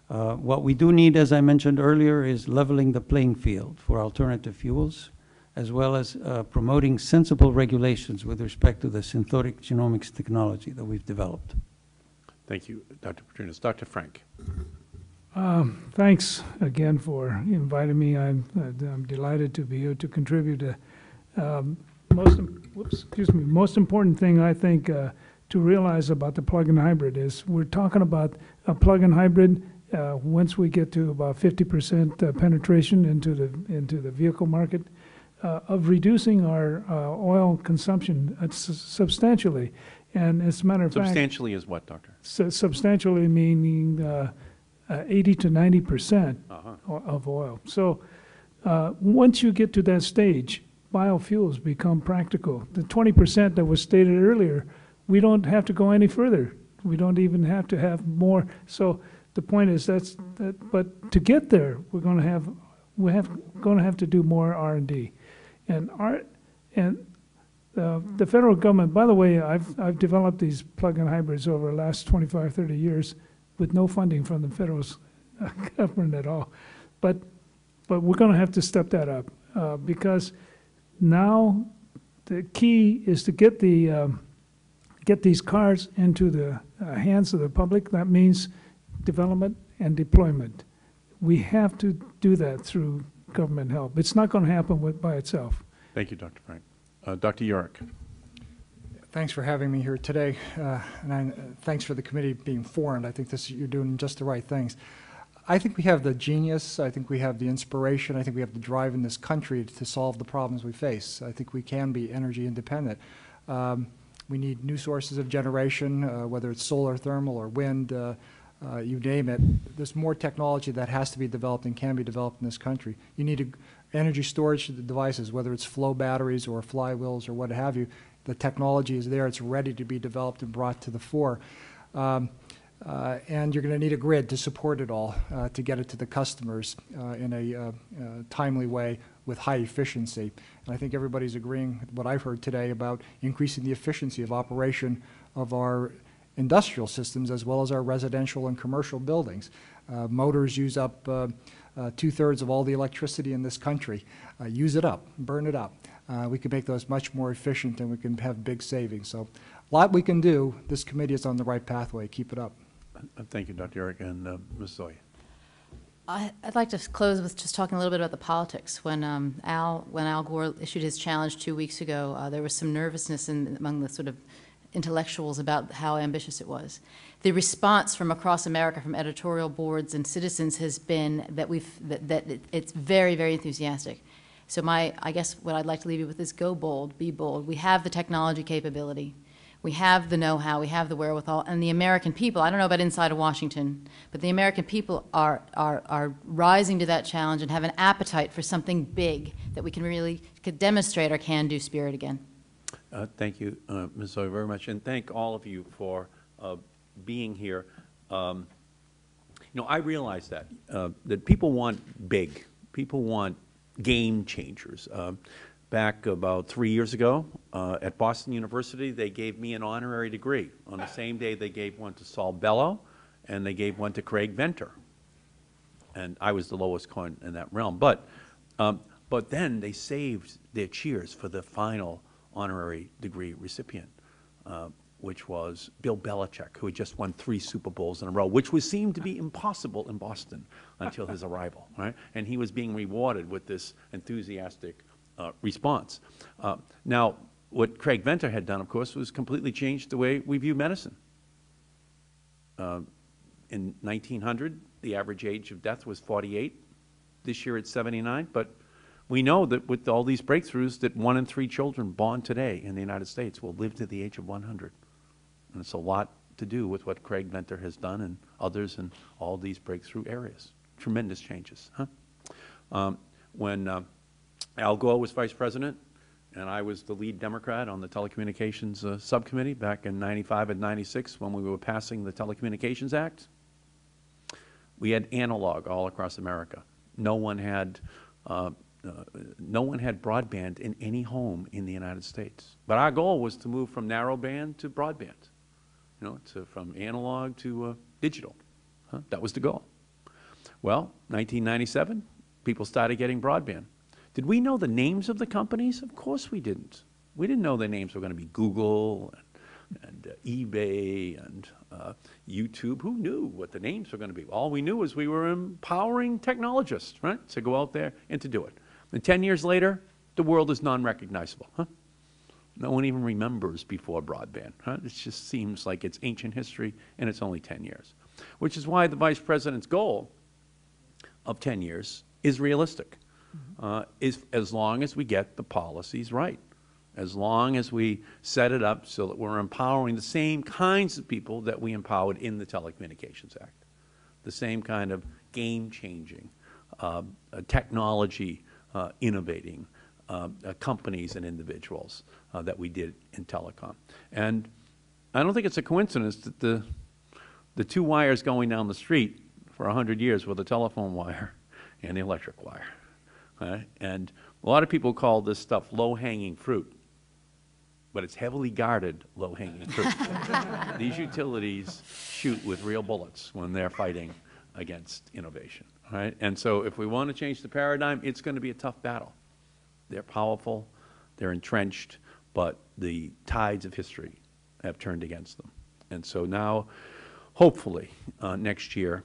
Speaker 7: What we do need, as I mentioned earlier, is leveling the playing field for alternative fuels, as well as promoting sensible regulations with respect to the synthetic genomics technology that we've developed.
Speaker 3: Thank you, Dr. Petrinas. Dr. Frank.
Speaker 6: Thanks again for inviting me. I'm delighted to be here to contribute. Most important thing I think to realize about the plug-in hybrid is we're talking about a plug-in hybrid. Once we get to about 50% penetration into the vehicle market, of reducing our oil consumption substantially. And as a matter of fact,
Speaker 3: substantially is what, Doctor?
Speaker 6: Substantially meaning 80 to 90% of oil. So once you get to that stage, biofuels become practical. The 20% that was stated earlier, we don't have to go any further. We don't even have to have more. So the point is but to get there, we're going to have to do more R&D, and the federal government. By the way, I've developed these plug-in hybrids over the last 25, 30 years with no funding from the federal government at all, but we're going to have to step that up because now the key is to get these cars into the hands of the public. That means development and deployment. We have to do that through government help. It's not going to happen by itself.
Speaker 3: Thank you, Dr. Frank. Dr. Yorick.
Speaker 5: Thanks for having me here today, and thanks for the committee being formed. I think you're doing just the right things. I think we have the genius, I think we have the inspiration, I think we have the drive in this country to solve the problems we face. I think we can be energy independent. We need new sources of generation, whether it's solar, thermal, or wind, you name it. There's more technology that has to be developed and can be developed in this country. You need energy storage devices, whether it's flow batteries or flywheels or what have you. The technology is there. It's ready to be developed and brought to the fore. And you're going to need a grid to support it all, to get it to the customers in a timely way with high efficiency. And I think everybody's agreeing with what I've heard today about increasing the efficiency of operation of our industrial systems as well as our residential and commercial buildings. Motors use up 2/3 of all the electricity in this country. Use it up, burn it up. We can make those much more efficient and we can have big savings. So a lot we can do. This committee is on the right pathway. Keep it up.
Speaker 3: Thank you, Dr. Yorick. And Ms. Zoya.
Speaker 4: I'd like to close with just talking a little bit about the politics. When Al Gore issued his challenge 2 weeks ago, there was some nervousness among the sort of intellectuals about how ambitious it was. The response from across America, from editorial boards and citizens, has been that it's very, very enthusiastic. So I guess what I'd like to leave you with is go bold, be bold. We have the technology capability. We have the know-how, we have the wherewithal, and the American people, I don't know about inside of Washington, but the American people are rising to that challenge and have an appetite for something big that we can really demonstrate our can-do spirit again.
Speaker 3: Thank you, Ms. Zoya, very much, and thank all of you for being here. You know, I realize that people want big, people want game changers. Back about 3 years ago at Boston University, they gave me an honorary degree. On the same day, they gave one to Saul Bellow, and they gave one to Craig Venter. And I was the lowest coin in that realm. But then they saved their cheers for the final honorary degree recipient, which was Bill Belichick, who had just won 3 Super Bowls in a row, which seemed to be impossible in Boston until his arrival, right? And he was being rewarded with this enthusiastic response. Now, what Craig Venter had done, of course, was completely change the way we view medicine. In 1900, the average age of death was 48. This year it's 79. But we know that with all these breakthroughs that 1 in 3 children born today in the United States will live to the age of 100. And it's a lot to do with what Craig Venter has done and others in all these breakthrough areas. Tremendous changes. When Al Gore was Vice President, and I was the lead Democrat on the Telecommunications Subcommittee back in 95 and 96 when we were passing the Telecommunications Act. We had analog all across America. No one had
Speaker 10: no one had broadband in any home in the United States. But our goal was to move from narrowband to broadband, from analog to digital. That was the goal. Well, 1997, people started getting broadband. Did we know the names of the companies? Of course we didn't. We didn't know the names were going to be Google and eBay and YouTube. Who knew what the names were going to be? All we knew was we were empowering technologists, right, to go out there and to do it. And 10 years later, the world is non-recognizable. No one even remembers before broadband. It just seems like it's ancient history, and it's only 10 years, which is why the Vice President's goal of 10 years is realistic, is as long as we get the policies right, as long as we set it up so that we're empowering the same kinds of people that we empowered in the Telecommunications Act, the same kind of game-changing, technology innovating companies and individuals that we did in telecom. And I don't think it's a coincidence that the two wires going down the street for 100 years were the telephone wire and the electric wire. Right? And a lot of people call this stuff low-hanging fruit, but it's heavily guarded low-hanging fruit. These utilities shoot with real bullets when they're fighting against innovation. Right? And so if we want to change the paradigm, it's going to be a tough battle. They're powerful, they're entrenched, but the tides of history have turned against them. And so now, hopefully, next year,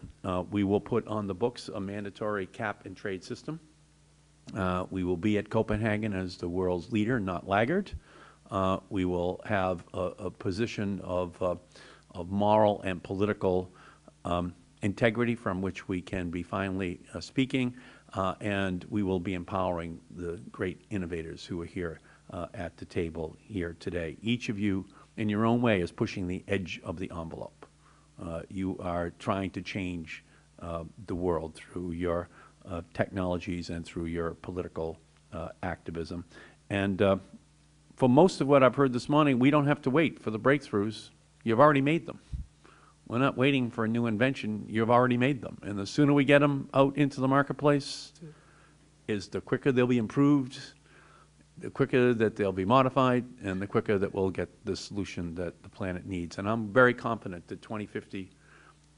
Speaker 10: we will put on the books a mandatory cap-and-trade system. We will be at Copenhagen as the world's leader, not laggard. We will have a position of moral and political integrity from which we can be finally speaking, and we will be empowering the great innovators who are here at the table here today. Each of you, in your own way, is pushing the edge of the envelope. You are trying to change the world through your technologies and through your political activism. And for most of what I've heard this morning, we don't have to wait for the breakthroughs. You've already made them. We're not waiting for a new invention. You've already made them. And the sooner we get them out into the marketplace, is the quicker they'll be improved, the quicker that they'll be modified, and the quicker that we'll get the solution that the planet needs. And I'm very confident that 2050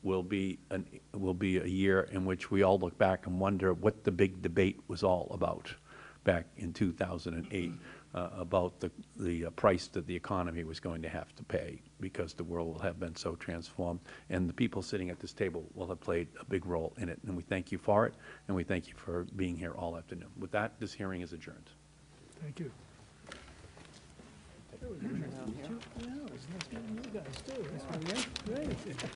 Speaker 10: will be a year in which we all look back and wonder what the big debate was all about back in 2008 about the price that the economy was going to have to pay, because the world will have been so transformed, and the people sitting at this table will have played a big role in it. And we thank you for it, and we thank you for being here all afternoon. With that, this hearing is adjourned.
Speaker 6: Thank you. It was nice meeting you guys, too. Great.